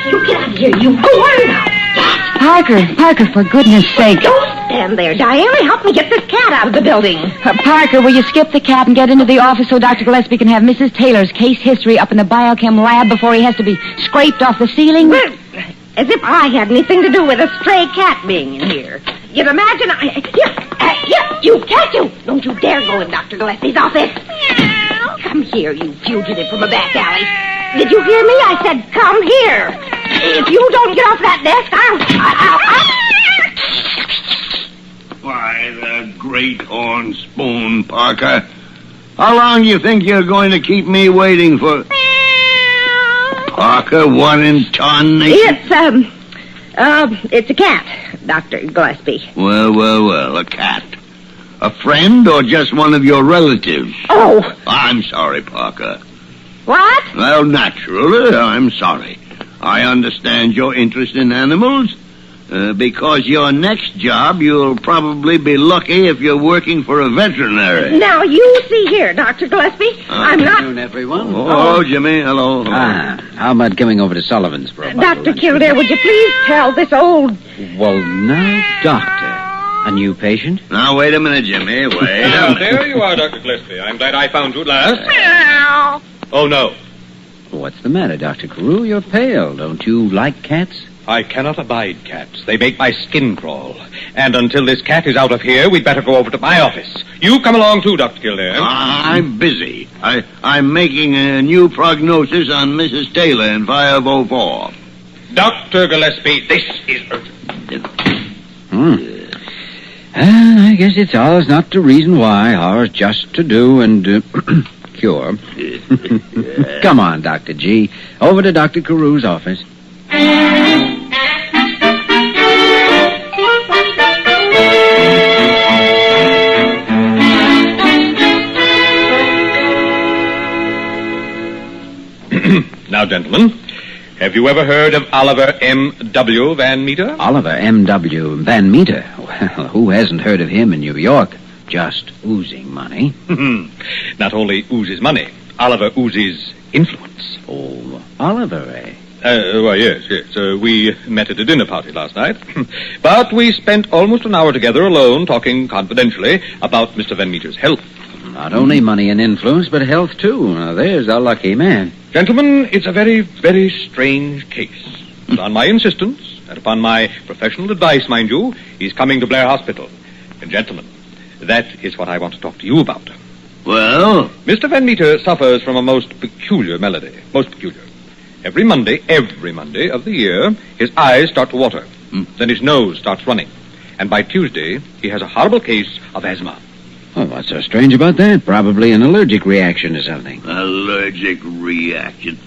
You get out of here, you whore now. Parker, for goodness sake. Don't stand there, Diana. Help me get this cat out of the building. Parker, will you skip the cat and get into the office so Dr. Gillespie can have Mrs. Taylor's case history up in the biochem lab before he has to be scraped off the ceiling? Well, as if I had anything to do with a stray cat being in here. You'd imagine you cat, you! Don't you dare go in Dr. Gillespie's office. Come here, you fugitive from a back alley. Did you hear me? I said, come here. If you don't get off that desk, I'll... Why, the great horn spoon, Parker. How long do you think you're going to keep me waiting for? Parker, one in tarnation. It's a cat, Dr. Gillespie. Well, a cat. A friend or just one of your relatives? Oh! I'm sorry, Parker. What? Well, naturally, I'm sorry. I understand your interest in animals. Because your next job, you'll probably be lucky if you're working for a veterinary. Now, you see here, Dr. Gillespie. I'm not... Afternoon, everyone. Oh, Jimmy, hello. How about coming over to Sullivan's for a bite of Dr. lunch? Kildare, would you please tell this old... Well, now, Doctor. A new patient? Now, wait a minute, Jimmy. Wait Well, there you are, Dr. Gillespie. I'm glad I found you at last. Oh, no. What's the matter, Dr. Carew? You're pale. Don't you like cats? I cannot abide cats. They make my skin crawl. And until this cat is out of here, we'd better go over to my office. You come along, too, Dr. Kildare. I'm busy. I'm making a new prognosis on Mrs. Taylor in 504. Dr. Gillespie, this is urgent. I guess it's ours not to reason why, ours just to do and cure. Come on, Dr. G. Over to Dr. Carew's office. Now, gentlemen, have you ever heard of Oliver M.W. Van Meter? Oliver M.W. Van Meter? Well, who hasn't heard of him in New York? Just oozing money. Not only oozes money, Oliver oozes influence. Oh, Oliver, eh? Well, yes. We met at a dinner party last night. But we spent almost an hour together alone, talking confidentially about Mr. Van Meter's health. Not only money and influence, but health, too. Now, there's a lucky man. Gentlemen, it's a very, very strange case. But on my insistence, and upon my professional advice, mind you, he's coming to Blair Hospital. And, gentlemen, that is what I want to talk to you about. Well? Mr. Van Meter suffers from a most peculiar malady. Most peculiar. Every Monday of the year, his eyes start to water. Then his nose starts running. And by Tuesday, he has a horrible case of asthma. Oh, what's so strange about that? Probably an allergic reaction or something. Allergic reaction.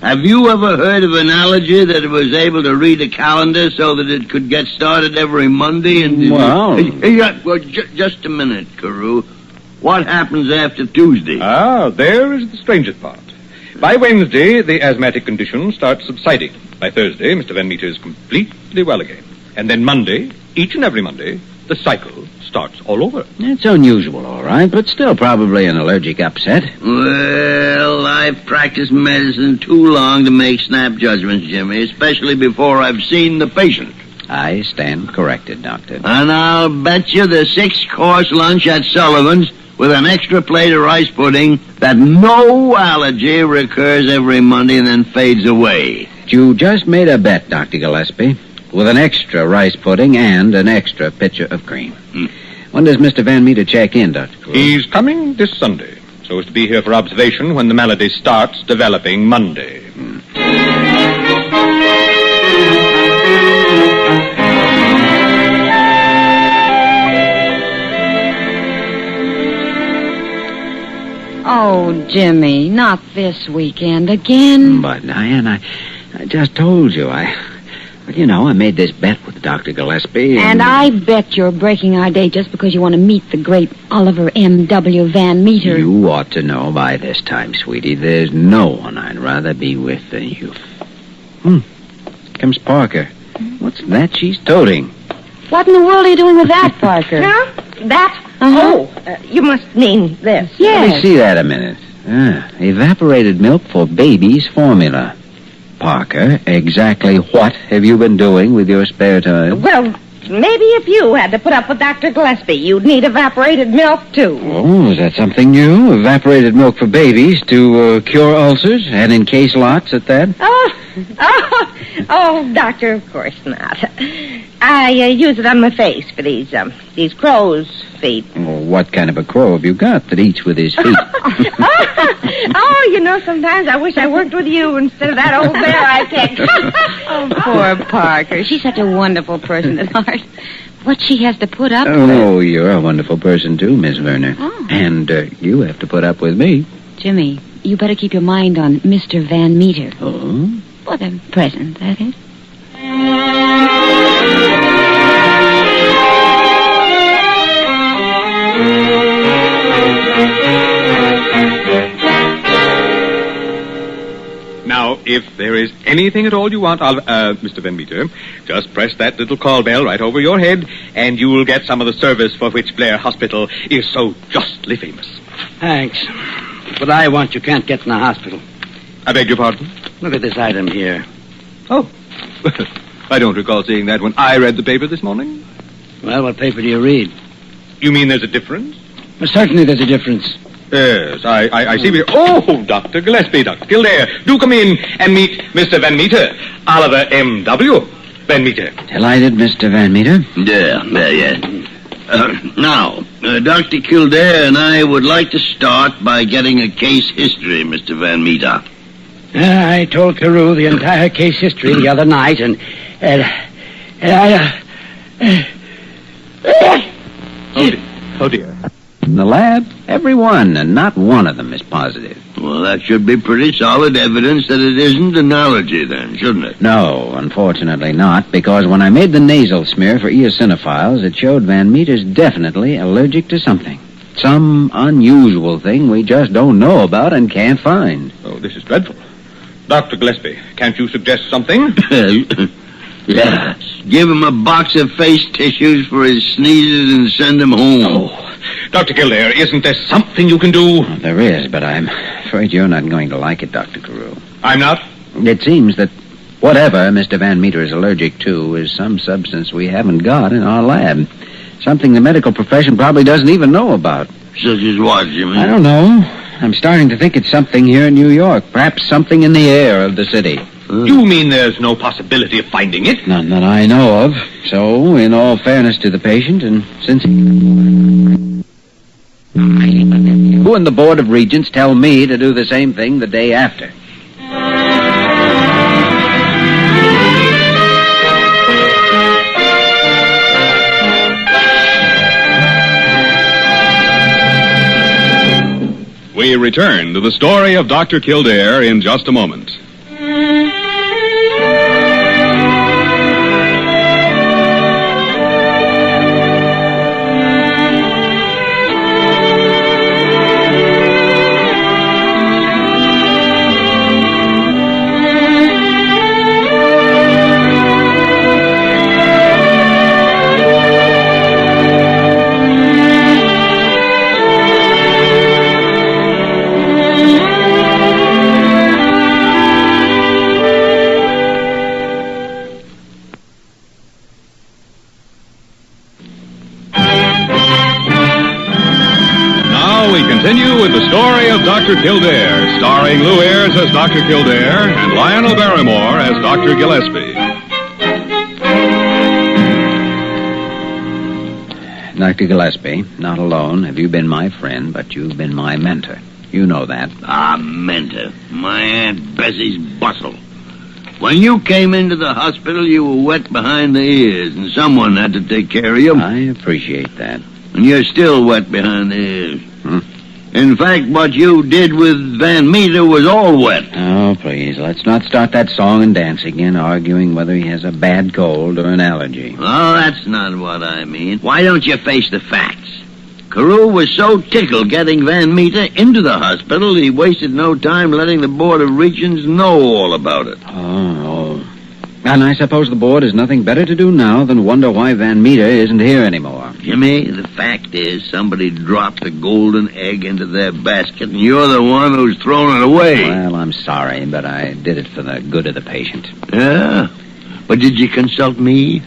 Have you ever heard of an allergy that was able to read a calendar so that it could get started every Monday? And Well... just a minute, Carew. What happens after Tuesday? There is the strangest part. By Wednesday, the asthmatic condition starts subsiding. By Thursday, Mr. Van Meter is completely well again. And then Monday, each and every Monday, the cycle starts all over. It's unusual, all right, but still probably an allergic upset. Well, I've practiced medicine too long to make snap judgments, Jimmy, especially before I've seen the patient. I stand corrected, Doctor. And I'll bet you the 6-course lunch at Sullivan's with an extra plate of rice pudding that no allergy recurs every Monday and then fades away. You just made a bet, Dr. Gillespie, with an extra rice pudding and an extra pitcher of cream. When does Mr. Van Meter check in, Dr. Carew? He's coming this Sunday, so as to be here for observation when the malady starts developing Monday. Oh, Jimmy, not this weekend again. But, Diane, I just told you. But, you know, I made this bet with Dr. Gillespie. And I bet you're breaking our date just because you want to meet the great Oliver M.W. Van Meter. You ought to know by this time, sweetie, there's no one I'd rather be with than you. Comes Parker. What's that she's toting? What in the world are you doing with that, Parker? Huh? That? Uh-huh. You must mean this. Let me see that a minute. Evaporated milk for babies formula. Parker, exactly what have you been doing with your spare time? Well, maybe if you had to put up with Dr. Gillespie, you'd need evaporated milk, too. Oh, is that something new? Evaporated milk for babies to cure ulcers and encase lots at that? Oh, doctor, of course not. I use it on my face for these crow's feet. Well, what kind of a crow have you got that eats with his feet? Sometimes I wish I worked with you instead of that old bear I kicked. Oh, poor Parker. She's such a wonderful person at heart. What she has to put up with. Oh, you're a wonderful person, too, Miss Werner. Oh. And you have to put up with me. Jimmy, you better keep your mind on Mr. Van Meter. Oh? For the present, that is. Now, if there is anything at all you want, Mr. Van Meter, just press that little call bell right over your head, and you will get some of the service for which Blair Hospital is so justly famous. Thanks. What I want you can't get in the hospital. I beg your pardon? Look at this item here. Oh. I don't recall seeing that when I read the paper this morning. Well, what paper do you read? You mean there's a difference? Well, certainly there's a difference. Yes, I see. Oh, Dr. Gillespie, Dr. Kildare, do come in and meet Mr. Van Meter, Oliver M.W. Van Meter. Delighted, Mr. Van Meter. Yeah. Now, Dr. Kildare and I would like to start by getting a case history, Mr. Van Meter. I told Carew the entire case history the other night, and Oh, dear. In the lab, everyone, and not one of them is positive. Well, that should be pretty solid evidence that it isn't an allergy, then, shouldn't it? No, unfortunately not, because when I made the nasal smear for eosinophiles, it showed Van Meter's definitely allergic to something. Some unusual thing we just don't know about and can't find. Oh, this is dreadful. Dr. Gillespie, can't you suggest something? Yes. Give him a box of face tissues for his sneezes and send him home. Oh, Dr. Kildare, isn't there something you can do? There is, but I'm afraid you're not going to like it, Dr. Carew. I'm not? It seems that whatever Mr. Van Meter is allergic to is some substance we haven't got in our lab. Something the medical profession probably doesn't even know about. Such as what, Jimmy? I don't know. I'm starting to think it's something here in New York. Perhaps something in the air of the city. You mean there's no possibility of finding it? None that I know of. So, in all fairness to the patient, and since who and the Board of Regents tell me to do the same thing the day after. We return to the story of Dr. Kildare in just a moment. Continue with the story of Dr. Kildare, starring Lou Ayres as Dr. Kildare and Lionel Barrymore as Dr. Gillespie. Dr. Gillespie, not alone have you been my friend, but you've been my mentor. You know that. Ah, mentor. My Aunt Bessie's bustle. When you came into the hospital, you were wet behind the ears, and someone had to take care of you. I appreciate that. And you're still wet behind the ears. In fact, what you did with Van Meter was all wet. Oh, please, let's not start that song and dance again, arguing whether he has a bad cold or an allergy. Oh, that's not what I mean. Why don't you face the facts? Carew was so tickled getting Van Meter into the hospital, he wasted no time letting the Board of Regents know all about it. Oh. And I suppose the board has nothing better to do now than wonder why Van Meter isn't here anymore. Jimmy, the fact is somebody dropped a golden egg into their basket, and you're the one who's thrown it away. Well, I'm sorry, but I did it for the good of the patient. Yeah? But did you consult me?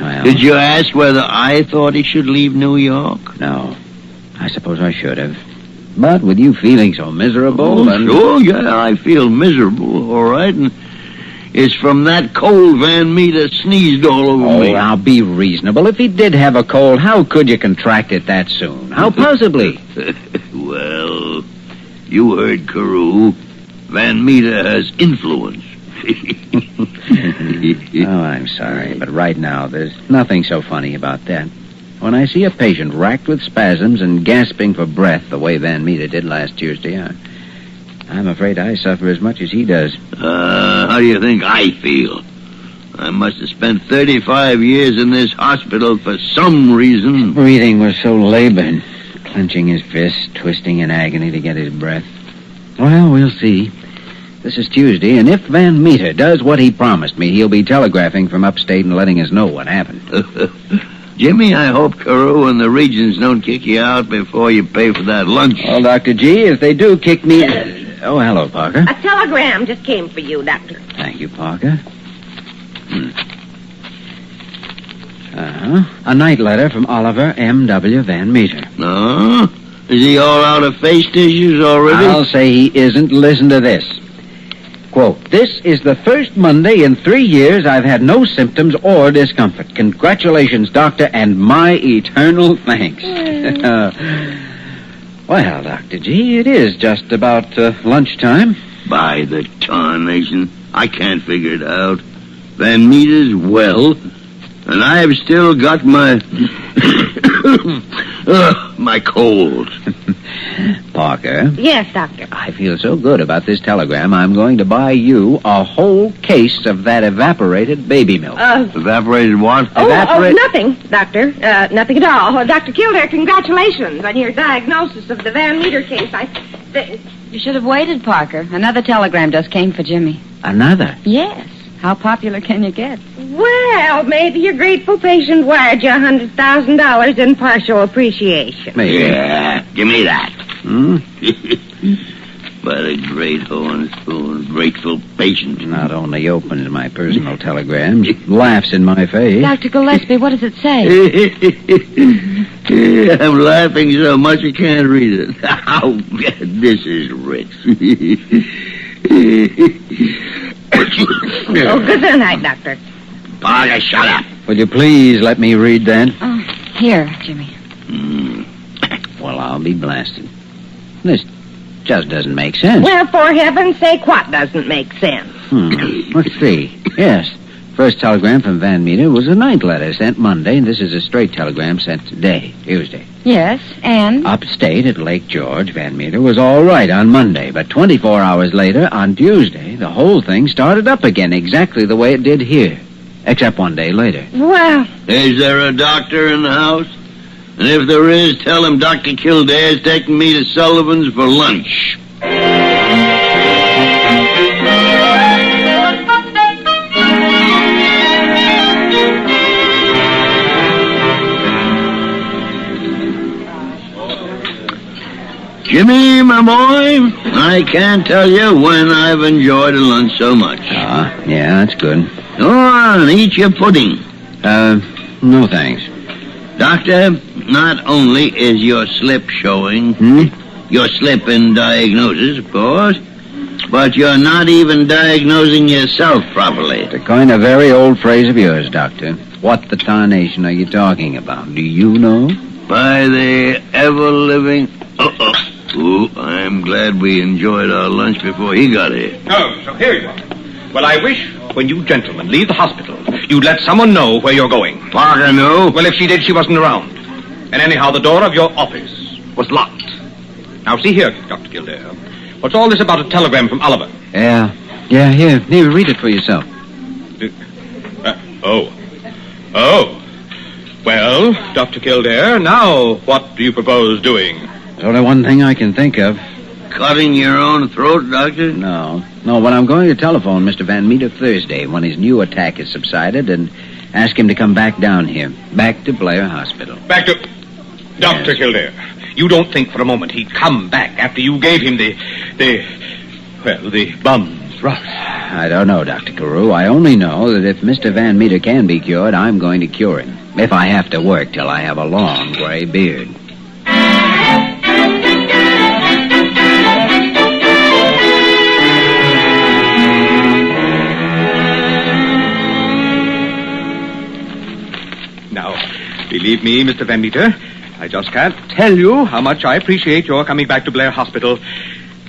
Well, Did you ask whether I thought he should leave New York? No. I suppose I should have. But with you feeling so miserable... Sure, yeah, I feel miserable, all right, and it's from that cold Van Meter sneezed all over me. Oh, now be reasonable. If he did have a cold, how could you contract it that soon? How possibly? Well, you heard Carew. Van Meter has influence. Oh, I'm sorry, but right now there's nothing so funny about that. When I see a patient racked with spasms and gasping for breath the way Van Meter did last Tuesday, I'm afraid I suffer as much as he does. How do you think I feel? I must have spent 35 years in this hospital for some reason. Breathing was so labored, clenching his fists, twisting in agony to get his breath. Well, we'll see. This is Tuesday, and if Van Meter does what he promised me, he'll be telegraphing from upstate and letting us know what happened. Jimmy, I hope Carew and the Regents don't kick you out before you pay for that lunch. Well, Dr. G, if they do kick me... Oh, hello, Parker. A telegram just came for you, Doctor. Thank you, Parker. A night letter from Oliver M.W. Van Meter. No? Is he all out of face tissues already? I'll say he isn't. Listen to this. Quote, this is the first Monday in 3 years I've had no symptoms or discomfort. Congratulations, Doctor, and my eternal thanks. Well, Dr. G, it is just about lunchtime. By the tarnation, I can't figure it out. Van Meter's well, and I've still got my... my cold. Parker. Yes, Doctor. I feel so good about this telegram, I'm going to buy you a whole case of that evaporated baby milk. Evaporated what? Nothing, Doctor. Nothing at all. Dr. Kildare, congratulations on your diagnosis of the Van Meter case. You should have waited, Parker. Another telegram just came for Jimmy. Another? Yes. How popular can you get? Well, maybe your grateful patient wired you $100,000 in partial appreciation. Maybe. Yeah, give me that. By the great horn spoon, grateful patient. Not only opens my personal telegrams, laughs in my face. Dr. Gillespie, what does it say? I'm laughing so much I can't read it. Oh, this is rich. Good night, Doctor. Parker, shut up. Will you please let me read that? Oh, here, Jimmy. Well, I'll be blasted. This just doesn't make sense. Well, for heaven's sake, what doesn't make sense? Let's see. Yes. First telegram from Van Meter was a night letter sent Monday, and this is a straight telegram sent today, Tuesday. Yes, and? Upstate at Lake George, Van Meter was all right on Monday, but 24 hours later, on Tuesday, the whole thing started up again exactly the way it did here, except 1 day later. Well... Is there a doctor in the house? And if there is, tell him Dr. Kildare's taking me to Sullivan's for lunch. Jimmy, my boy, I can't tell you when I've enjoyed a lunch so much. Yeah, that's good. Go on, eat your pudding. No thanks. Doctor, not only is your slip showing, your slip in diagnosis, of course, but you're not even diagnosing yourself properly. It's a kind of very old phrase of yours, Doctor. What the tarnation are you talking about? Do you know? By the ever-living... Ooh, I'm glad we enjoyed our lunch before he got here. Oh, so here you are. Well, I wish when you gentlemen leave the hospital, you'd let someone know where you're going. Parker knew. Well, if she did, she wasn't around. And anyhow, the door of your office was locked. Now, see here, Dr. Kildare. What's all this about a telegram from Oliver? Yeah, here, read it for yourself. Oh. Well, Dr. Kildare, now what do you propose doing? There's only one thing I can think of. Cutting your own throat, Doctor? No, but I'm going to telephone Mr. Van Meter Thursday when his new attack has subsided and ask him to come back down here, back to Blair Hospital. Back to... Dr. Kildare, you don't think for a moment he'd come back after you gave him the bum's rush? I don't know, Dr. Carew. I only know that if Mr. Van Meter can be cured, I'm going to cure him. If I have to work till I have a long gray beard. Now, believe me, Mr. Van Meter, I just can't tell you how much I appreciate your coming back to Blair Hospital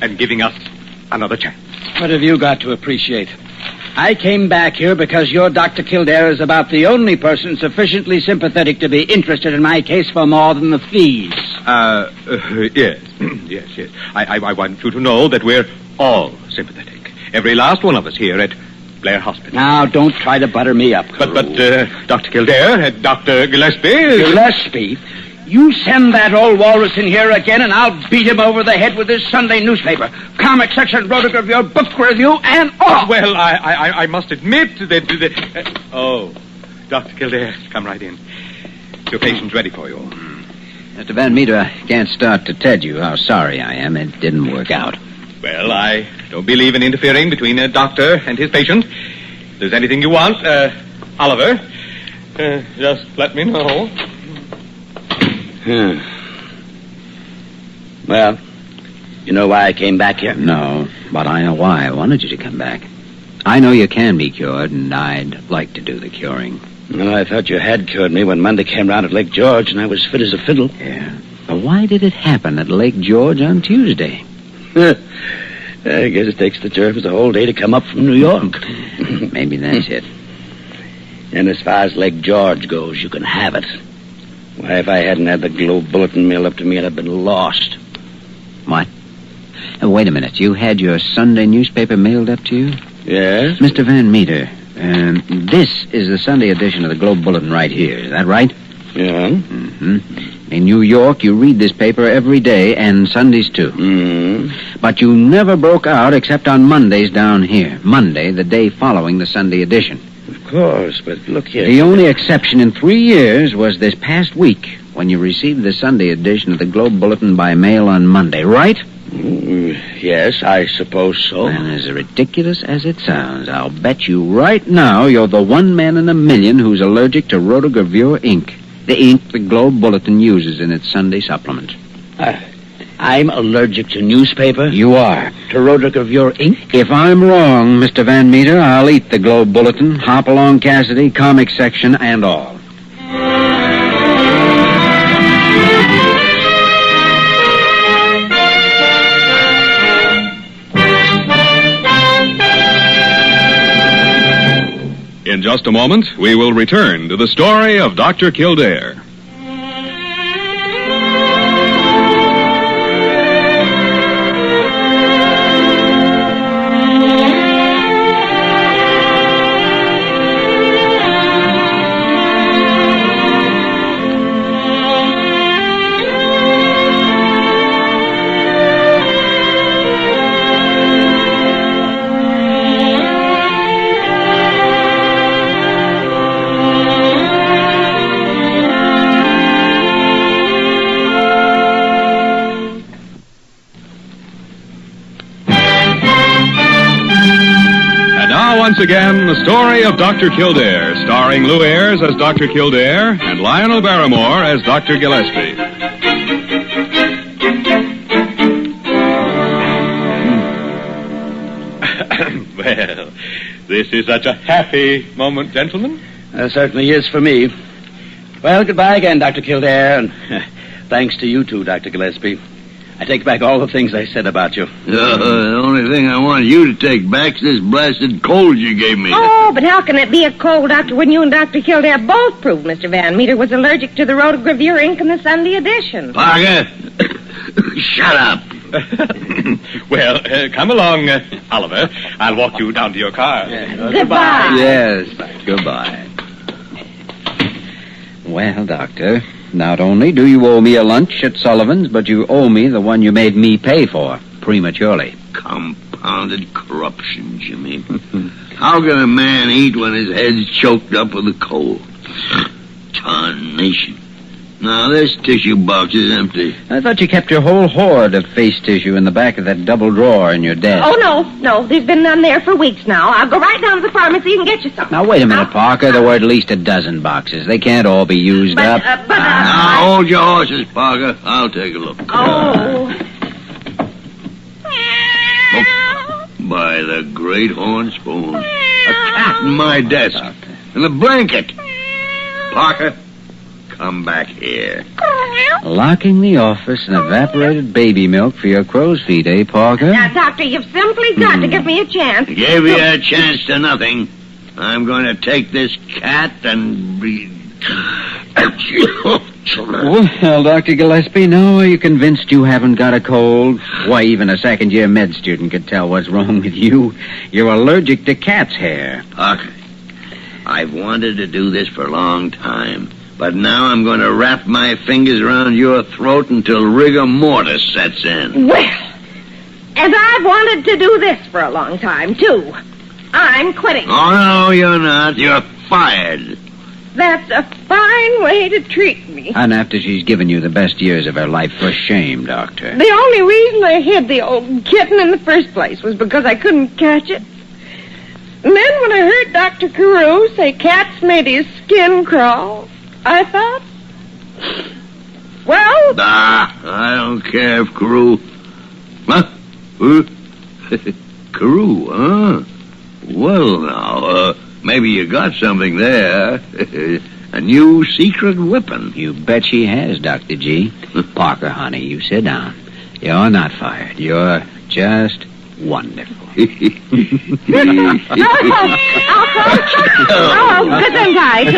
and giving us another chance. What have you got to appreciate? I came back here because your Dr. Kildare is about the only person sufficiently sympathetic to be interested in my case for more than the fees. Yes. Yes. I want you to know that we're all sympathetic. Every last one of us here at Blair Hospital. Now, don't try to butter me up. But Dr. Kildare, Dr. Gillespie... Gillespie? You send that old walrus in here again, and I'll beat him over the head with his Sunday newspaper. Comic section rotogravure, book review, and all. Well, I must admit that... Dr. Kildare, come right in. Your patient's ready for you. Mr. Van Meter, I can't start to tell you how sorry I am it didn't work out. Well, I don't believe in interfering between a doctor and his patient. If there's anything you want, Oliver, just let me know. Well, you know why I came back here? No, but I know why I wanted you to come back. I know you can be cured, and I'd like to do the curing. Well, I thought you had cured me when Monday came round at Lake George, and I was fit as a fiddle. Yeah. But why did it happen at Lake George on Tuesday? I guess it takes the germs the whole day to come up from New York. Maybe that's it. And as far as Lake George goes, you can have it. Why, if I hadn't had the Globe Bulletin mailed up to me, I'd have been lost. What? Wait a minute. You had your Sunday newspaper mailed up to you? Yes? Mr. Van Meter, this is the Sunday edition of the Globe Bulletin right here. Is that right? Yeah. Mm-hmm. In New York, you read this paper every day, and Sundays, too. Mm-hmm. But you never broke out except on Mondays down here. Monday, the day following the Sunday edition. Of course, but look here. The only exception in 3 years was this past week, when you received the Sunday edition of the Globe Bulletin by mail on Monday, right? Yes, I suppose so. And as ridiculous as it sounds, I'll bet you right now you're the one man in a million who's allergic to rotogravure ink. The ink the Globe Bulletin uses in its Sunday supplement. I'm allergic to newspaper? You are. To rotogravure ink? If I'm wrong, Mr. Van Meter, I'll eat the Globe Bulletin, Hopalong Cassidy, comic section, and all. In just a moment, we will return to the story of Dr. Kildare. Once again, the story of Dr. Kildare, starring Lou Ayres as Dr. Kildare and Lionel Barrymore as Dr. Gillespie. Well, this is such a happy moment, gentlemen. Certainly is for me. Well, goodbye again, Dr. Kildare, and thanks to you too, Dr. Gillespie. I take back all the things I said about you. The only thing I want you to take back's this blasted cold you gave me. Oh, but how can it be a cold, Doctor, when you and Dr. Kildare both proved Mr. Van Meter was allergic to the rotogravure ink in the Sunday edition? Parker, Shut up. Well, come along, Oliver. I'll walk you down to your car. Goodbye. Yes, goodbye. Well, Doctor, not only do you owe me a lunch at Sullivan's, but you owe me the one you made me pay for prematurely. Compounded corruption, Jimmy. How can a man eat when his head's choked up with a cold? Tarnation. Now, this tissue box is empty. I thought you kept your whole hoard of face tissue in the back of that double drawer in your desk. Oh, no. There's been none there for weeks now. I'll go right down to the pharmacy and get you some. Now, wait a minute, Parker. There were at least a dozen boxes. They can't all be used up. Now, hold your horses, Parker. I'll take a look. Oh. By the great horn spoon. A cat in my desk. And a blanket. Parker, come back here. Locking the office and evaporated baby milk for your crow's feet, eh, Parker? Now, Doctor, you've simply got to give me a chance. Give you a chance to nothing. I'm going to take this cat and be... Well, Dr. Gillespie, now are you convinced you haven't got a cold? Why, even a second-year med student could tell what's wrong with you. You're allergic to cat's hair. Parker, I've wanted to do this for a long time, but now I'm going to wrap my fingers around your throat until rigor mortis sets in. Well, and I've wanted to do this for a long time, too. I'm quitting. Oh, no, you're not. You're fired. That's a fine way to treat me. And after she's given you the best years of her life, for shame, Doctor. The only reason I hid the old kitten in the first place was because I couldn't catch it. And then when I heard Dr. Carew say cats made his skin crawl, I thought, well... I don't care if Carew... Huh? Carew, huh? Well, now, maybe you got something there. A new secret weapon. You bet she has, Dr. G. Parker, honey, you sit down. You're not fired. You're just wonderful. Oh, good night.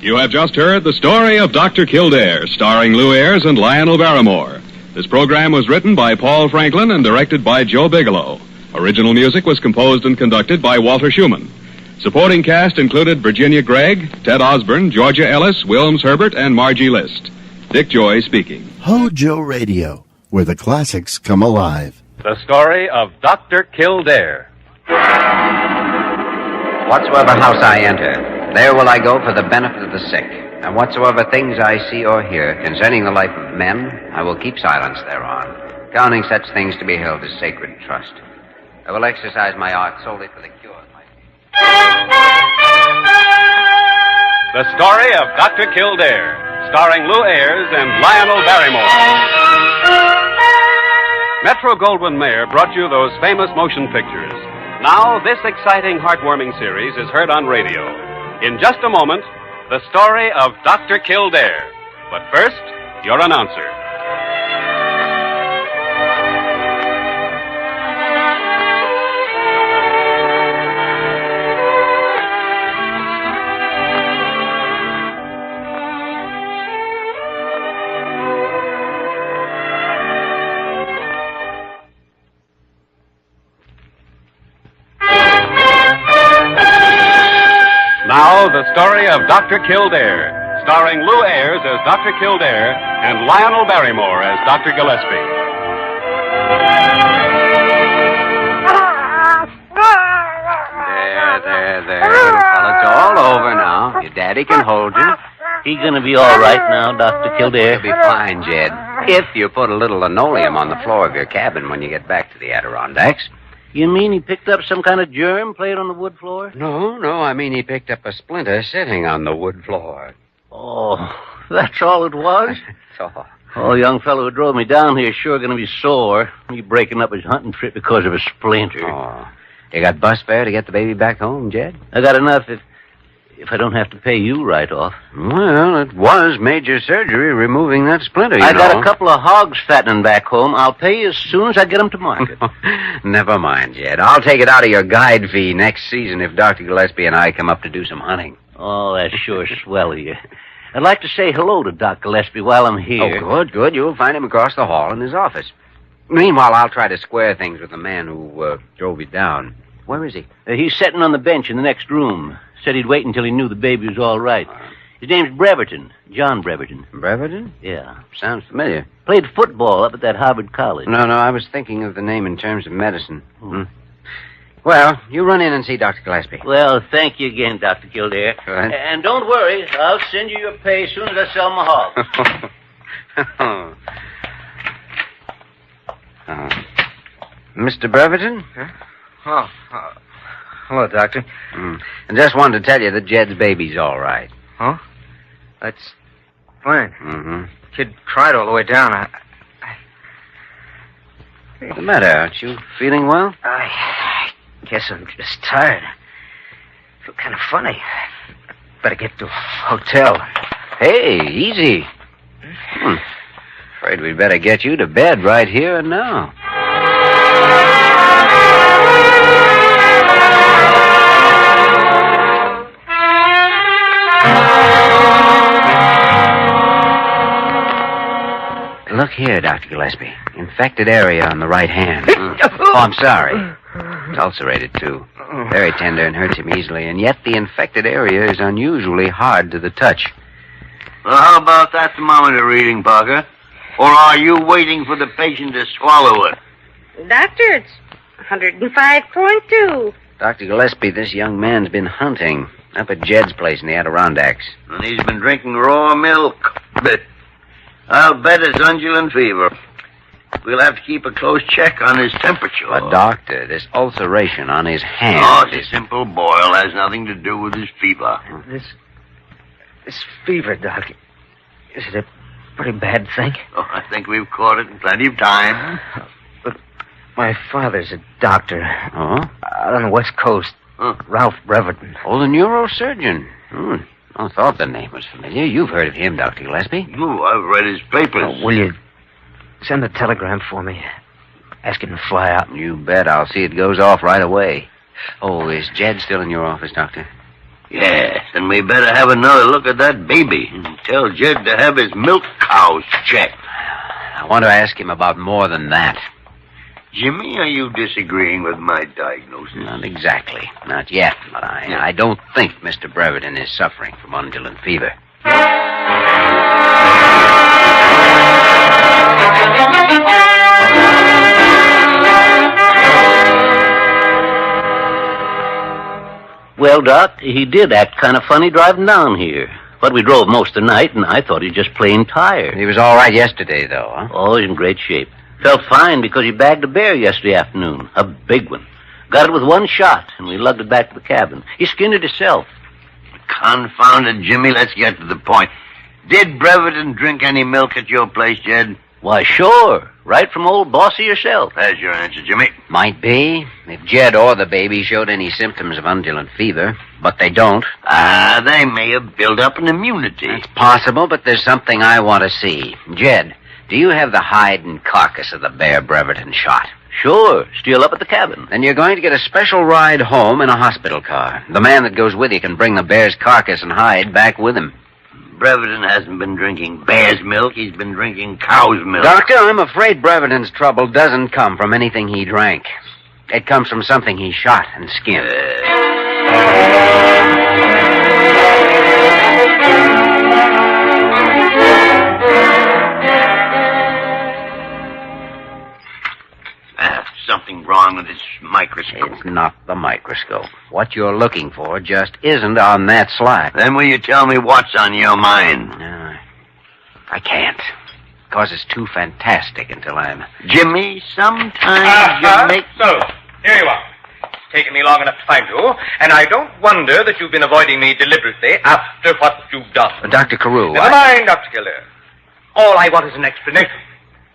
You have just heard the story of Dr. Kildare, starring Lou Ayres and Lionel Barrymore. This program was written by Paul Franklin and directed by Joe Bigelow. Original music was composed and conducted by Walter Schumann. Supporting cast included Virginia Gregg, Ted Osborne, Georgia Ellis, Wilms Herbert, and Margie List. Dick Joy speaking. HOJO Radio, where the classics come alive. The story of Dr. Kildare. Whatsoever house I enter, there will I go for the benefit of the sick. And whatsoever things I see or hear concerning the life of men, I will keep silence thereon, counting such things to be held as sacred trust. I will exercise my art solely for the cure of my people. The story of Dr. Kildare, starring Lou Ayres and Lionel Barrymore. Metro-Goldwyn-Mayer brought you those famous motion pictures. Now, this exciting, heartwarming series is heard on radio. In just a moment, the story of Dr. Kildare. But first, your announcer. Now, the story of Dr. Kildare, starring Lou Ayres as Dr. Kildare and Lionel Barrymore as Dr. Gillespie. There, little fella. It's all over now. Your daddy can hold you. He gonna be all right now, Dr. Kildare? He'll be fine, Jed. If you put a little linoleum on the floor of your cabin when you get back to the Adirondacks. You mean he picked up some kind of germ playing on the wood floor? No, I mean he picked up a splinter sitting on the wood floor. Oh, that's all it was? That's all. Oh, young fellow who drove me down here is sure gonna be sore. Me breaking up his hunting trip because of a splinter. Oh. You got bus fare to get the baby back home, Jed? I got enough if I don't have to pay you right off. Well, it was major surgery removing that splinter, you I know. got a couple of hogs fattening back home. I'll pay you as soon as I get them to market. Never mind, Jed. I'll take it out of your guide fee next season if Dr. Gillespie and I come up to do some hunting. Oh, that's sure swell of you. I'd like to say hello to Doc Gillespie while I'm here. Oh, good. You'll find him across the hall in his office. Meanwhile, I'll try to square things with the man who drove you down. Where is he? He's sitting on the bench in the next room. Said he'd wait until he knew the baby was all right. His name's Breverton. John Breverton. Breverton? Yeah. Sounds familiar. Played football up at that Harvard College. No, I was thinking of the name in terms of medicine. Well, you run in and see Dr. Gillespie. Well, thank you again, Dr. Kildare. Go ahead. And don't worry, I'll send you your pay as soon as I sell my hogs. Mr. Breverton? Hello, Doctor. I just wanted to tell you that Jed's baby's all right. Huh? That's fine. Mm-hmm. Kid cried all the way down. What's the matter? Aren't you feeling well? I guess I'm just tired. I feel kind of funny. Better get to a hotel. Hey, easy. Afraid we'd better get you to bed right here and now. Look here, Dr. Gillespie. Infected area on the right hand. Oh, I'm sorry. It's ulcerated, too. Very tender and hurts him easily, and yet the infected area is unusually hard to the touch. Well, how about that thermometer reading, Parker? Or are you waiting for the patient to swallow it? Doctor, it's 105.2. Dr. Gillespie, this young man's been hunting up at Jed's place in the Adirondacks. And he's been drinking raw milk. But I'll bet it's undulant fever. We'll have to keep a close check on his temperature. But, Doctor, this ulceration on his hand... Oh, it's a simple boil. Has nothing to do with his fever. This fever, Doc, is it a pretty bad thing? Oh, I think we've caught it in plenty of time. But my father's a doctor. Oh? Out on the West Coast. Ralph Breverton. Oh, the neurosurgeon. I thought the name was familiar. You've heard of him, Dr. Gillespie. Oh, I've read his papers. Will you send a telegram for me? Ask him to fly out. You bet. I'll see it goes off right away. Oh, is Jed still in your office, Doctor? Yes, and we better have another look at that baby. And tell Jed to have his milk cows checked. I want to ask him about more than that. Jimmy, are you disagreeing with my diagnosis? Not exactly. Not yet, but I don't think Mr. Breverton is suffering from undulant fever. Well, Doc, he did act kind of funny driving down here. But we drove most of the night, and I thought he was just plain tired. He was all right yesterday, though, huh? Oh, he's in great shape. Felt fine because he bagged a bear yesterday afternoon. A big one. Got it with one shot, and we lugged it back to the cabin. He skinned it himself. Confounded, Jimmy. Let's get to the point. Did Breverton drink any milk at your place, Jed? Why, sure. Right from old Bossy yourself. There's your answer, Jimmy. Might be. If Jed or the baby showed any symptoms of undulant fever. But they don't. They may have built up an immunity. It's possible, but there's something I want to see. Jed, do you have the hide and carcass of the bear Breverton shot? Sure. Still up at the cabin. Then you're going to get a special ride home in a hospital car. The man that goes with you can bring the bear's carcass and hide back with him. Breverton hasn't been drinking bear's milk. He's been drinking cow's milk. Doctor, I'm afraid Breverton's trouble doesn't come from anything he drank. It comes from something he shot and skinned. Something wrong with this microscope. It's not the microscope. What you're looking for just isn't on that slide. Then will you tell me what's on your mind? No, I can't. Because it's too fantastic until I'm... Jimmy, sometimes you make... So, here you are. It's taken me long enough to find you, and I don't wonder that you've been avoiding me deliberately after what you've done. Dr. Carew, Never mind, Dr. Kildare. All I want is an explanation,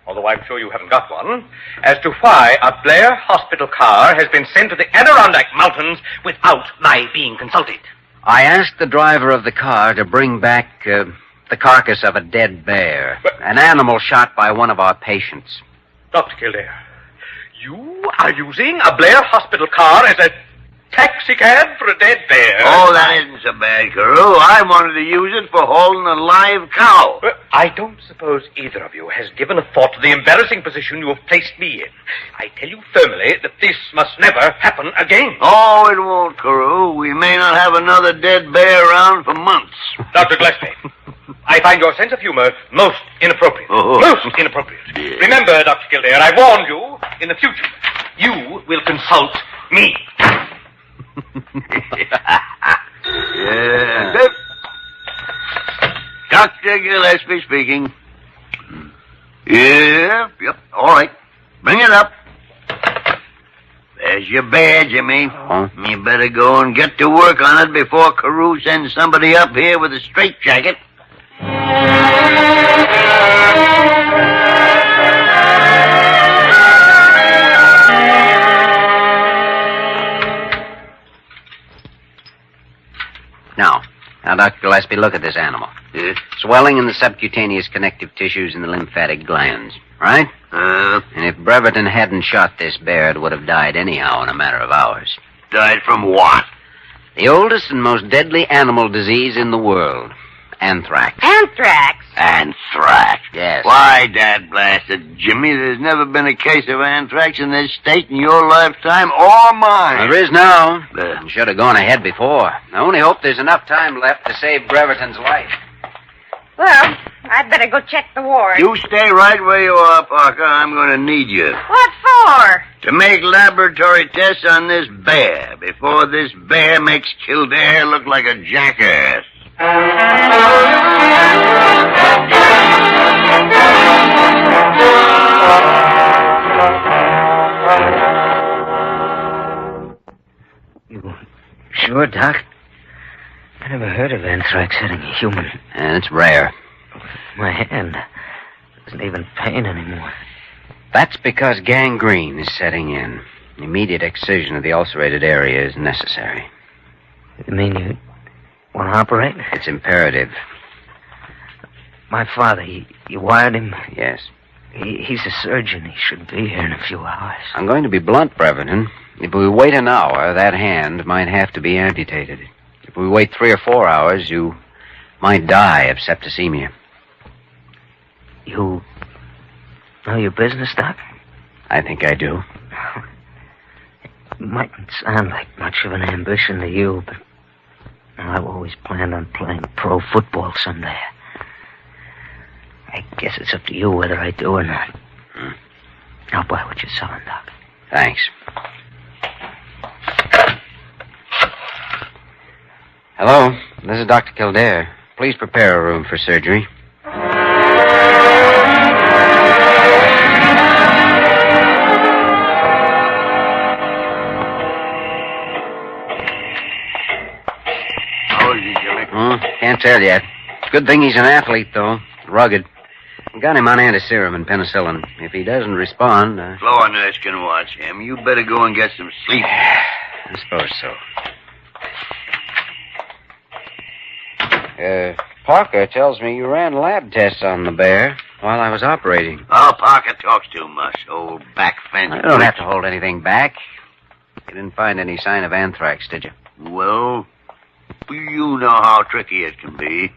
although I'm sure you haven't got one, as to why a Blair hospital car has been sent to the Adirondack Mountains without my being consulted. I asked the driver of the car to bring back the carcass of a dead bear, an animal shot by one of our patients. Dr. Kildare, you are using a Blair Hospital car as a taxi cab for a dead bear. Oh, that isn't so bad, Carew. I wanted to use it for hauling a live cow. I don't suppose either of you has given a thought to the embarrassing position you have placed me in. I tell you firmly that this must never happen again. Oh, it won't, Carew. We may not have another dead bear around for months. Dr. Gillespie, I find your sense of humor most inappropriate. Oh. Most inappropriate. Yeah. Remember, Dr. Kildare, I warned you, in the future, you will consult me. Yeah. Dr. Gillespie speaking. Yep. All right. Bring it up. There's your bear, Jimmy. You better go and get to work on it before Carew sends somebody up here with a straitjacket. Now, Dr. Gillespie, look at this animal. Swelling in the subcutaneous connective tissues and the lymphatic glands, right? And if Breverton hadn't shot this bear, it would have died anyhow in a matter of hours. Died from what? The oldest and most deadly animal disease in the world. Anthrax. Anthrax? Anthrax? Yes. Why, Dad blasted Jimmy, there's never been a case of anthrax in this state in your lifetime or mine. There is now. Should have gone ahead before. I only hope there's enough time left to save Breverton's life. Well, I'd better go check the ward. You stay right where you are, Parker. I'm going to need you. What for? To make laboratory tests on this bear before this bear makes Kildare look like a jackass. You sure, Doc? I never heard of anthrax hitting a human. And it's rare. My hand doesn't even pain anymore. That's because gangrene is setting in. Immediate excision of the ulcerated area is necessary. You mean you want to operate? It's imperative. My father, you wired him? Yes. He's a surgeon. He should be here in a few hours. I'm going to be blunt, Breverton. If we wait an hour, that hand might have to be amputated. If we wait 3 or 4 hours, you might die of septicemia. You know your business, Doc? I think I do. It mightn't sound like much of an ambition to you, but I've always planned on playing pro football someday. I guess it's up to you whether I do or not. I'll buy what you're selling, Doc. Thanks. Hello, this is Dr. Kildare. Please prepare a room for surgery. How is he, Jimmy? Can't tell yet. Good thing he's an athlete, though. Rugged. Got him on antiserum and penicillin. If he doesn't respond... Floor nurse can watch him. You better go and get some sleep. I suppose so. Parker tells me you ran lab tests on the bear while I was operating. Oh, Parker talks too much. Old back fence. I don't have to hold anything back. You didn't find any sign of anthrax, did you? Well, you know how tricky it can be.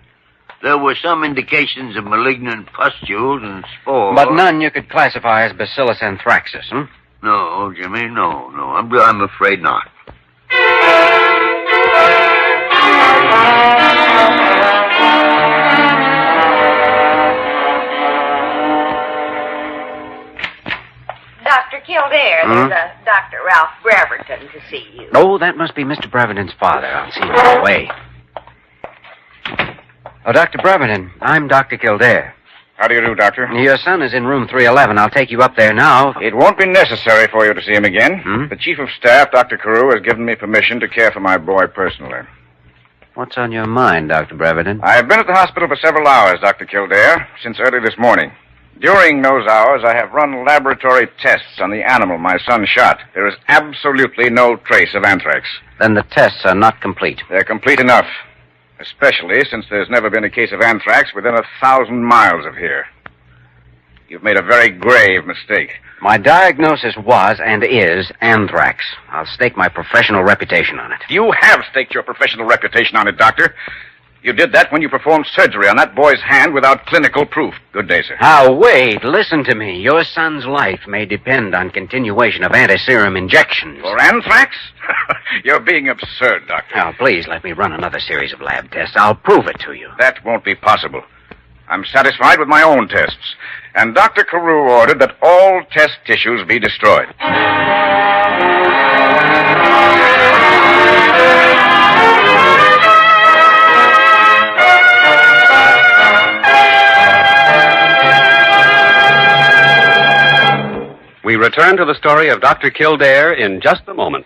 There were some indications of malignant pustules and spores. But none you could classify as Bacillus anthracis, No, Jimmy, no. I'm afraid not. Dr. Kildare, there's a Dr. Ralph Breverton to see you. Oh, that must be Mr. Breverton's father. I'll see him right away. Oh, Dr. Breverton, I'm Dr. Kildare. How do you do, Doctor? Your son is in room 311. I'll take you up there now. It won't be necessary for you to see him again. The Chief of Staff, Dr. Carew, has given me permission to care for my boy personally. What's on your mind, Dr. Breverton? I've been at the hospital for several hours, Dr. Kildare, since early this morning. During those hours, I have run laboratory tests on the animal my son shot. There is absolutely no trace of anthrax. Then the tests are not complete. They're complete enough, especially since there's never been a case of anthrax within 1,000 miles of here. You've made a very grave mistake. My diagnosis was and is anthrax. I'll stake my professional reputation on it. You have staked your professional reputation on it, Doctor. You did that when you performed surgery on that boy's hand without clinical proof. Good day, sir. Now, wait. Listen to me. Your son's life may depend on continuation of anti-serum injections. For anthrax? You're being absurd, Doctor. Now, please let me run another series of lab tests. I'll prove it to you. That won't be possible. I'm satisfied with my own tests. And Dr. Carew ordered that all test tissues be destroyed. We return to the story of Dr. Kildare in just a moment.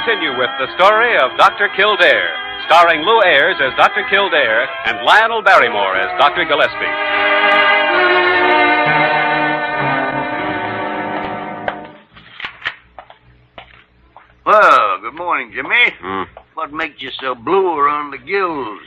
Continue with the story of Dr. Kildare, starring Lou Ayres as Dr. Kildare and Lionel Barrymore as Dr. Gillespie. Well, good morning, Jimmy. What makes you so blue around the gills?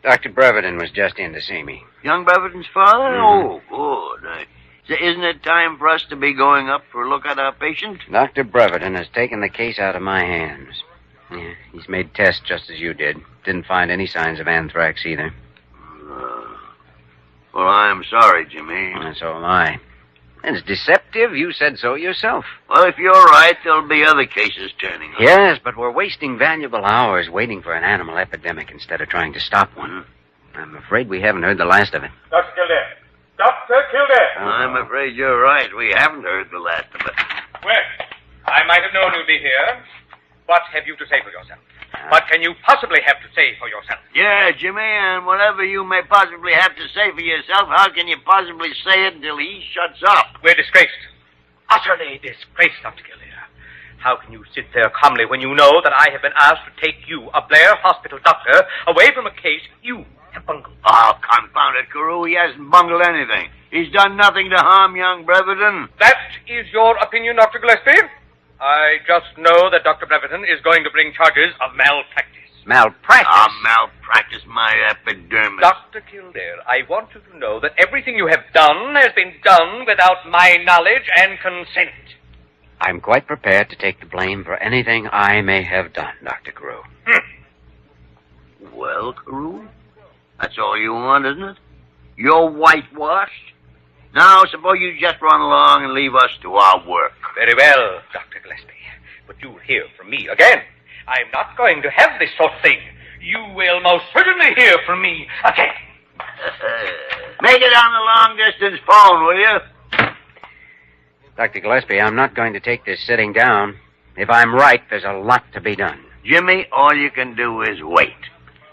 Dr. Breverton was just in to see me. Young Breverton's father? Oh, good. Isn't it time for us to be going up for a look at our patient? Dr. Breverton has taken the case out of my hands. Yeah, he's made tests just as you did. Didn't find any signs of anthrax either. Well, I'm sorry, Jimmy. And so am I. It's deceptive. You said so yourself. Well, if you're right, there'll be other cases turning up. Yes, but we're wasting valuable hours waiting for an animal epidemic instead of trying to stop one. I'm afraid we haven't heard the last of it. Dr. Kildare! Dr. Kildare! I'm afraid you're right. We haven't heard the last of it. Well, I might have known you'd be here. What have you to say for yourself? What can you possibly have to say for yourself? Yeah, Jimmy, and whatever you may possibly have to say for yourself, how can you possibly say it until he shuts up? We're disgraced. Utterly disgraced, Dr. Kildare. How can you sit there calmly when you know that I have been asked to take you, a Blair Hospital doctor, away from a case you have bungled? Oh, confound it, Carew. He hasn't bungled anything. He's done nothing to harm young Breverton. That is your opinion, Dr. Gillespie? I just know that Dr. Breverton is going to bring charges of malpractice. Malpractice? Malpractice, my epidermis. Dr. Kildare, I want you to know that everything you have done has been done without my knowledge and consent. I'm quite prepared to take the blame for anything I may have done, Dr. Carew. Well, Carew, that's all you want, isn't it? You're whitewashed. Now, suppose you just run along and leave us to our work. Very well, Dr. Gillespie. But you'll hear from me again. I'm not going to have this sort of thing. You will most certainly hear from me again. Make it on the long-distance phone, will you? Dr. Gillespie, I'm not going to take this sitting down. If I'm right, there's a lot to be done. Jimmy, all you can do is wait.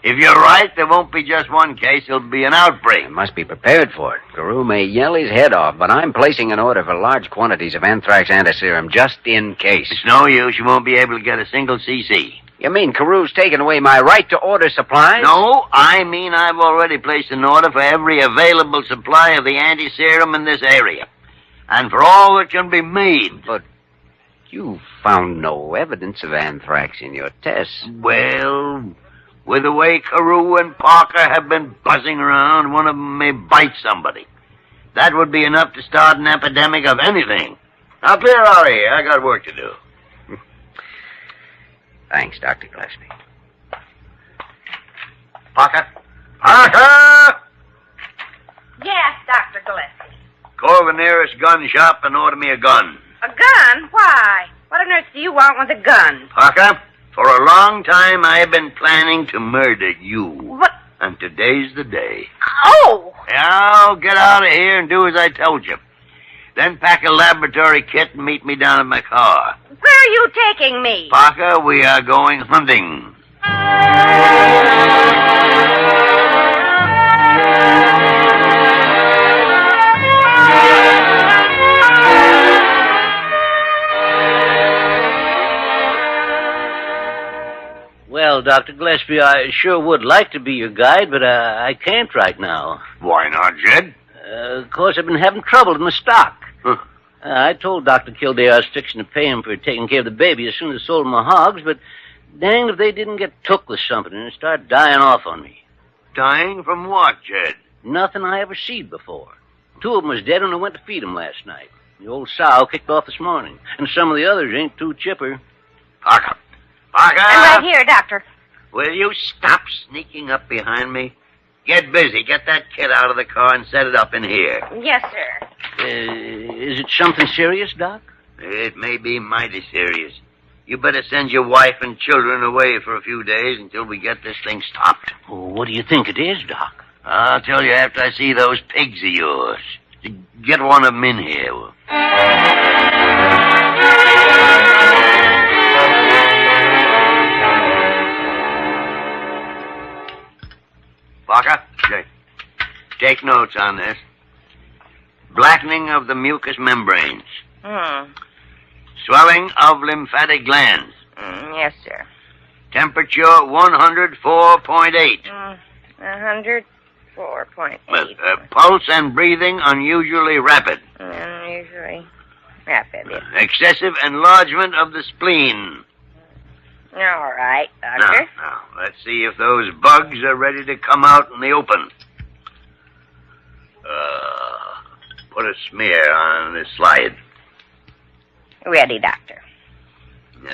If you're right, there won't be just one case. There'll be an outbreak. I must be prepared for it. Carew may yell his head off, but I'm placing an order for large quantities of anthrax antiserum just in case. It's no use. You won't be able to get a single cc. You mean Carew's taken away my right to order supplies? No, I mean I've already placed an order for every available supply of the antiserum in this area. And for all that can be made. But you found no evidence of anthrax in your tests. Well, with the way Carew and Parker have been buzzing around, one of them may bite somebody. That would be enough to start an epidemic of anything. Now, clear out of here. I got work to do. Thanks, Dr. Gillespie. Parker? Parker! Yes, Dr. Gillespie. Call the nearest gun shop and order me a gun. A gun? Why? What on earth do you want with a gun? Parker, For a long time, I have been planning to murder you. What? And today's the day. Oh! Now, get out of here and do as I told you. Then pack a laboratory kit and meet me down at my car. Where are you taking me? Parker, we are going hunting. Well, Dr. Gillespie, I sure would like to be your guide, but I can't right now. Why not, Jed? Of course, I've been having trouble with my stock. Huh. I told Dr. Kildare I was fixing to pay him for taking care of the baby as soon as I sold my hogs, but danged if they didn't get took with something and start dying off on me. Dying from what, Jed? Nothing I ever seen before. 2 of them was dead when I went to feed them last night. The old sow kicked off this morning, and some of the others ain't too chipper. Parker! Parker! I'm right here, Doctor. Will you stop sneaking up behind me? Get busy. Get that kid out of the car and set it up in here. Yes, sir. Is it something serious, Doc? It may be mighty serious. You better send your wife and children away for a few days until we get this thing stopped. Oh, what do you think it is, Doc? I'll tell you after I see those pigs of yours. Get one of them in here. Parker, take notes on this. Blackening of the mucous membranes. Swelling of lymphatic glands. Yes, sir. Temperature 104.8. 104.8. Pulse and breathing unusually rapid. Unusually rapid. Excessive enlargement of the spleen. All right, Doctor. Now, let's see if those bugs are ready to come out in the open. Put a smear on this slide. Ready, Doctor. Is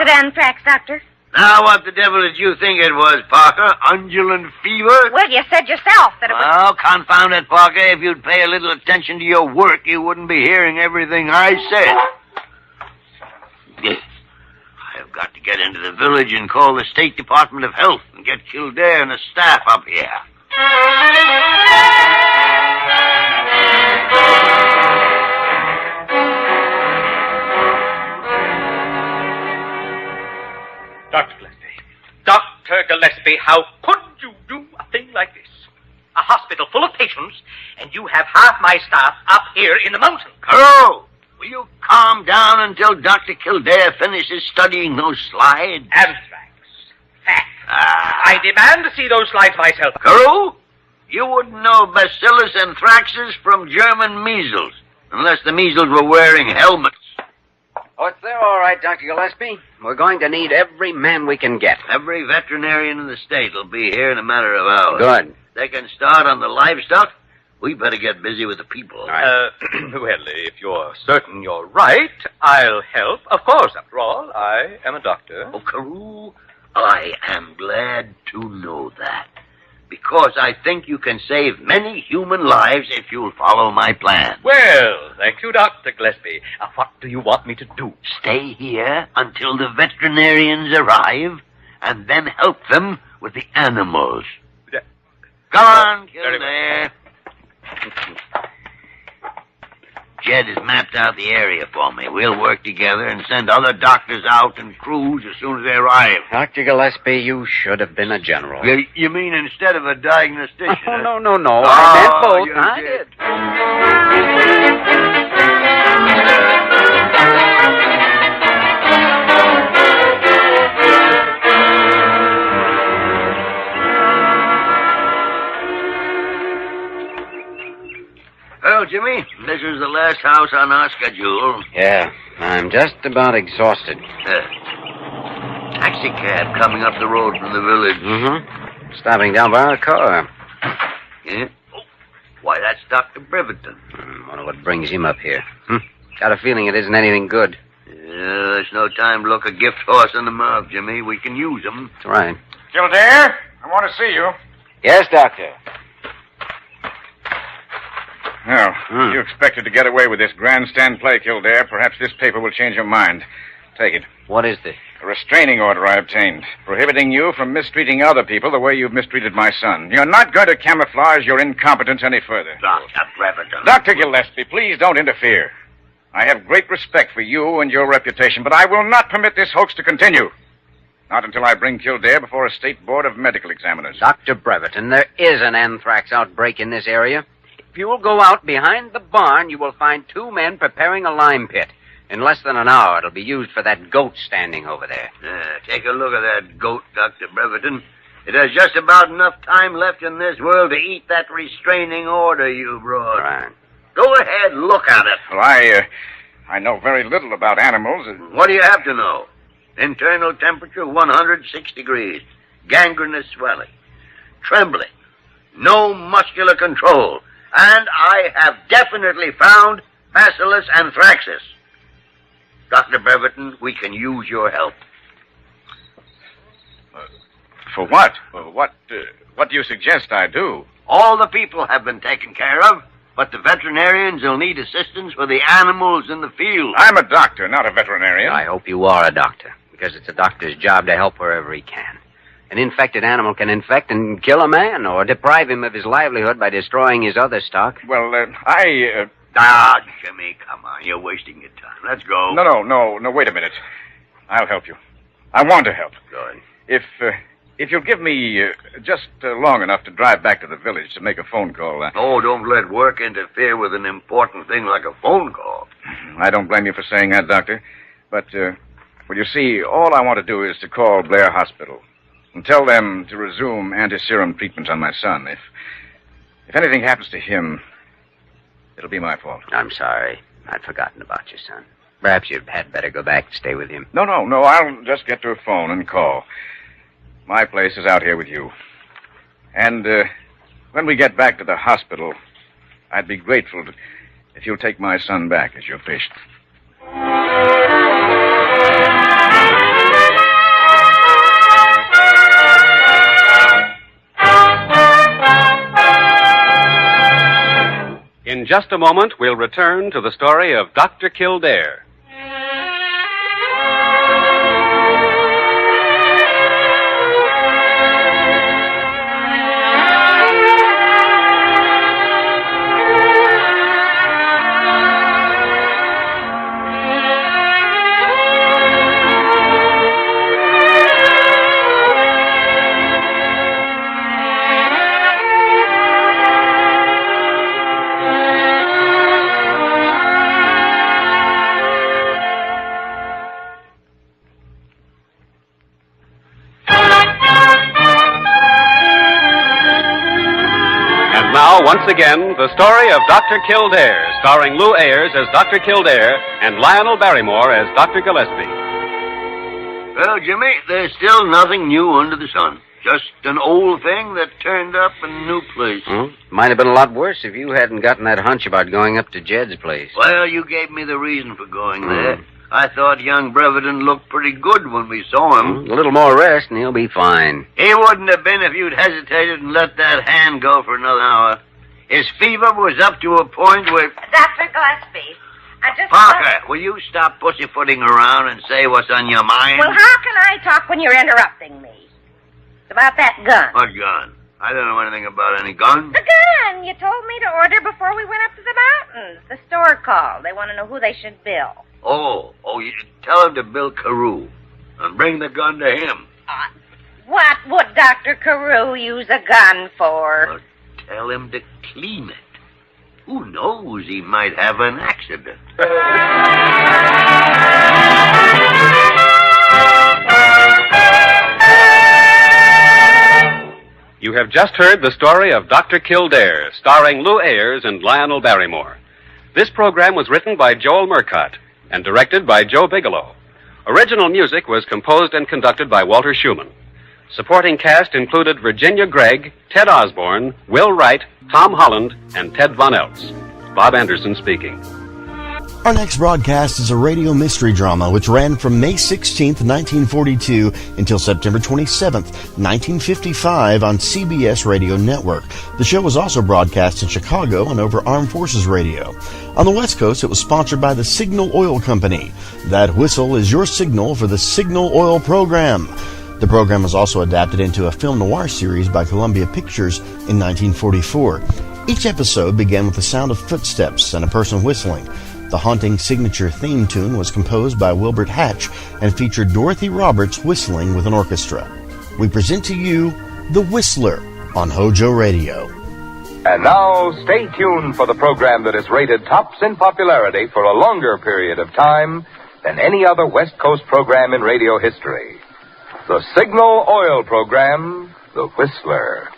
it anthrax, Doctor? Now, what the devil did you think it was, Parker? Undulant fever? Well, you said yourself that it was... Oh, confound it, Parker. If you'd pay a little attention to your work, you wouldn't be hearing everything I said. I've got to get into the village and call the State Department of Health and get Kildare and the staff up here. Dr. Gillespie. Dr. Gillespie, how could you do a thing like this? A hospital full of patients, and you have half my staff up here in the mountains. Carol, will you calm down until Dr. Kildare finishes studying those slides? Anthrax. Fact. I demand to see those slides myself. Carol, you wouldn't know bacillus anthraxis from German measles, unless the measles were wearing helmets. Oh, it's there all right, Dr. Gillespie. We're going to need every man we can get. Every veterinarian in the state will be here in a matter of hours. Good. They can start on the livestock. We better get busy with the people. Well, if you're certain you're right, I'll help. Of course, after all, I am a doctor. Oh, Carew, I am glad to know that. Because I think you can save many human lives if you'll follow my plan. Well, thank you, Dr. Gillespie. What do you want me to do? Stay here until the veterinarians arrive, and then help them with the animals. Come on, Kildare. Jed has mapped out the area for me. We'll work together and send other doctors out and crews as soon as they arrive. Dr. Gillespie, you should have been a general. You mean instead of a diagnostician? Oh, no. Oh, I meant both. you I did. Well, Jimmy, this is the last house on our schedule. Yeah, I'm just about exhausted. Taxi cab coming up the road from the village. Mm-hmm. Stopping down by our car. Yeah? Oh, why, that's Dr. Breverton. Wonder what brings him up here. Got a feeling it isn't anything good. Yeah, there's no time to look a gift horse in the mouth, Jimmy. We can use him. That's right. Kildare, I want to see you. Yes, Doctor. Well, you expected to get away with this grandstand play, Kildare. Perhaps this paper will change your mind. Take it. What is this? A restraining order I obtained, prohibiting you from mistreating other people the way you've mistreated my son. You're not going to camouflage your incompetence any further. Dr. Breverton. Dr. Gillespie, please don't interfere. I have great respect for you and your reputation, but I will not permit this hoax to continue. Not until I bring Kildare before a state board of medical examiners. Dr. Breverton, there is an anthrax outbreak in this area. If you will go out behind the barn, you will find 2 men preparing a lime pit. In less than an hour, it'll be used for that goat standing over there. Take a look at that goat, Dr. Breverton. It has just about enough time left in this world to eat that restraining order you brought. Right. Go ahead, look at it. Well, I know very little about animals. What do you have to know? Internal temperature 106 degrees. Gangrenous swelling. Trembling. No muscular control. And I have definitely found Bacillus anthracis. Dr. Breverton, we can use your help. For what? What do you suggest I do? All the people have been taken care of, but the veterinarians will need assistance for the animals in the field. I'm a doctor, not a veterinarian. I hope you are a doctor, because it's a doctor's job to help wherever he can. An infected animal can infect and kill a man, or deprive him of his livelihood by destroying his other stock. Well, Jimmy, come on. You're wasting your time. Let's go. No, wait a minute. I'll help you. I want to help. Good. If you'll give me just long enough to drive back to the village to make a phone call. Oh, don't let work interfere with an important thing like a phone call. I don't blame you for saying that, Doctor. But, well, you see, all I want to do is to call Blair Hospital and tell them to resume anti-serum treatment on my son. If anything happens to him, it'll be my fault. I'm sorry. I'd forgotten about your son. Perhaps you had better go back and stay with him. No. I'll just get to a phone and call. My place is out here with you. And when we get back to the hospital, I'd be grateful if you'll take my son back as your patient. In just a moment, we'll return to the story of Dr. Kildare. Now, once again, the story of Dr. Kildare, starring Lou Ayres as Dr. Kildare and Lionel Barrymore as Dr. Gillespie. Well, Jimmy, there's still nothing new under the sun. Just an old thing that turned up in a new place. Might have been a lot worse if you hadn't gotten that hunch about going up to Jed's place. Well, you gave me the reason for going there. I thought young Breverton looked pretty good when we saw him. A little more rest and he'll be fine. He wouldn't have been if you'd hesitated and let that hand go for another hour. His fever was up to a point where... Dr. Gillespie, I just... Parker, will you stop pussyfooting around and say what's on your mind? Well, how can I talk when you're interrupting me? It's about that gun. What gun? I don't know anything about any gun. The gun you told me to order before we went up to the mountains. The store called. They want to know who they should bill. Oh, you tell him to bill Carew and bring the gun to him. What would Dr. Carew use a gun for? Well, tell him to clean it. Who knows, he might have an accident. You have just heard the story of Dr. Kildare, starring Lou Ayres and Lionel Barrymore. This program was written by Joel Murcott and directed by Joe Bigelow. Original music was composed and conducted by Walter Schumann. Supporting cast included Virginia Gregg, Ted Osborne, Will Wright, Tom Holland, and Ted Von Eltz. Bob Anderson speaking. Our next broadcast is a radio mystery drama which ran from May 16th, 1942 until September 27th, 1955 on CBS Radio Network. The show was also broadcast in Chicago and over Armed Forces Radio. On the West Coast, it was sponsored by the Signal Oil Company. That whistle is your signal for the Signal Oil program. The program was also adapted into a film noir series by Columbia Pictures in 1944. Each episode began with the sound of footsteps and a person whistling. The haunting signature theme tune was composed by Wilbert Hatch and featured Dorothy Roberts whistling with an orchestra. We present to you The Whistler on HOJO Radio. And now, stay tuned for the program that is rated tops in popularity for a longer period of time than any other West Coast program in radio history. The Signal Oil program, The Whistler.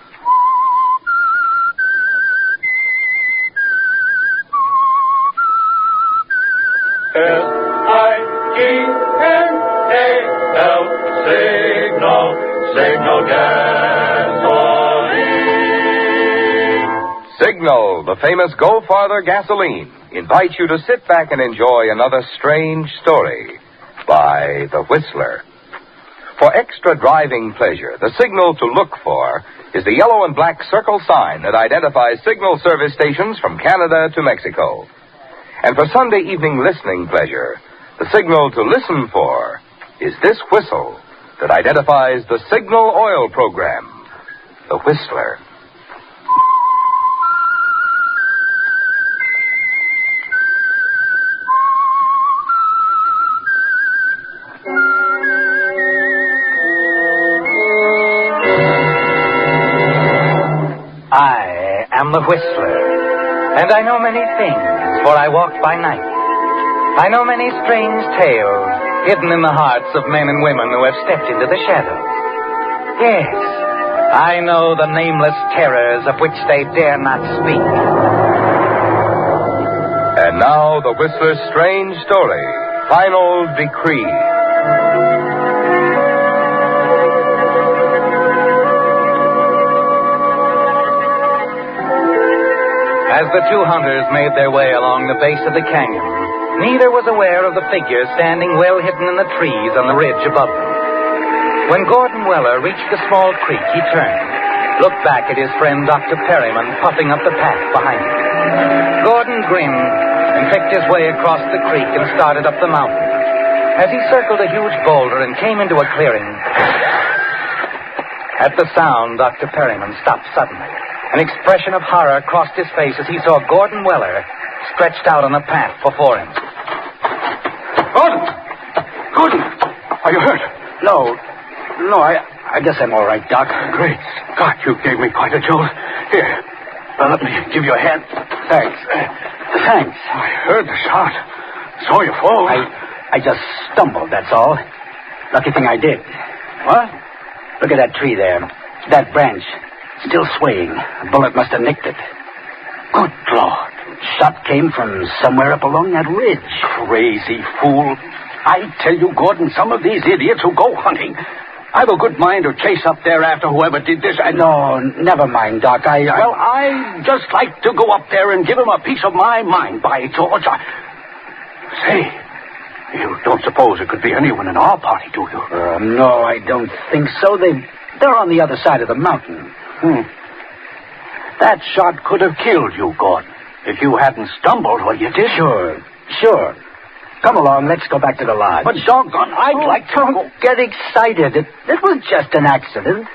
S-I-G-N-A-L, Signal gasoline. Signal, the famous Go Farther gasoline, invites you to sit back and enjoy another strange story by The Whistler. For extra driving pleasure, the signal to look for is the yellow and black circle sign that identifies signal service stations from Canada to Mexico. And for Sunday evening listening pleasure, the signal to listen for is this whistle that identifies the Signal Oil program, The Whistler. I am the Whistler, and I know many things. For I walk by night. I know many strange tales hidden in the hearts of men and women who have stepped into the shadows. Yes, I know the nameless terrors of which they dare not speak. And now the Whistler's strange story, Final Decree. As the two hunters made their way along the base of the canyon, neither was aware of the figure standing well hidden in the trees on the ridge above them. When Gordon Weller reached the small creek, he turned, looked back at his friend Dr. Perryman puffing up the path behind him. Gordon grinned and picked his way across the creek and started up the mountain. As he circled a huge boulder and came into a clearing, at the sound, Dr. Perryman stopped suddenly. An expression of horror crossed his face as he saw Gordon Weller stretched out on the path before him. Gordon! Gordon! Are you hurt? No, I guess I'm all right, Doc. Great. God, you gave me quite a jolt. Here, let me give you a hand. Thanks. Thanks. I heard the shot. Saw you fall. I just stumbled, that's all. Lucky thing I did. What? Look at that tree there. That branch. Still swaying. A bullet must have nicked it. Good Lord. Shot came from somewhere up along that ridge. Crazy fool. I tell you, Gordon, some of these idiots who go hunting, I've a good mind to chase up there after whoever did this. No, never mind, Doc. Well, I'd just like to go up there and give him a piece of my mind, by George. Say, you don't suppose it could be anyone in our party, do you? No, I don't think so. They're on the other side of the mountain. That shot could have killed you, Gordon. If you hadn't stumbled when you did. Sure. Come along, let's go back to the lodge. But doggone, I'd like to go. Get excited. It was just an accident.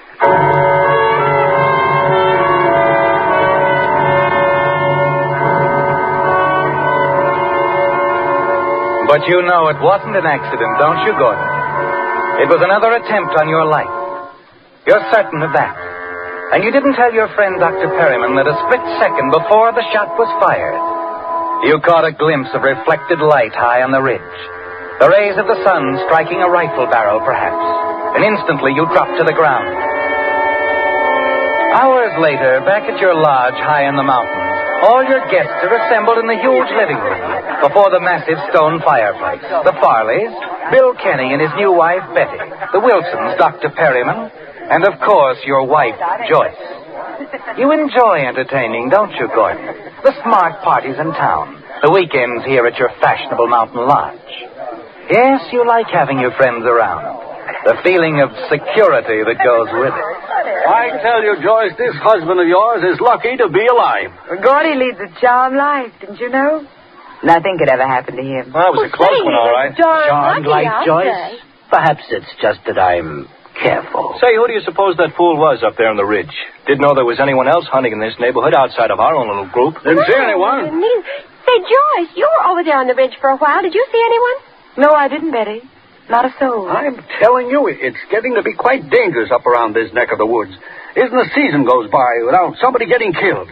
But you know it wasn't an accident, don't you, Gordon? It was another attempt on your life. You're certain of that. And you didn't tell your friend Dr. Perryman that a split second before the shot was fired, you caught a glimpse of reflected light high on the ridge. The rays of the sun striking a rifle barrel, perhaps. And instantly you dropped to the ground. Hours later, back at your lodge high in the mountains, all your guests are assembled in the huge living room before the massive stone fireplace. The Farleys, Bill Kenny and his new wife, Betty, the Wilsons, Dr. Perryman, and, of course, your wife, Joyce. You enjoy entertaining, don't you, Gordon? The smart parties in town, The weekends here at your fashionable mountain lodge. Yes, you like having your friends around. The feeling of security that goes with it. I tell you, Joyce, this husband of yours is lucky to be alive. Gordy leads a charmed life, didn't you know? Nothing could ever happen to him. Well, it was a close one, all right. Charmed life, Joyce? Perhaps it's just that I'm careful. Say, who do you suppose that fool was up there on the ridge? Didn't know there was anyone else hunting in this neighborhood outside of our own little group. Didn't see anyone. Say, Joyce, you were over there on the ridge for a while. Did you see anyone? No, I didn't, Betty. Not a soul. I'm telling you, it's getting to be quite dangerous up around this neck of the woods. Isn't a season goes by without somebody getting killed.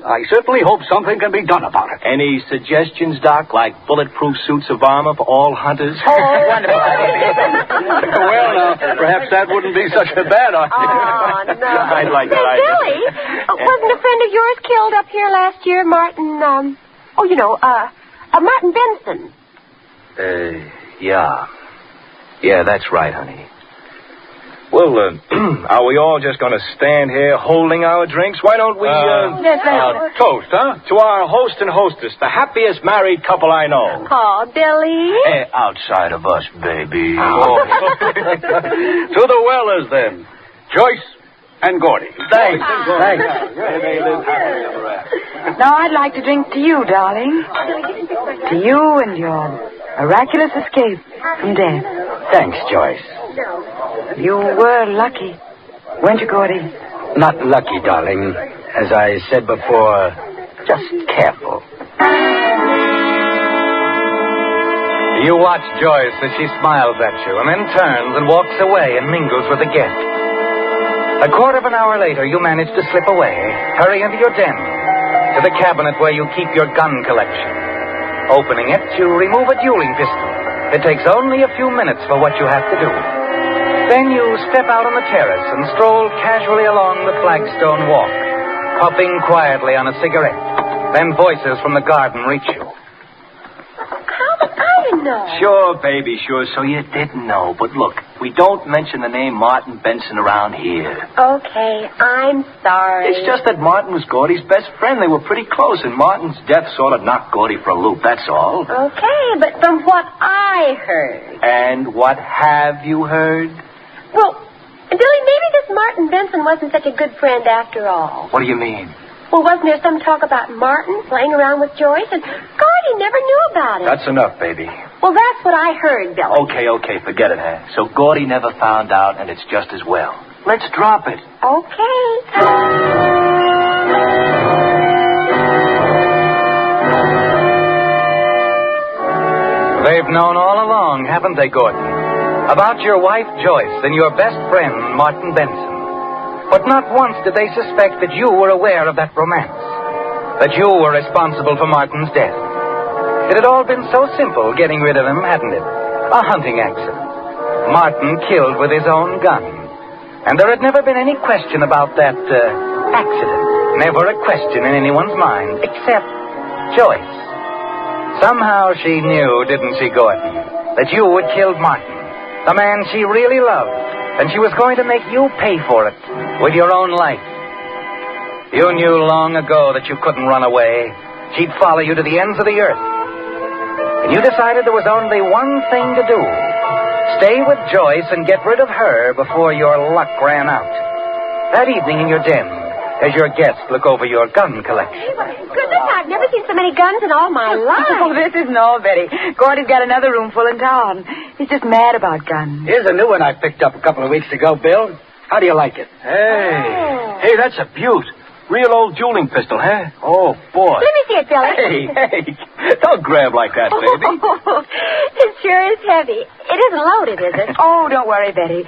I certainly hope something can be done about it. Any suggestions, Doc, like bulletproof suits of armor for all hunters? Oh, wonderful Well, now, perhaps that wouldn't be such a bad idea. Oh, no. I'd like that idea. Billy, wasn't a friend of yours killed up here last year, Martin, Martin Benson? Yeah. Yeah, that's right, honey. Well, are we all just going to stand here holding our drinks? Why don't we, toast, huh? To our host and hostess, the happiest married couple I know. Oh, Billy. Outside of us, baby. Oh. To the Wellers, then. Joyce and Gordy. Thanks. Now, I'd like to drink to you, darling. To you and your miraculous escape from death. Thanks, Joyce. You were lucky, weren't you, Gordy? Not lucky, darling. As I said before, just careful. You watch Joyce as she smiles at you and then turns and walks away and mingles with the guests. A quarter of an hour later, you manage to slip away, hurry into your den, to the cabinet where you keep your gun collection. Opening it, you remove a dueling pistol. It takes only a few minutes for what you have to do. Then you step out on the terrace and stroll casually along the flagstone walk, puffing quietly on a cigarette. Then voices from the garden reach you. How did I know? Sure, baby, sure. So you didn't know. But look, we don't mention the name Martin Benson around here. Okay, I'm sorry. It's just that Martin was Gordy's best friend. They were pretty close, and Martin's death sort of knocked Gordy for a loop, that's all. Okay, but from what I heard. And what have you heard? Well, Billy, maybe this Martin Benson wasn't such a good friend after all. What do you mean? Well, wasn't there some talk about Martin playing around with Joyce? And Gordy never knew about it. That's enough, baby. Well, that's what I heard, Billy. Okay, forget it, huh? So Gordy never found out, and it's just as well. Let's drop it. Okay. They've known all along, haven't they, Gordon? About your wife, Joyce, and your best friend, Martin Benson. But not once did they suspect that you were aware of that romance. That you were responsible for Martin's death. It had all been so simple getting rid of him, hadn't it? A hunting accident. Martin killed with his own gun. And there had never been any question about that, accident. Never a question in anyone's mind, except Joyce. Somehow she knew, didn't she, Gordon, that you had killed Martin, the man she really loved, and she was going to make you pay for it with your own life. You knew long ago that you couldn't run away. She'd follow you to the ends of the earth. And you decided there was only one thing to do. Stay with Joyce and get rid of her before your luck ran out. That evening in your den, as your guests look over your gun collection. Goodness, I've never seen so many guns in all my life. Oh, this isn't all, Betty. Gordy's got another room full in town. He's just mad about guns. Here's a new one I picked up a couple of weeks ago, Bill. How do you like it? Hey, that's a beaut. Real old dueling pistol, huh? Oh, boy. Let me see it, Billy. Hey, don't grab like that, baby. It sure is heavy. It isn't loaded, is it? Oh, don't worry, Betty.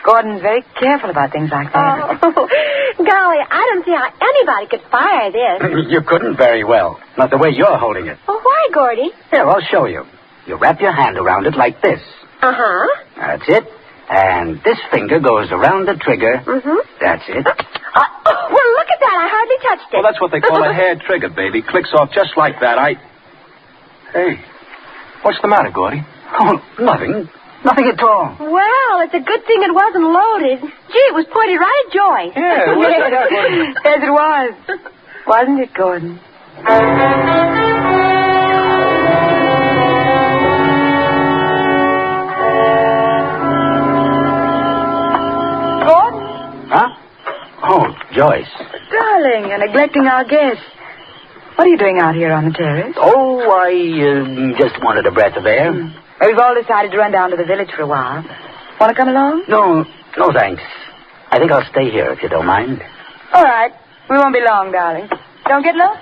Gordon's very careful about things like that. Oh, golly, I don't see how anybody could fire this. You couldn't very well. Not the way you're holding it. Well, why, Gordy? Here, I'll show you. You wrap your hand around it like this. Uh-huh. That's it. And this finger goes around the trigger. Mm-hmm. That's it. Well, look at that. I hardly touched it. Well, that's what they call a hair trigger, baby. Clicks off just like that. Hey, what's the matter, Gordy? Oh, nothing. Nothing at all. Well, it's a good thing it wasn't loaded. Gee, it was pointed right at Joyce. Yeah, yes, it was. Wasn't it, Gordon? Joyce. Darling, you're neglecting our guests. What are you doing out here on the terrace? Oh, I just wanted a breath of air. Well, we've all decided to run down to the village for a while. Want to come along? No, thanks. I think I'll stay here if you don't mind. All right. We won't be long, darling. Don't get lost.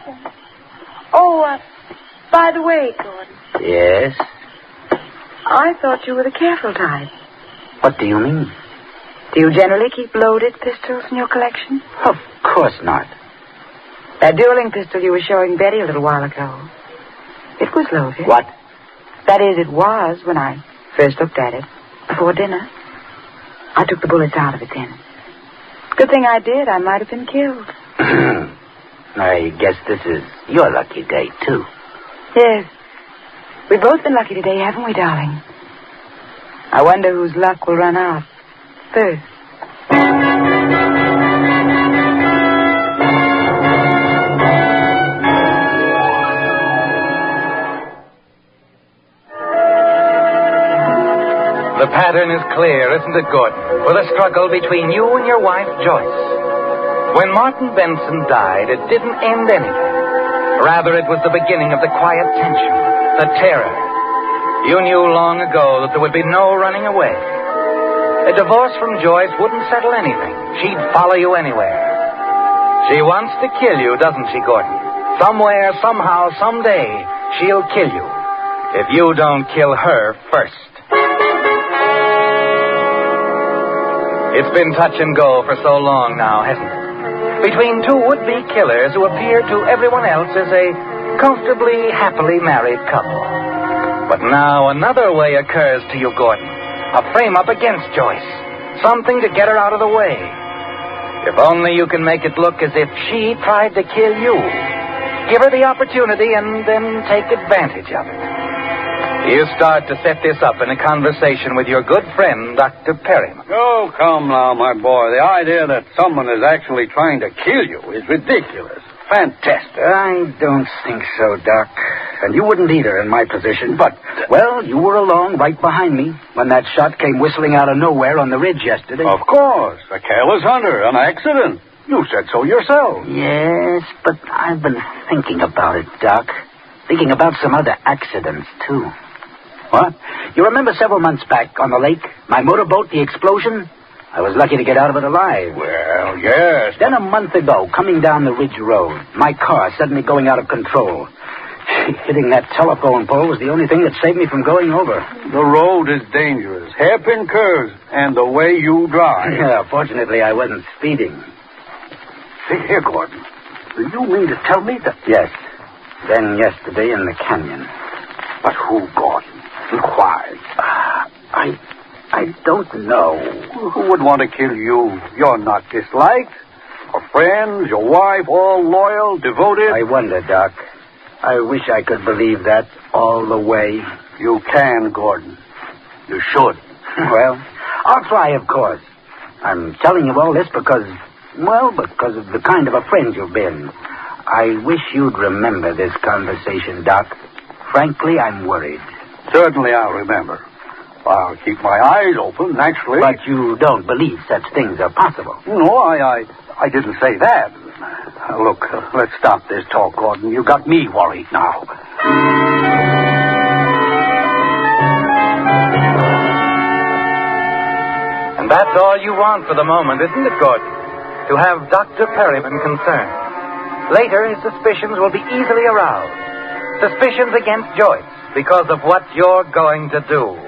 Oh, by the way, Gordon. Yes? I thought you were the careful type. What do you mean? Do you generally keep loaded pistols in your collection? Of course not. That dueling pistol you were showing Betty a little while ago. It was loaded. What? That is, it was when I first looked at it before dinner. I took the bullets out of it then. Good thing I did. I might have been killed. I guess this is your lucky day, too. Yes. We've both been lucky today, haven't we, darling? I wonder whose luck will run out first. The pattern is clear, isn't it, Gordon? For the struggle between you and your wife, Joyce. When Martin Benson died, it didn't end anything. Rather, it was the beginning of the quiet tension, the terror. You knew long ago that there would be no running away. A divorce from Joyce wouldn't settle anything. She'd follow you anywhere. She wants to kill you, doesn't she, Gordon? Somewhere, somehow, someday, she'll kill you. If you don't kill her first. It's been touch and go for so long now, hasn't it? Between two would-be killers who appear to everyone else as a comfortably, happily married couple. But now another way occurs to you, Gordon. A frame-up against Joyce. Something to get her out of the way. If only you can make it look as if she tried to kill you. Give her the opportunity and then take advantage of it. You start to set this up in a conversation with your good friend, Dr. Perryman. Oh, come now, my boy. The idea that someone is actually trying to kill you is ridiculous. Fantastic. I don't think so, Doc. And you wouldn't either in my position. But, well, you were along right behind me when that shot came whistling out of nowhere on the ridge yesterday. Of course. A careless hunter, an accident. You said so yourself. Yes, but I've been thinking about it, Doc. Thinking about some other accidents, too. What? You remember several months back on the lake, my motorboat, the explosion? I was lucky to get out of it alive. Well, yes. Then a month ago, coming down the ridge road, my car suddenly going out of control. Hitting that telephone pole was the only thing that saved me from going over. The road is dangerous. Hairpin curves, and the way you drive. Yeah, fortunately, I wasn't speeding. See here, Gordon. Do you mean to tell me that... Yes. Then yesterday in the canyon. But who, Gordon? Why? I don't know. Who would want to kill you? You're not disliked. Your friends, your wife, all loyal, devoted. I wonder, Doc. I wish I could believe that all the way. You can, Gordon. You should. Well, I'll try, of course. I'm telling you all this because of the kind of a friend you've been. I wish you'd remember this conversation, Doc. Frankly, I'm worried. Certainly I'll remember. I'll keep my eyes open, naturally. But you don't believe such things are possible. No, I didn't say that. Look, let's stop this talk, Gordon. You got me worried now. And that's all you want for the moment, isn't it, Gordon? To have Dr. Perryman concerned. Later, his suspicions will be easily aroused. Suspicions against Joyce because of what you're going to do.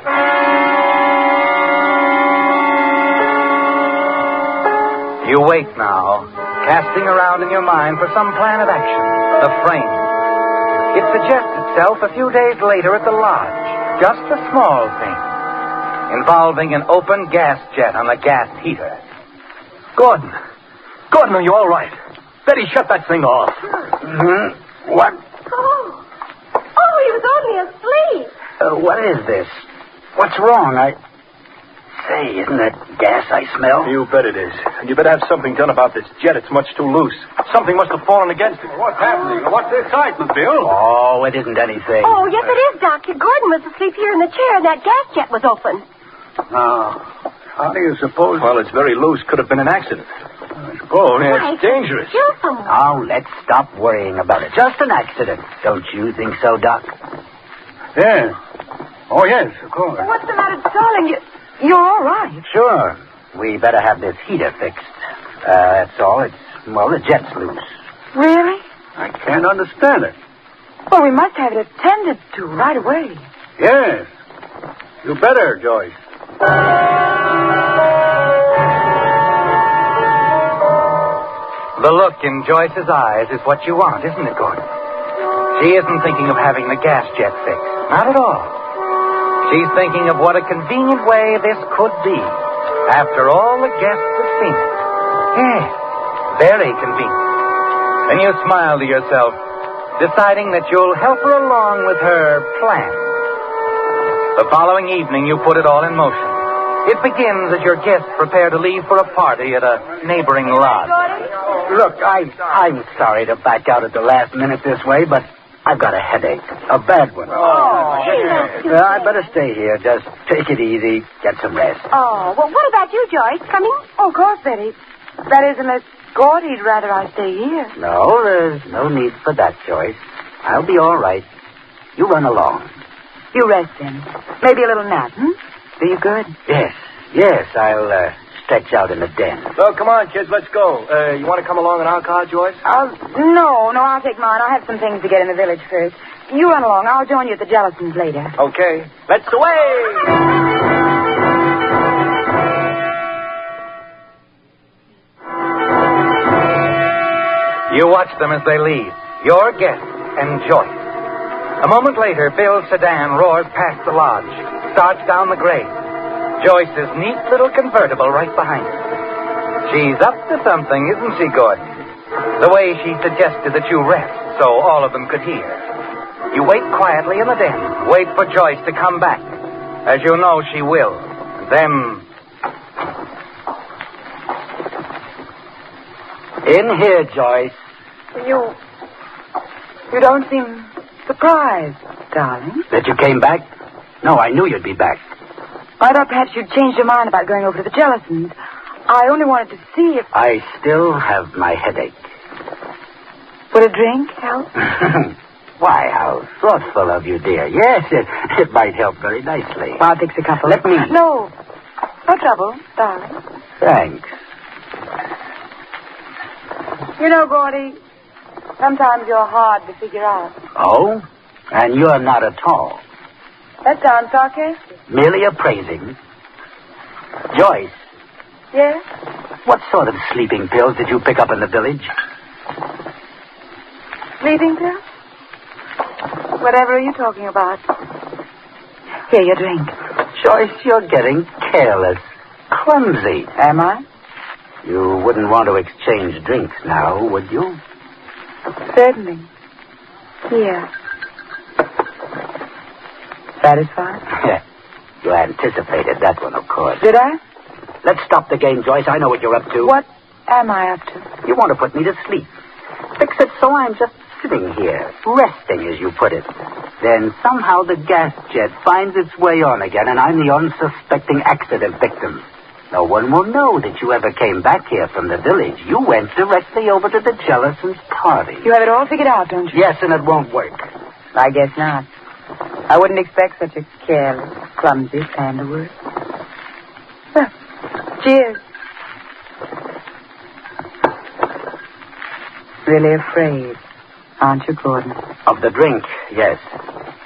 You wait now, casting around in your mind for some plan of action, the frame. It suggests itself a few days later at the lodge. Just a small thing, involving an open gas jet on a gas heater. Gordon, are you all right? Betty, shut that thing off. Mm-hmm. What? Oh, he was only asleep. What is this? What's wrong? Say, isn't that gas I smell? You bet it is. And you better have something done about this jet. It's much too loose. Something must have fallen against it. What's happening? What's the excitement, Bill? Oh, it isn't anything. Oh, yes, it is, Doctor. Gordon was asleep here in the chair, and that gas jet was open. How do you suppose? Well, it's very loose. Could have been an accident. Oh, it's dangerous. Kill someone. Now, let's stop worrying about it. Just an accident. Don't you think so, Doc? Yeah. Oh, yes, of course. What's the matter, darling? You're all right. Sure. We better have this heater fixed. That's all. The jet's loose. Really? I can't understand it. Well, we must have it attended to right away. Yes. You better, Joyce. The look in Joyce's eyes is what you want, isn't it, Gordon? She isn't thinking of having the gas jet fixed. Not at all. She's thinking of what a convenient way this could be after all the guests have seen it. Yes, very convenient. Then you smile to yourself, deciding that you'll help her along with her plan. The following evening, you put it all in motion. It begins as your guests prepare to leave for a party at a neighboring lodge. Look, I'm sorry to back out at the last minute this way, but I've got a headache. A bad one. I better stay here. Just take it easy. Get some rest. Oh, well, what about you, Joyce? Coming? Oh, of course, Betty. That is, unless Gordy'd rather I stay here. No, there's no need for that, Joyce. I'll be all right. You run along. You rest then. Maybe a little nap, Do you good? Yes, I'll stretch out in the den. Well, come on, kids, let's go. You want to come along in our car, Joyce? No, I'll take mine. I have some things to get in the village first. You run along. I'll join you at the Jellisons later. Okay. Let's away! You watch them as they leave. Your guests and Joyce. A moment later, Bill's sedan roars past the lodge, starts down the grade. Joyce's neat little convertible right behind her. She's up to something, isn't she, Gordon? The way she suggested that you rest so all of them could hear. You wait quietly in the den, wait for Joyce to come back, as you know she will. Then... In here, Joyce. You don't seem surprised, darling. That you came back? No, I knew you'd be back. I thought perhaps you'd changed your mind about going over to the Jellisons. I only wanted to see if... I still have my headache. Would a drink help? Why, how thoughtful of you, dear. Yes, it might help very nicely. I'll fix a couple. Let me... No trouble, darling. Thanks. You know, Gordy, sometimes you're hard to figure out. Oh? And you're not at all. That sounds sarcastic. Merely appraising. Joyce. Yes? What sort of sleeping pills did you pick up in the village? Sleeping pills? Whatever are you talking about? Here, your drink. Joyce, you're getting careless. Clumsy. Am I? You wouldn't want to exchange drinks now, would you? Certainly. Here. Satisfied? You anticipated that one, of course. Did I? Let's stop the game, Joyce. I know what you're up to. What am I up to? You want to put me to sleep. Fix it so I'm just sitting here, resting, as you put it. Then somehow the gas jet finds its way on again, and I'm the unsuspecting accident victim. No one will know that you ever came back here from the village. You went directly over to the Jellisons' party. You have it all figured out, don't you? Yes, and it won't work. I guess not. I wouldn't expect such a careless, clumsy stand of words. Well, cheers. Really afraid, aren't you, Gordon? Of the drink, yes.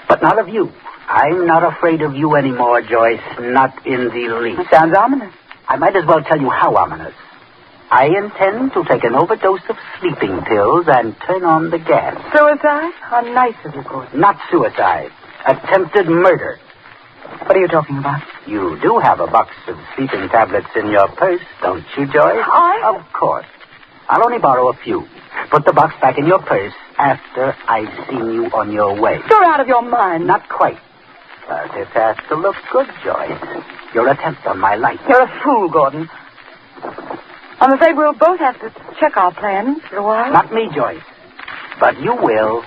But not of you. I'm not afraid of you anymore, Joyce. Not in the least. It sounds ominous. I might as well tell you how ominous. I intend to take an overdose of sleeping pills and turn on the gas. Suicide? How nice of you, Gordon. Not suicide. Attempted murder. What are you talking about? You do have a box of sleeping tablets in your purse, don't you, Joyce? Of course. I'll only borrow a few. Put the box back in your purse after I've seen you on your way. You're out of your mind. Not quite. But it has to look good, Joyce. Your attempt on my life. You're a fool, Gordon. I'm afraid we'll both have to check our plans for a while. Not me, Joyce. But you will.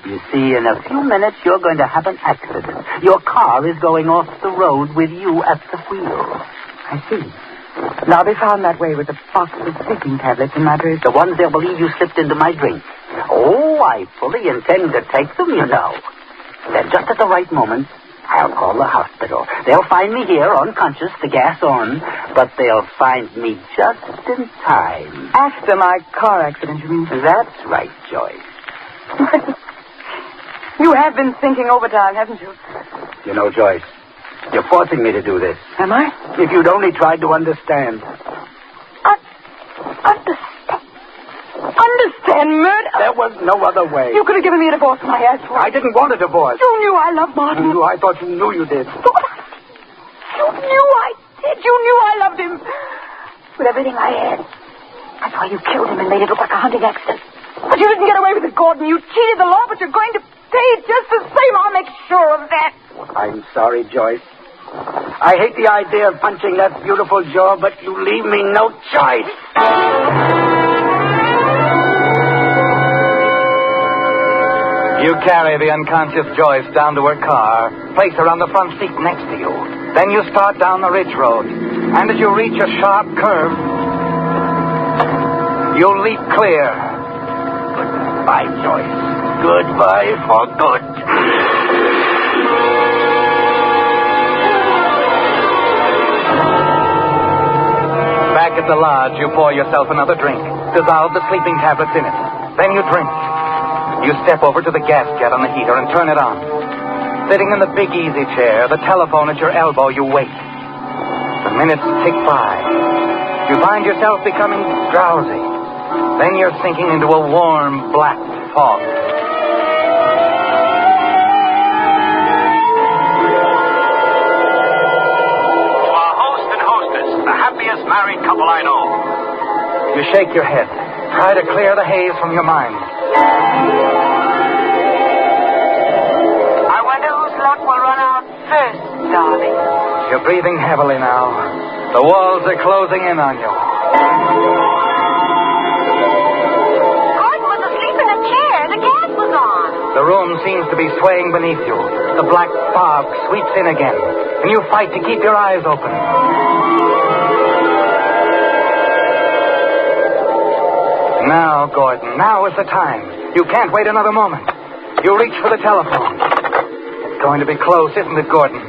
You see, in a few minutes, you're going to have an accident. Your car is going off the road with you at the wheel. I see. And I'll be found that way with a box of sleeping tablets in my dress. The ones they'll believe you slipped into my drink. Oh, I fully intend to take them, you know. Then just at the right moment, I'll call the hospital. They'll find me here, unconscious, the gas on, but they'll find me just in time. After my car accident, you mean? That's right, Joyce. You have been thinking overtime, haven't you? You know, Joyce, you're forcing me to do this. Am I? If you'd only tried to understand. Understand murder? There was no other way. You could have given me a divorce when I asked for it. I didn't want a divorce. You knew I loved Martin. I thought you knew you did. You knew I did. You knew I loved him. With everything I had. That's why you killed him and made it look like a hunting accident. But you didn't get away with it, Gordon. You cheated the law, but you're going to pay it just the same. I'll make sure of that. I'm sorry, Joyce. I hate the idea of punching that beautiful jaw, but you leave me no choice. You carry the unconscious Joyce down to her car, place her on the front seat next to you. Then you start down the ridge road. And as you reach a sharp curve, you leap clear. Goodbye, Joyce. Goodbye for good. Back at the lodge, you pour yourself another drink. Dissolve the sleeping tablets in it. Then you drink. You step over to the gas jet on the heater and turn it on. Sitting in the big easy chair, the telephone at your elbow, you wait. The minutes tick by. You find yourself becoming drowsy. Then you're sinking into a warm, black fog. To our host and hostess, the happiest married couple I know. You shake your head. Try to clear the haze from your mind. I wonder whose luck will run out first, darling. You're breathing heavily now. The walls are closing in on you. Gordon was asleep in a chair. The gas was on. The room seems to be swaying beneath you. The black fog sweeps in again, and you fight to keep your eyes open. Now, Gordon, now is the time. You can't wait another moment. You reach for the telephone. It's going to be close, isn't it, Gordon?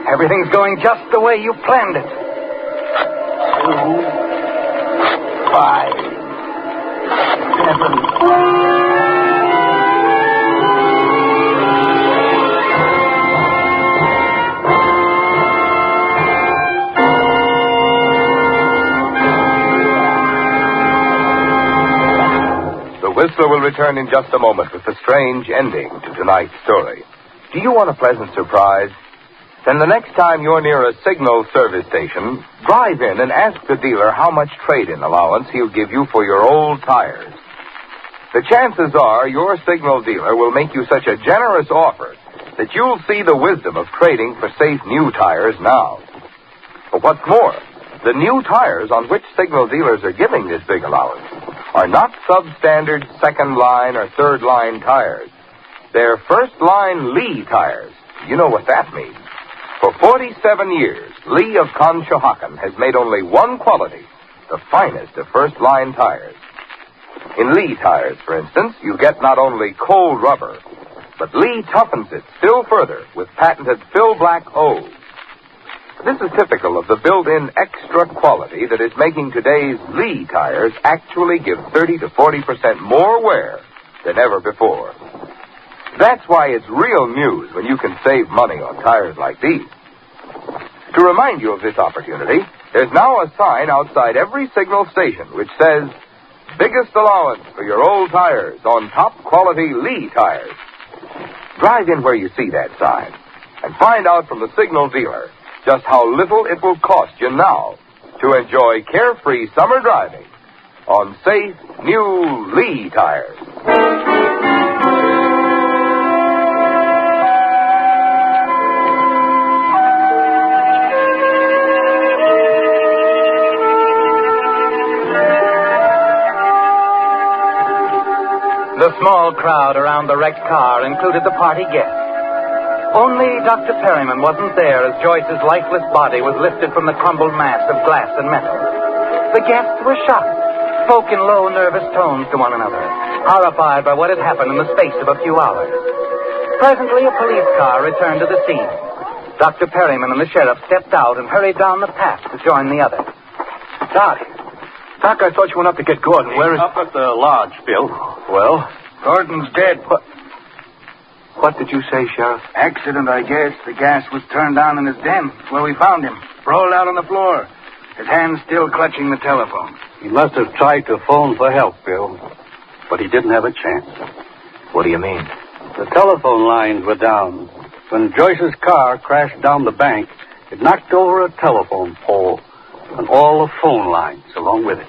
Everything's going just the way you planned it. 2, 5, 7. The Whistler will return in just a moment with the strange ending to tonight's story. Do you want a pleasant surprise? Then the next time you're near a signal service station, drive in and ask the dealer how much trade-in allowance he'll give you for your old tires. The chances are your signal dealer will make you such a generous offer that you'll see the wisdom of trading for safe new tires now. But what's more, the new tires on which signal dealers are giving this big allowance are not substandard second-line or third-line tires. They're first-line Lee tires. You know what that means. For 47 years, Lee of Conshohocken has made only one quality, the finest of first-line tires. In Lee tires, for instance, you get not only cold rubber, but Lee toughens it still further with patented Fill Black O. This is typical of the built-in extra quality that is making today's Lee tires actually give 30 to 40% more wear than ever before. That's why it's real news when you can save money on tires like these. To remind you of this opportunity, there's now a sign outside every signal station which says, biggest allowance for your old tires on top quality Lee tires. Drive in where you see that sign and find out from the signal dealer just how little it will cost you now to enjoy carefree summer driving on safe, new Lee tires. The small crowd around the wrecked car included the party guests. Only Dr. Perryman wasn't there as Joyce's lifeless body was lifted from the crumbled mass of glass and metal. The guests were shocked, spoke in low, nervous tones to one another, horrified by what had happened in the space of a few hours. Presently, a police car returned to the scene. Dr. Perryman and the sheriff stepped out and hurried down the path to join the others. Doc, I thought you went up to get Gordon. Where is... Up at the lodge, Bill. Well? Gordon's dead. What did you say, Sheriff? Accident, I guess. The gas was turned on in his den. It's where we found him. Sprawled out on the floor. His hand still clutching the telephone. He must have tried to phone for help, Bill. But he didn't have a chance. What do you mean? The telephone lines were down. When Joyce's car crashed down the bank, it knocked over a telephone pole and all the phone lines along with it.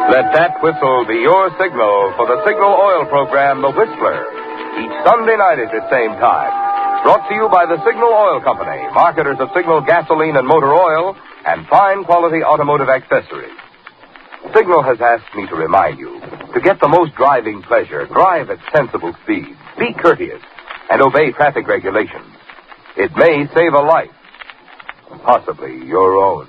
Let that whistle be your signal for the signal oil program, The Whistler. Each Sunday night at the same time. Brought to you by the Signal Oil Company, marketers of Signal gasoline and motor oil, and fine quality automotive accessories. Signal has asked me to remind you, to get the most driving pleasure, drive at sensible speeds, be courteous, and obey traffic regulations. It may save a life, possibly your own.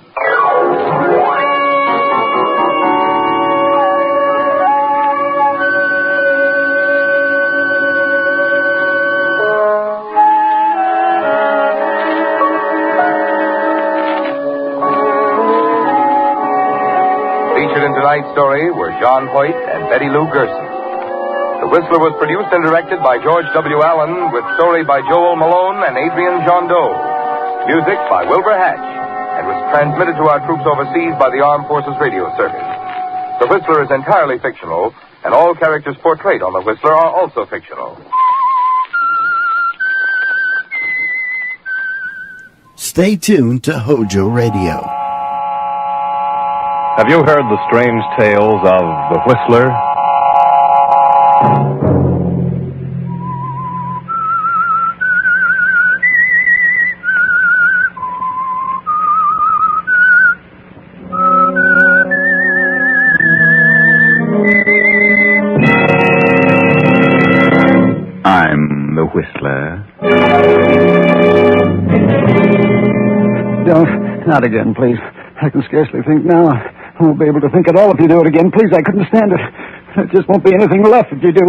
Tonight's story were John Hoyt and Betty Lou Gerson. The Whistler was produced and directed by George W. Allen, with story by Joel Malone and Adrian Jondeau. Music by Wilbur Hatch, and was transmitted to our troops overseas by the Armed Forces Radio Service. The Whistler is entirely fictional, and all characters portrayed on The Whistler are also fictional. Stay tuned to HOJO Radio. Have you heard the strange tales of the Whistler? I'm the Whistler. Don't. Not again, please. I can scarcely think now. I won't be able to think at all if you do it again. Please, I couldn't stand it. There just won't be anything left if you do.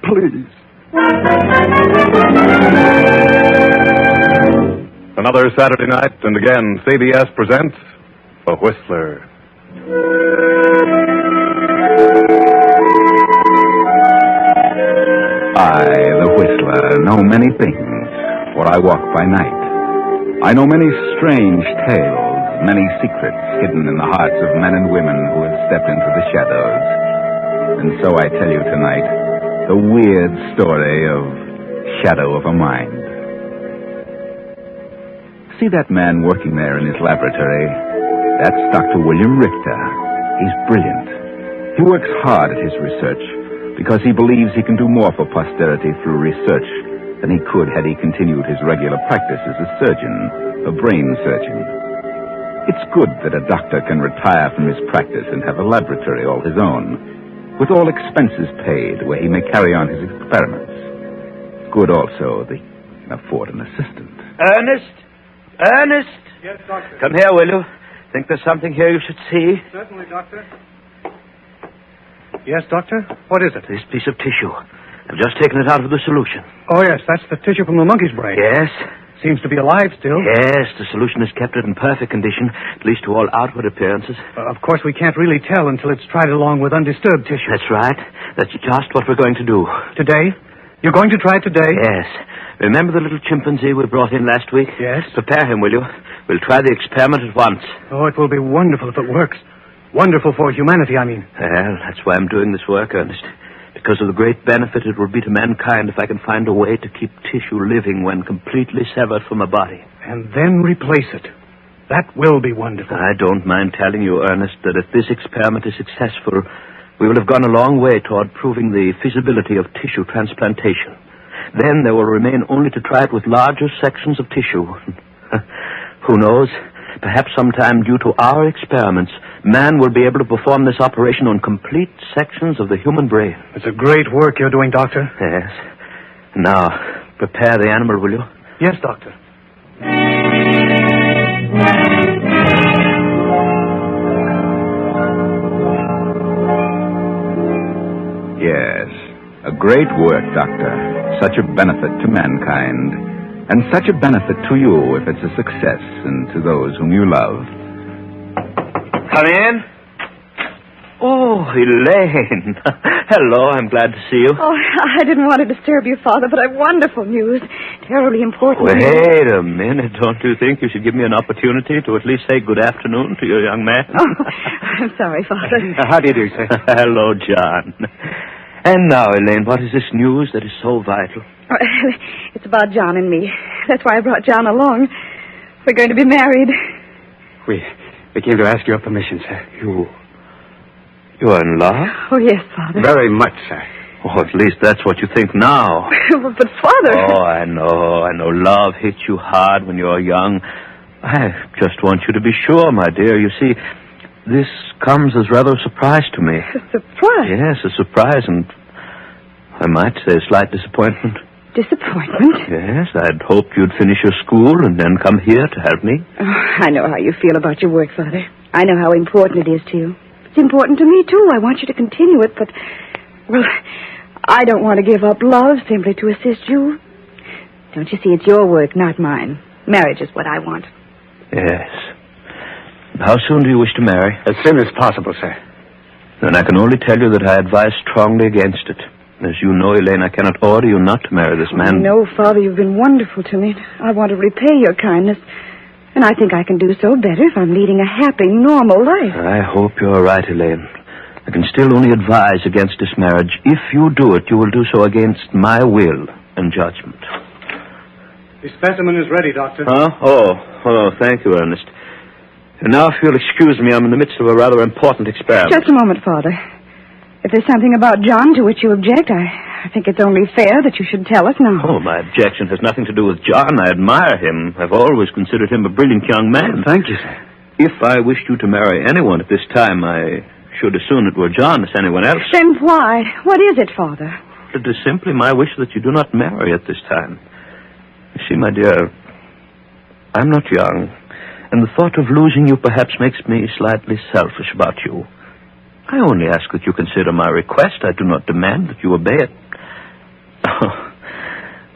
Please. Another Saturday night, and again, CBS presents The Whistler. I, the Whistler, know many things, for I walk by night. I know many strange tales, many secrets hidden in the hearts of men and women who have stepped into the shadows. And so I tell you tonight the weird story of Shadow of a Mind. See that man working there in his laboratory? That's Dr. William Richter. He's brilliant. He works hard at his research because he believes he can do more for posterity through research than he could had he continued his regular practice as a surgeon, a brain surgeon. It's good that a doctor can retire from his practice and have a laboratory all his own, with all expenses paid where he may carry on his experiments. Good also that he can afford an assistant. Ernest? Ernest? Yes, Doctor. Come here, will you? Think there's something here you should see? Certainly, Doctor. Yes, Doctor? What is it? This piece of tissue. I've just taken it out of the solution. Oh, yes, that's the tissue from the monkey's brain. Yes. Seems to be alive still. Yes, the solution has kept it in perfect condition, at least to all outward appearances. Of course, we can't really tell until it's tried along with undisturbed tissue. That's right. That's just what we're going to do. Today? You're going to try it today? Yes. Remember the little chimpanzee we brought in last week? Yes. Prepare him, will you? We'll try the experiment at once. Oh, it will be wonderful if it works. Wonderful for humanity, I mean. Well, that's why I'm doing this work, Ernest. Because of the great benefit it will be to mankind if I can find a way to keep tissue living when completely severed from a body. And then replace it. That will be wonderful. I don't mind telling you, Ernest, that if this experiment is successful, we will have gone a long way toward proving the feasibility of tissue transplantation. Then there will remain only to try it with larger sections of tissue. Who knows? Perhaps sometime, due to our experiments, man will be able to perform this operation on complete sections of the human brain. It's a great work you're doing, Doctor. Yes. Now, prepare the animal, will you? Yes, Doctor. Yes. A great work, Doctor. Such a benefit to mankind. And such a benefit to you if it's a success, and to those whom you love. Come in. Oh, Elaine. Hello, I'm glad to see you. Oh, I didn't want to disturb you, Father, but I've wonderful news. Terribly important. Wait a minute. Don't you think you should give me an opportunity to at least say good afternoon to your young man? Oh, I'm sorry, Father. How do you do, sir? Hello, John. And now, Elaine, what is this news that is so vital? It's about John and me. That's why I brought John along. We're going to be married. We came to ask your permission, sir. You're in love? Oh, yes, Father. Very much, sir. Oh, at least that's what you think now. But, Father... Oh, I know. Love hits you hard when you're young. I just want you to be sure, my dear. You see, this comes as rather a surprise to me. A surprise? Yes, a surprise, and I might say a slight disappointment. Disappointment? Yes, I'd hoped you'd finish your school and then come here to help me. Oh, I know how you feel about your work, Father. I know how important it is to you. It's important to me, too. I want you to continue it, but, well, I don't want to give up love simply to assist you. Don't you see, it's your work, not mine. Marriage is what I want. Yes. How soon do you wish to marry? As soon as possible, sir. Then I can only tell you that I advise strongly against it. As you know, Elaine, I cannot order you not to marry this man. No, Father, you've been wonderful to me. I want to repay your kindness. And I think I can do so better if I'm leading a happy, normal life. I hope you're right, Elaine. I can still only advise against this marriage. If you do it, you will do so against my will and judgment. The specimen is ready, Doctor. Huh? Oh, thank you, Ernest. And now, if you'll excuse me, I'm in the midst of a rather important experiment. Just a moment, Father. If there's something about John to which you object, I think it's only fair that you should tell us now. Oh, my objection has nothing to do with John. I admire him. I've always considered him a brilliant young man. Thank you, sir. If I wished you to marry anyone at this time, I should as soon it were John as anyone else. Then why? What is it, Father? It is simply my wish that you do not marry at this time. You see, my dear, I'm not young, and the thought of losing you perhaps makes me slightly selfish about you. I only ask that you consider my request. I do not demand that you obey it. Oh,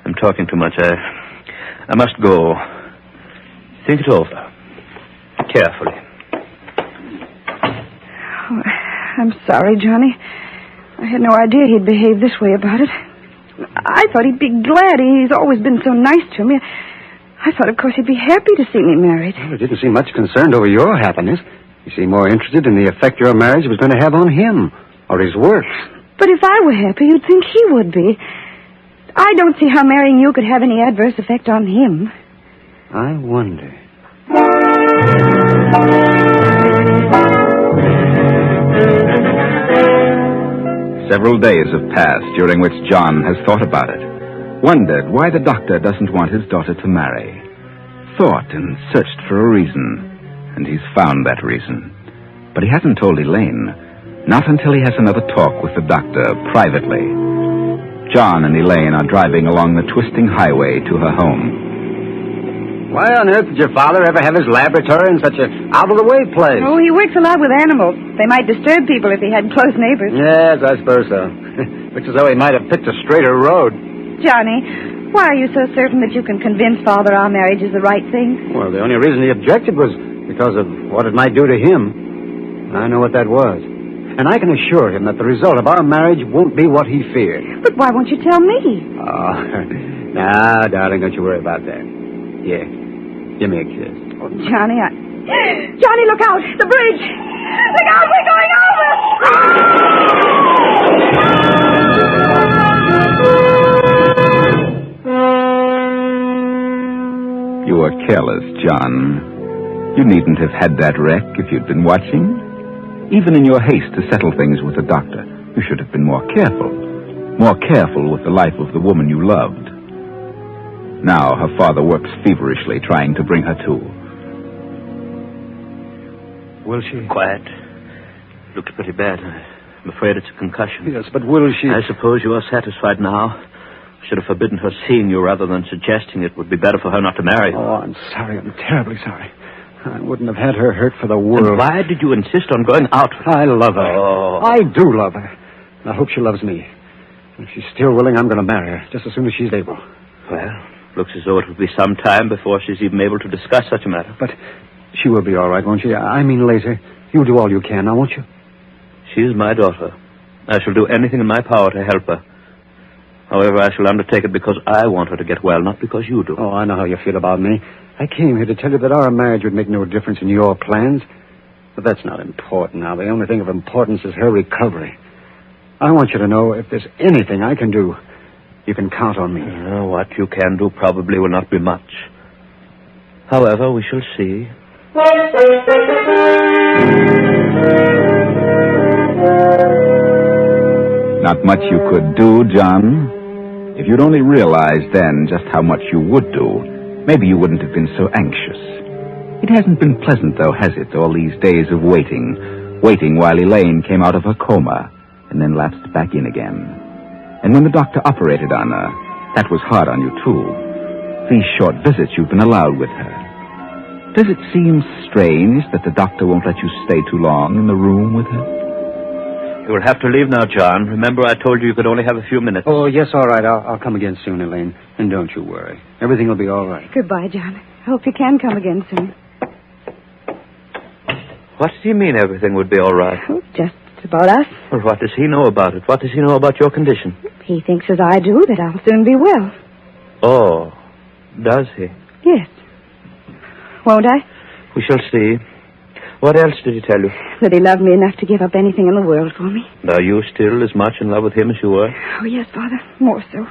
I'm talking too much. I must go. Think it over. Carefully. Oh, I'm sorry, Johnny. I had no idea he'd behave this way about it. I thought he'd be glad. He's always been so nice to me. I thought, of course, he'd be happy to see me married. Well, he didn't seem much concerned over your happiness. He seemed more interested in the effect your marriage was going to have on him, or his work. But if I were happy, you'd think he would be. I don't see how marrying you could have any adverse effect on him. I wonder. Several days have passed during which John has thought about it. Wondered why the doctor doesn't want his daughter to marry. Thought and searched for a reason. And he's found that reason. But he hasn't told Elaine. Not until he has another talk with the doctor privately. John and Elaine are driving along the twisting highway to her home. Why on earth did your father ever have his laboratory in such an out-of-the-way place? Oh, he works a lot with animals. They might disturb people if he had close neighbors. Yes, I suppose so. Looks as though he might have picked a straighter road. Johnny, why are you so certain that you can convince Father our marriage is the right thing? Well, the only reason he objected was because of what it might do to him. I know what that was. And I can assure him that the result of our marriage won't be what he feared. But why won't you tell me? Oh, now, darling, don't you worry about that. Here, give me a kiss. Oh, Johnny, Johnny, look out! The bridge! Look out, we're going over! You were careless, John. You needn't have had that wreck if you'd been watching. Even in your haste to settle things with the doctor, you should have been more careful. More careful with the life of the woman you loved. Now her father works feverishly trying to bring her to. Will she? Quiet. Looked pretty bad. I'm afraid it's a concussion. Yes, but will she? I suppose you are satisfied now. I should have forbidden her seeing you rather than suggesting it would be better for her not to marry you. Oh, I'm sorry. I'm terribly sorry. I wouldn't have had her hurt for the world. And why did you insist on going out? I love her. Oh. I do love her. I hope she loves me. If she's still willing, I'm going to marry her, just as soon as she's able. Well, looks as though it will be some time before she's even able to discuss such a matter. But she will be all right, won't she? I mean later. You'll do all you can now, won't you? She is my daughter. I shall do anything in my power to help her. However, I shall undertake it because I want her to get well, not because you do. Oh, I know how you feel about me. I came here to tell you that our marriage would make no difference in your plans. But that's not important now. The only thing of importance is her recovery. I want you to know if there's anything I can do, you can count on me. What you can do probably will not be much. However, we shall see. Not much you could do, John. If you'd only realized then just how much you would do, maybe you wouldn't have been so anxious. It hasn't been pleasant, though, has it, all these days of waiting while Elaine came out of her coma and then lapsed back in again. And when the doctor operated on her, that was hard on you, too. These short visits you've been allowed with her. Does it seem strange that the doctor won't let you stay too long in the room with her? You will have to leave now, John. Remember, I told you could only have a few minutes. Oh, yes, all right. I'll come again soon, Elaine. And don't you worry. Everything will be all right. Goodbye, John. I hope you can come again soon. What does he mean everything would be all right? Oh, just about us. Well, what does he know about it? What does he know about your condition? He thinks as I do that I'll soon be well. Oh, does he? Yes. Won't I? We shall see. What else did he tell you? That he loved me enough to give up anything in the world for me. Are you still as much in love with him as you were? Oh, yes, Father. More so.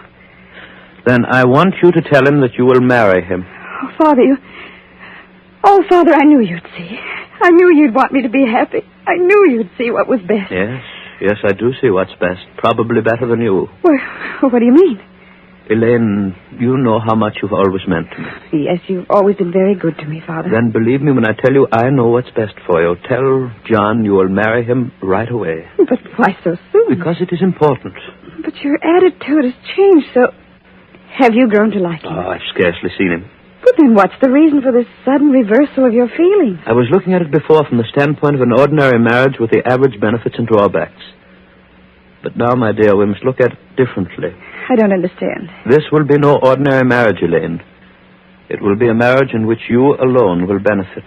Then I want you to tell him that you will marry him. Oh, Father, Oh, Father, I knew you'd see. I knew you'd want me to be happy. I knew you'd see what was best. Yes, I do see what's best. Probably better than you. Well, what do you mean? Elaine, you know how much you've always meant to me. Yes, you've always been very good to me, Father. Then believe me when I tell you I know what's best for you. Tell John you will marry him right away. But why so soon? Because it is important. But your attitude has changed, so... Have you grown to like him? Oh, I've scarcely seen him. But then what's the reason for this sudden reversal of your feelings? I was looking at it before from the standpoint of an ordinary marriage with the average benefits and drawbacks. But now, my dear, we must look at it differently. I don't understand. This will be no ordinary marriage, Elaine. It will be a marriage in which you alone will benefit.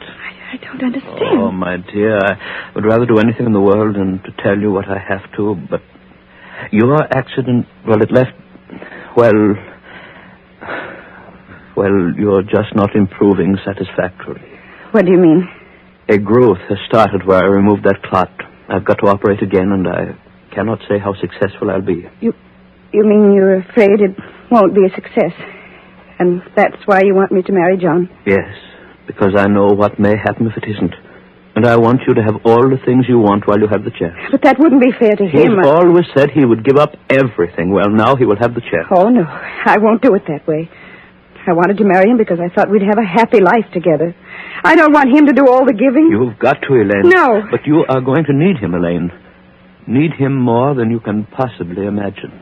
I don't understand. Oh, my dear, I would rather do anything in the world than to tell you what I have to, but your accident, well, it left... Well, you're just not improving satisfactorily. What do you mean? A growth has started where I removed that clot. I've got to operate again, and I cannot say how successful I'll be. You mean you're afraid it won't be a success? And that's why you want me to marry John? Yes, because I know what may happen if it isn't. And I want you to have all the things you want while you have the chance. But that wouldn't be fair to him. He's always said he would give up everything. Well, now he will have the chance. Oh, no. I won't do it that way. I wanted to marry him because I thought we'd have a happy life together. I don't want him to do all the giving. You've got to, Elaine. No. But you are going to need him, Elaine. Need him more than you can possibly imagine.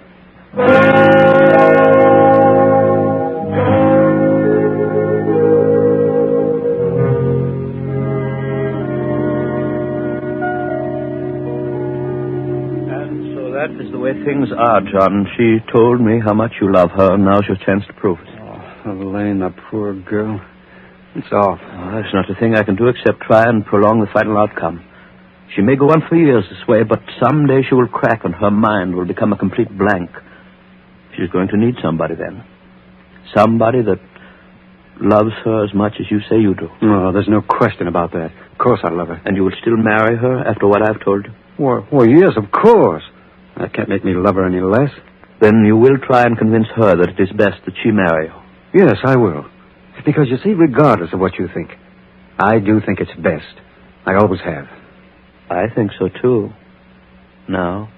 And so that is the way things are, John. She told me how much you love her, and now's your chance to prove it. Elaine, the poor girl. It's awful. Oh, there's not a thing I can do except try and prolong the final outcome. She may go on for years this way, but someday she will crack and her mind will become a complete blank. She's going to need somebody then. Somebody that loves her as much as you say you do. No, there's no question about that. Of course I love her. And you will still marry her after what I've told you? Well, yes, of course. That can't make me love her any less. Then you will try and convince her that it is best that she marry you. Yes, I will. Because, you see, regardless of what you think, I do think it's best. I always have. I think so, too. Now.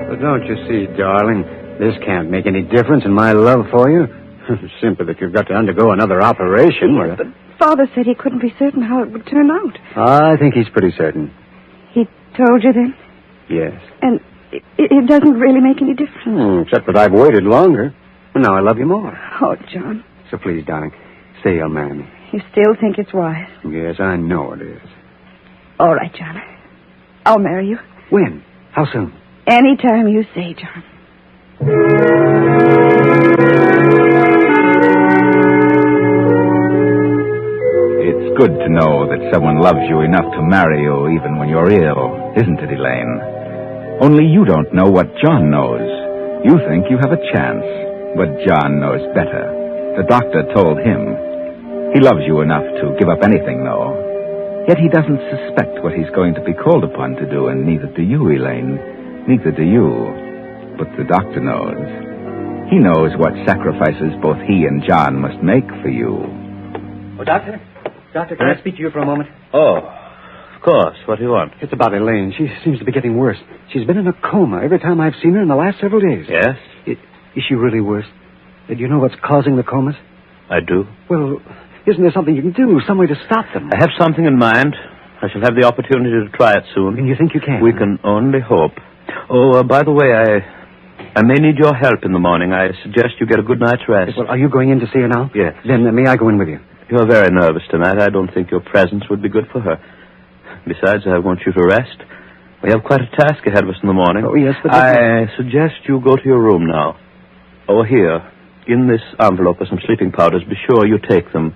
But don't you see, darling, this can't make any difference in my love for you. Simply that you've got to undergo another operation. But Father said he couldn't be certain how it would turn out. I think he's pretty certain. He told you then? Yes. And it doesn't really make any difference. Except that I've waited longer. And now I love you more. Oh, John. So please, darling, say you'll marry me. You still think it's wise? Yes, I know it is. All right, John. I'll marry you. When? How soon? Any time you say, John. It's good to know that someone loves you enough to marry you even when you're ill, isn't it, Elaine? Only you don't know what John knows. You think you have a chance, but John knows better. The doctor told him. He loves you enough to give up anything, though. Yet he doesn't suspect what he's going to be called upon to do, and neither do you, Elaine. Neither do you. But the doctor knows. He knows what sacrifices both he and John must make for you. Oh, Doctor? Doctor, can I speak to you for a moment? Oh, of course. What do you want? It's about Elaine. She seems to be getting worse. She's been in a coma every time I've seen her in the last several days. Yes? Is she really worse? Do you know what's causing the comas? I do. Well, isn't there something you can do, some way to stop them? I have something in mind. I shall have the opportunity to try it soon. And you think you can? We can only hope. Oh, by the way, I may need your help in the morning. I suggest you get a good night's rest. Well, are you going in to see her now? Yes. Then may I go in with you? You're very nervous tonight. I don't think your presence would be good for her. Besides, I want you to rest. We have quite a task ahead of us in the morning. Oh, yes, but... I suggest you go to your room now. Over here, in this envelope are some sleeping powders. Be sure you take them.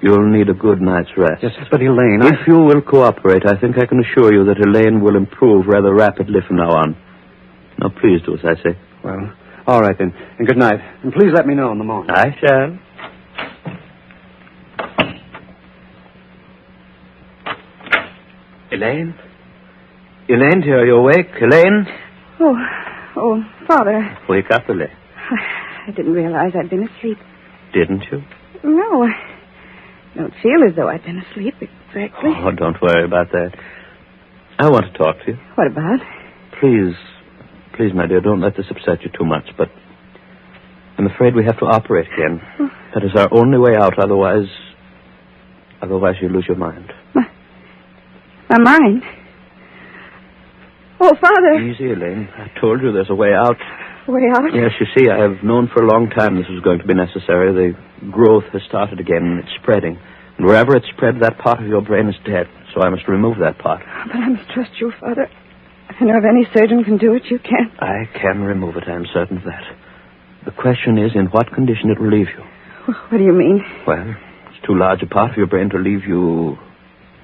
You'll need a good night's rest. Yes, but Elaine... If you will cooperate, I think I can assure you that Elaine will improve rather rapidly from now on. Now, please do as I say. Well, all right, then. And good night. And please let me know in the morning. I shall. Elaine? Elaine, dear, are you awake? Elaine? Oh, Father. Wake up, Elaine. I didn't realize I'd been asleep. Didn't you? No, I don't feel as though I'd been asleep exactly. Oh, don't worry about that. I want to talk to you. What about? Please, my dear, don't let this upset you too much, but I'm afraid we have to operate again. That is our only way out, otherwise you'll lose your mind. My mind? Oh, Father. Easy, Elaine. I told you there's a way out. Way out? Yes, you see, I have known for a long time this was going to be necessary. The growth has started again, and it's spreading. And wherever it's spread, that part of your brain is dead. So I must remove that part. But I must trust you, Father. I know if any surgeon can do it, you can. I can remove it, I'm certain of that. The question is in what condition it will leave you. What do you mean? Well, it's too large a part of your brain to leave you,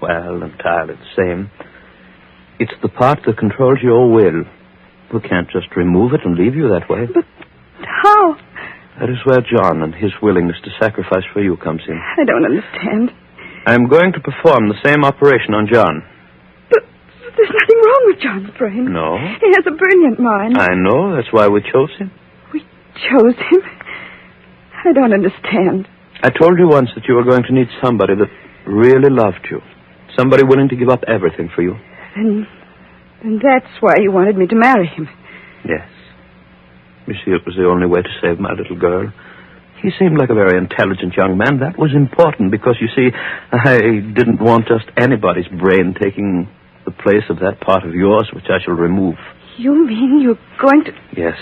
well, entirely the same. It's the part that controls your will. We can't just remove it and leave you that way. But how? That is where John and his willingness to sacrifice for you comes in. I don't understand. I'm going to perform the same operation on John. But there's nothing wrong with John's brain. No? He has a brilliant mind. I know. That's why we chose him. We chose him? I don't understand. I told you once that you were going to need somebody that really loved you. Somebody willing to give up everything for you. And that's why you wanted me to marry him. Yes. You see, it was the only way to save my little girl. He seemed like a very intelligent young man. That was important because, you see, I didn't want just anybody's brain taking the place of that part of yours, which I shall remove. You mean you're going to... Yes.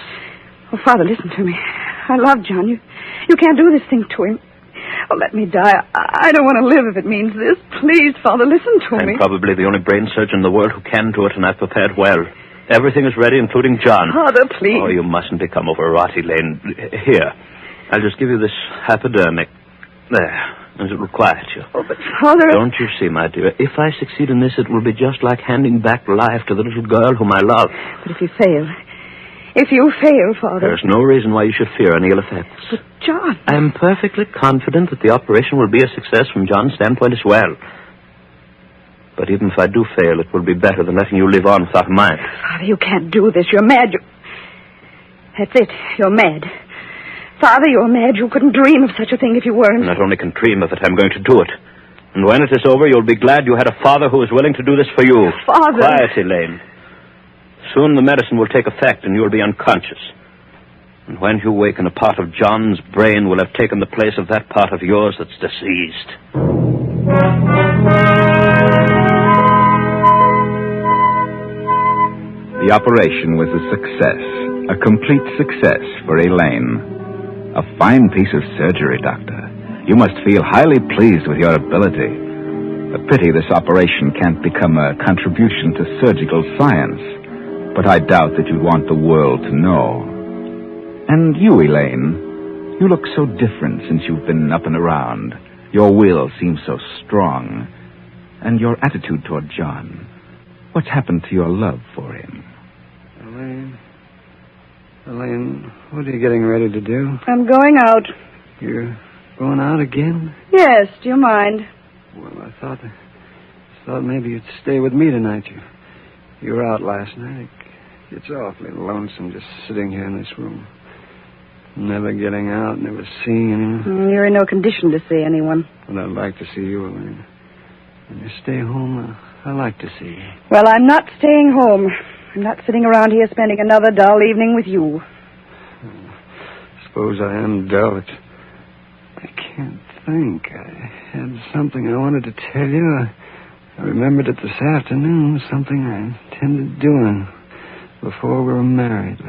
Oh, Father, listen to me. I love John. You can't do this thing to him. Oh, let me die. I don't want to live if it means this. Please, Father, listen to me. I'm probably the only brain surgeon in the world who can do it, and I've prepared well. Everything is ready, including John. Father, please. Oh, you mustn't become overwrought, Elaine. Here, I'll just give you this hypodermic. There, and it will quiet you. Oh, but Father... Don't you see, my dear, if I succeed in this, it will be just like handing back life to the little girl whom I love. But if you fail... If you fail, Father... There's no reason why you should fear any ill effects. But John... I'm perfectly confident that the operation will be a success from John's standpoint as well. But even if I do fail, it will be better than letting you live on without a mind. Father, you can't do this. You're mad. That's it. You're mad. Father, you're mad. You couldn't dream of such a thing if you weren't. I not only can dream of it, I'm going to do it. And when it is over, you'll be glad you had a father who was willing to do this for you. Father. Quiet, Elaine. Soon the medicine will take effect and you'll be unconscious. And when you waken, a part of John's brain will have taken the place of that part of yours that's diseased. The operation was a success, a complete success for Elaine. A fine piece of surgery, Doctor. You must feel highly pleased with your ability. A pity this operation can't become a contribution to surgical science, but I doubt that you'd want the world to know. And you, Elaine, you look so different since you've been up and around. Your will seems so strong. And your attitude toward John. What's happened to your love for him? Elaine, what are you getting ready to do? I'm going out. You're going out again? Yes, do you mind? Well, I thought maybe you'd stay with me tonight. You were out last night. It's awfully lonesome just sitting here in this room. Never getting out, never seeing anyone. You're in no condition to see anyone. Well, I'd like to see you, Elaine. When you stay home, I like to see you. Well, I'm not staying home. I'm not sitting around here spending another dull evening with you. Suppose I am dull. I can't think. I had something I wanted to tell you. I remembered it this afternoon, something I intended doing before we were married.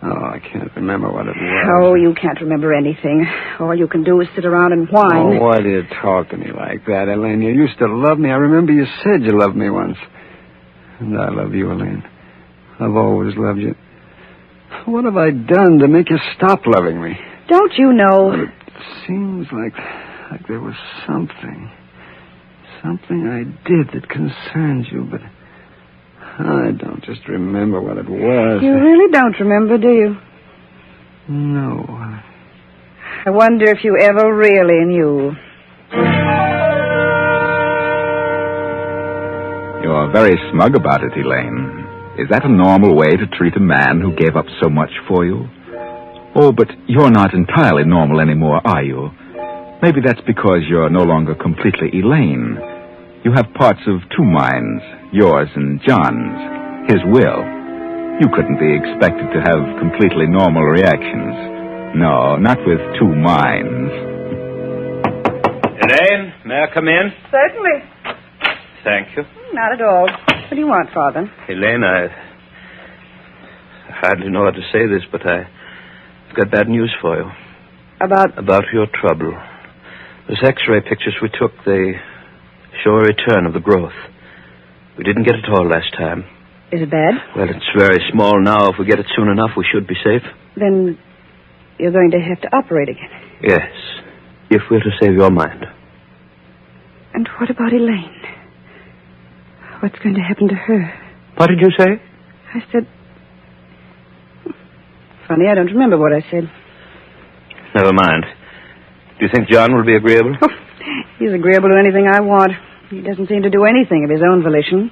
I can't remember what it was. Oh, you can't remember anything. All you can do is sit around and whine. Oh, why do you talk to me like that, Elaine? You used to love me. I remember you said you loved me once. And I love you, Elaine. I've always loved you. What have I done to make you stop loving me? Don't you know? Well, it seems like there was something I did that concerns you, but I don't just remember what it was. You really don't remember, do you? No. I wonder if you ever really knew. You're very smug about it, Elaine. Is that a normal way to treat a man who gave up so much for you? Oh, but you're not entirely normal anymore, are you? Maybe that's because you're no longer completely Elaine. You have parts of two minds, yours and John's, his will. You couldn't be expected to have completely normal reactions. No, not with two minds. Elaine, may I come in? Certainly. Thank you. Not at all. What do you want, Father? Elaine, I hardly know how to say this, but I've got bad news for you. About your trouble. Those X-ray pictures we took, they show a return of the growth. We didn't get it all last time. Is it bad? Well, it's very small now. If we get it soon enough, we should be safe. Then you're going to have to operate again. Yes, if we're to save your mind. And what about Elaine? What's going to happen to her? What did you say? I said... Funny, I don't remember what I said. Never mind. Do you think John will be agreeable? Oh, he's agreeable to anything I want. He doesn't seem to do anything of his own volition.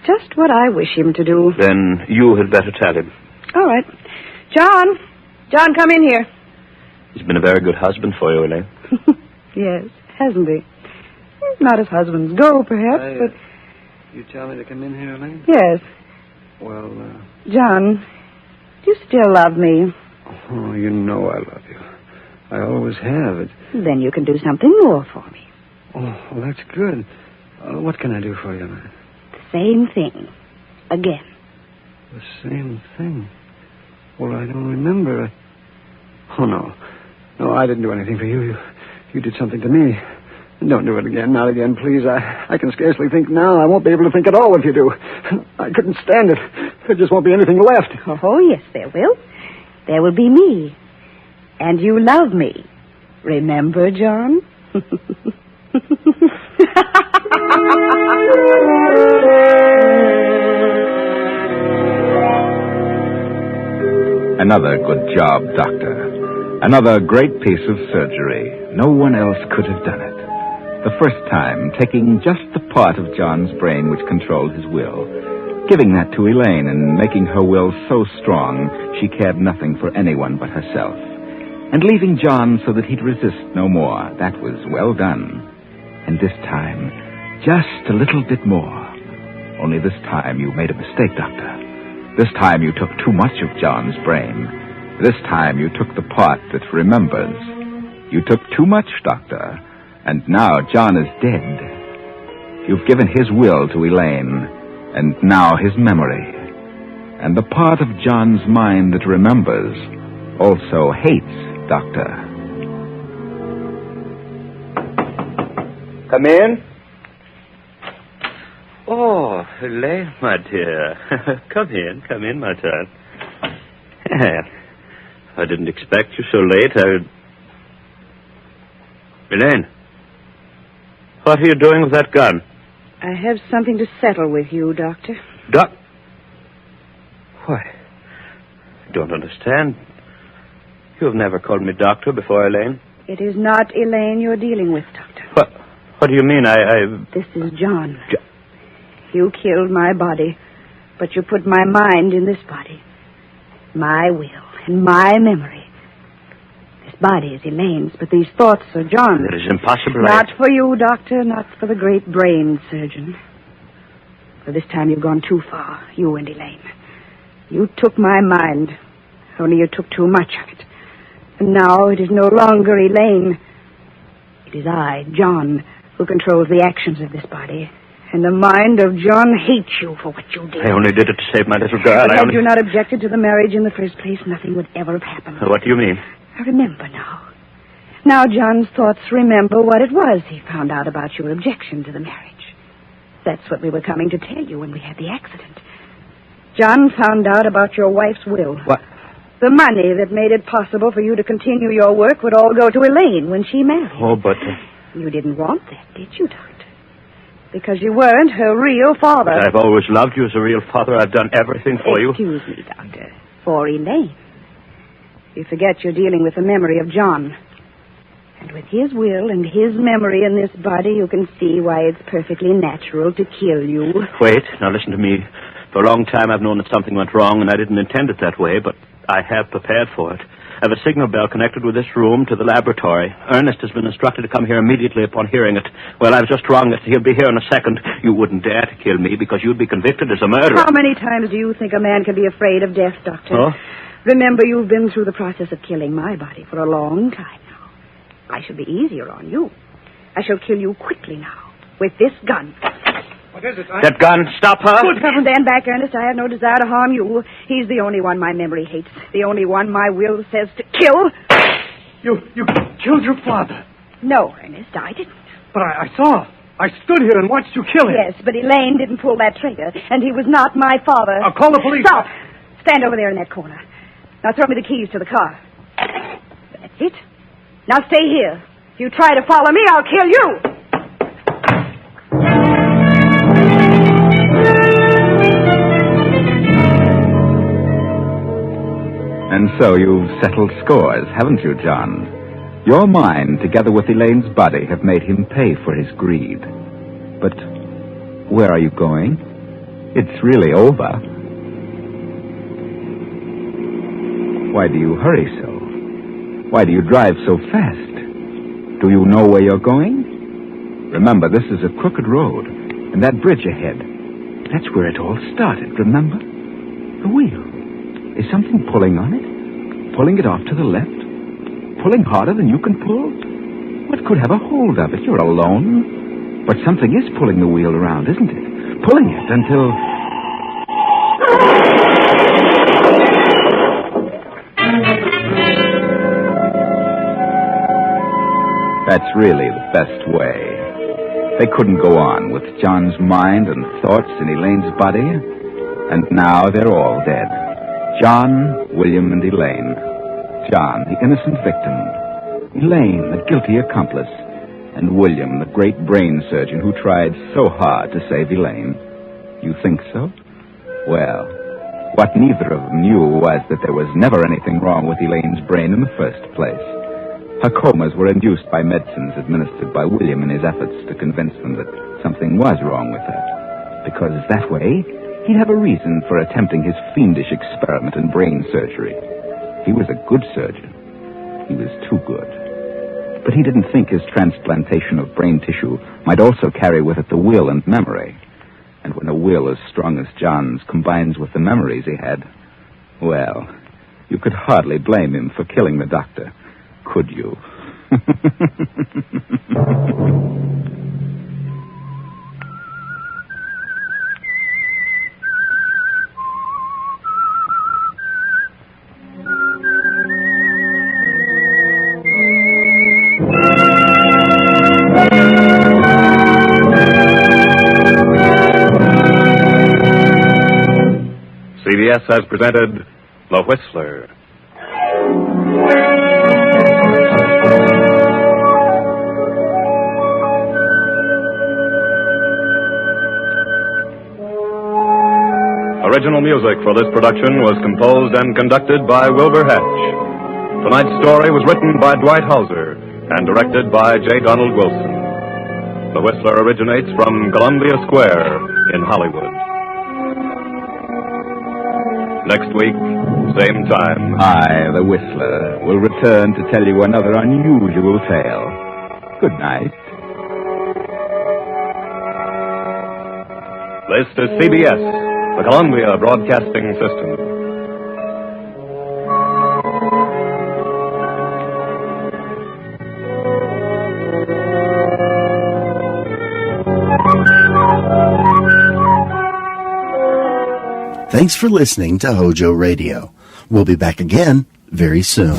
Just what I wish him to do. Then you had better tell him. All right. John! John, come in here. He's been a very good husband for you, Elaine. Yes, hasn't he? Not as husbands go, perhaps, but... You tell me to come in here, Elaine? Yes. Well, John, do you still love me? Oh, you know I love you. I always have. Then you can do something more for me. Oh, well, that's good. What can I do for you, Elaine? The same thing. Again. The same thing? Well, I don't remember. Oh, no. No, I didn't do anything for you. You did something to me. Don't do it again. Not again, please. I can scarcely think now. I won't be able to think at all if you do. I couldn't stand it. There just won't be anything left. Oh, yes, there will. There will be me. And you love me. Remember, John? Another good job, Doctor. Another great piece of surgery. No one else could have done it. The first time, taking just the part of John's brain which controlled his will, giving that to Elaine and making her will so strong she cared nothing for anyone but herself, and leaving John so that he'd resist no more. That was well done. And this time, just a little bit more. Only this time you made a mistake, Doctor. This time you took too much of John's brain. This time you took the part that remembers. You took too much, Doctor, and now John is dead. You've given his will to Elaine, and now his memory. And the part of John's mind that remembers also hates Doctor. Come in. Oh, Elaine, my dear. Come in, my child. I didn't expect you so late. Elaine, what are you doing with that gun? I have something to settle with you, Doctor. Why, I don't understand. You've never called me doctor before, Elaine. It is not Elaine you're dealing with, Doctor. What do you mean? This is John. You killed my body, but you put my mind in this body. My will and my memory. This body is Elaine's, but these thoughts are John's. That is impossible. Not for you, Doctor, not for the great brain surgeon. For this time you've gone too far, you and Elaine. You took my mind, only you took too much of it. And now it is no longer Elaine. It is I, John, who controls the actions of this body. And the mind of John hates you for what you did. I only did it to save my little girl. But had you not objected to the marriage in the first place, nothing would ever have happened. What do you mean? I remember now. Now John's thoughts remember what it was he found out about your objection to the marriage. That's what we were coming to tell you when we had the accident. John found out about your wife's will. What? The money that made it possible for you to continue your work would all go to Elaine when she married. Oh, but... You didn't want that, did you, Doctor? Because you weren't her real father. But I've always loved you as a real father. I've done everything for you. Excuse me, Doctor. For Elaine. You forget you're dealing with the memory of John. And with his will and his memory in this body, you can see why it's perfectly natural to kill you. Wait, now listen to me. For a long time I've known that something went wrong, and I didn't intend it that way, but I have prepared for it. I have a signal bell connected with this room to the laboratory. Ernest has been instructed to come here immediately upon hearing it. Well, I've just rung it. He'll be here in a second. You wouldn't dare to kill me because you'd be convicted as a murderer. How many times do you think a man can be afraid of death, Doctor? Oh? Remember, you've been through the process of killing my body for a long time now. I shall be easier on you. I shall kill you quickly now with this gun. What is it? That gun, stop her. Good heavens, stand back, Ernest. I have no desire to harm you. He's the only one my memory hates. The only one my will says to kill. You killed your father. No, Ernest, I didn't. But I saw. I stood here and watched you kill him. Yes, but Elaine didn't pull that trigger, and he was not my father. I'll call the police. Stop. Stand over there in that corner. Now throw me the keys to the car. That's it. Now stay here. If you try to follow me, I'll kill you. And so you've settled scores, haven't you, John? Your mind, together with Elaine's body, have made him pay for his greed. But where are you going? It's really over. Why do you hurry so? Why do you drive so fast? Do you know where you're going? Remember, this is a crooked road, and that bridge ahead, that's where it all started, remember? The wheel. Is something pulling on it? Pulling it off to the left? Pulling harder than you can pull? What could have a hold of it? You're alone. But something is pulling the wheel around, isn't it? Pulling it until... That's really the best way. They couldn't go on with John's mind and thoughts in Elaine's body, and now they're all dead. John, William, and Elaine. John, the innocent victim. Elaine, the guilty accomplice. And William, the great brain surgeon who tried so hard to save Elaine. You think so? Well, what neither of them knew was that there was never anything wrong with Elaine's brain in the first place. Her comas were induced by medicines administered by William in his efforts to convince them that something was wrong with her. Because that way, he'd have a reason for attempting his fiendish experiment in brain surgery. He was a good surgeon. He was too good. But he didn't think his transplantation of brain tissue might also carry with it the will and memory. And when a will as strong as John's combines with the memories he had, well, you could hardly blame him for killing the doctor, could you? CBS has presented The Whistler. Original music for this production was composed and conducted by Wilbur Hatch. Tonight's story was written by Dwight Hauser and directed by J. Donald Wilson. The Whistler originates from Columbia Square in Hollywood. Next week, same time. I, the Whistler, will return to tell you another unusual tale. Good night. This is CBS, the Columbia Broadcasting System. Thanks for listening to HOJO Radio. We'll be back again very soon.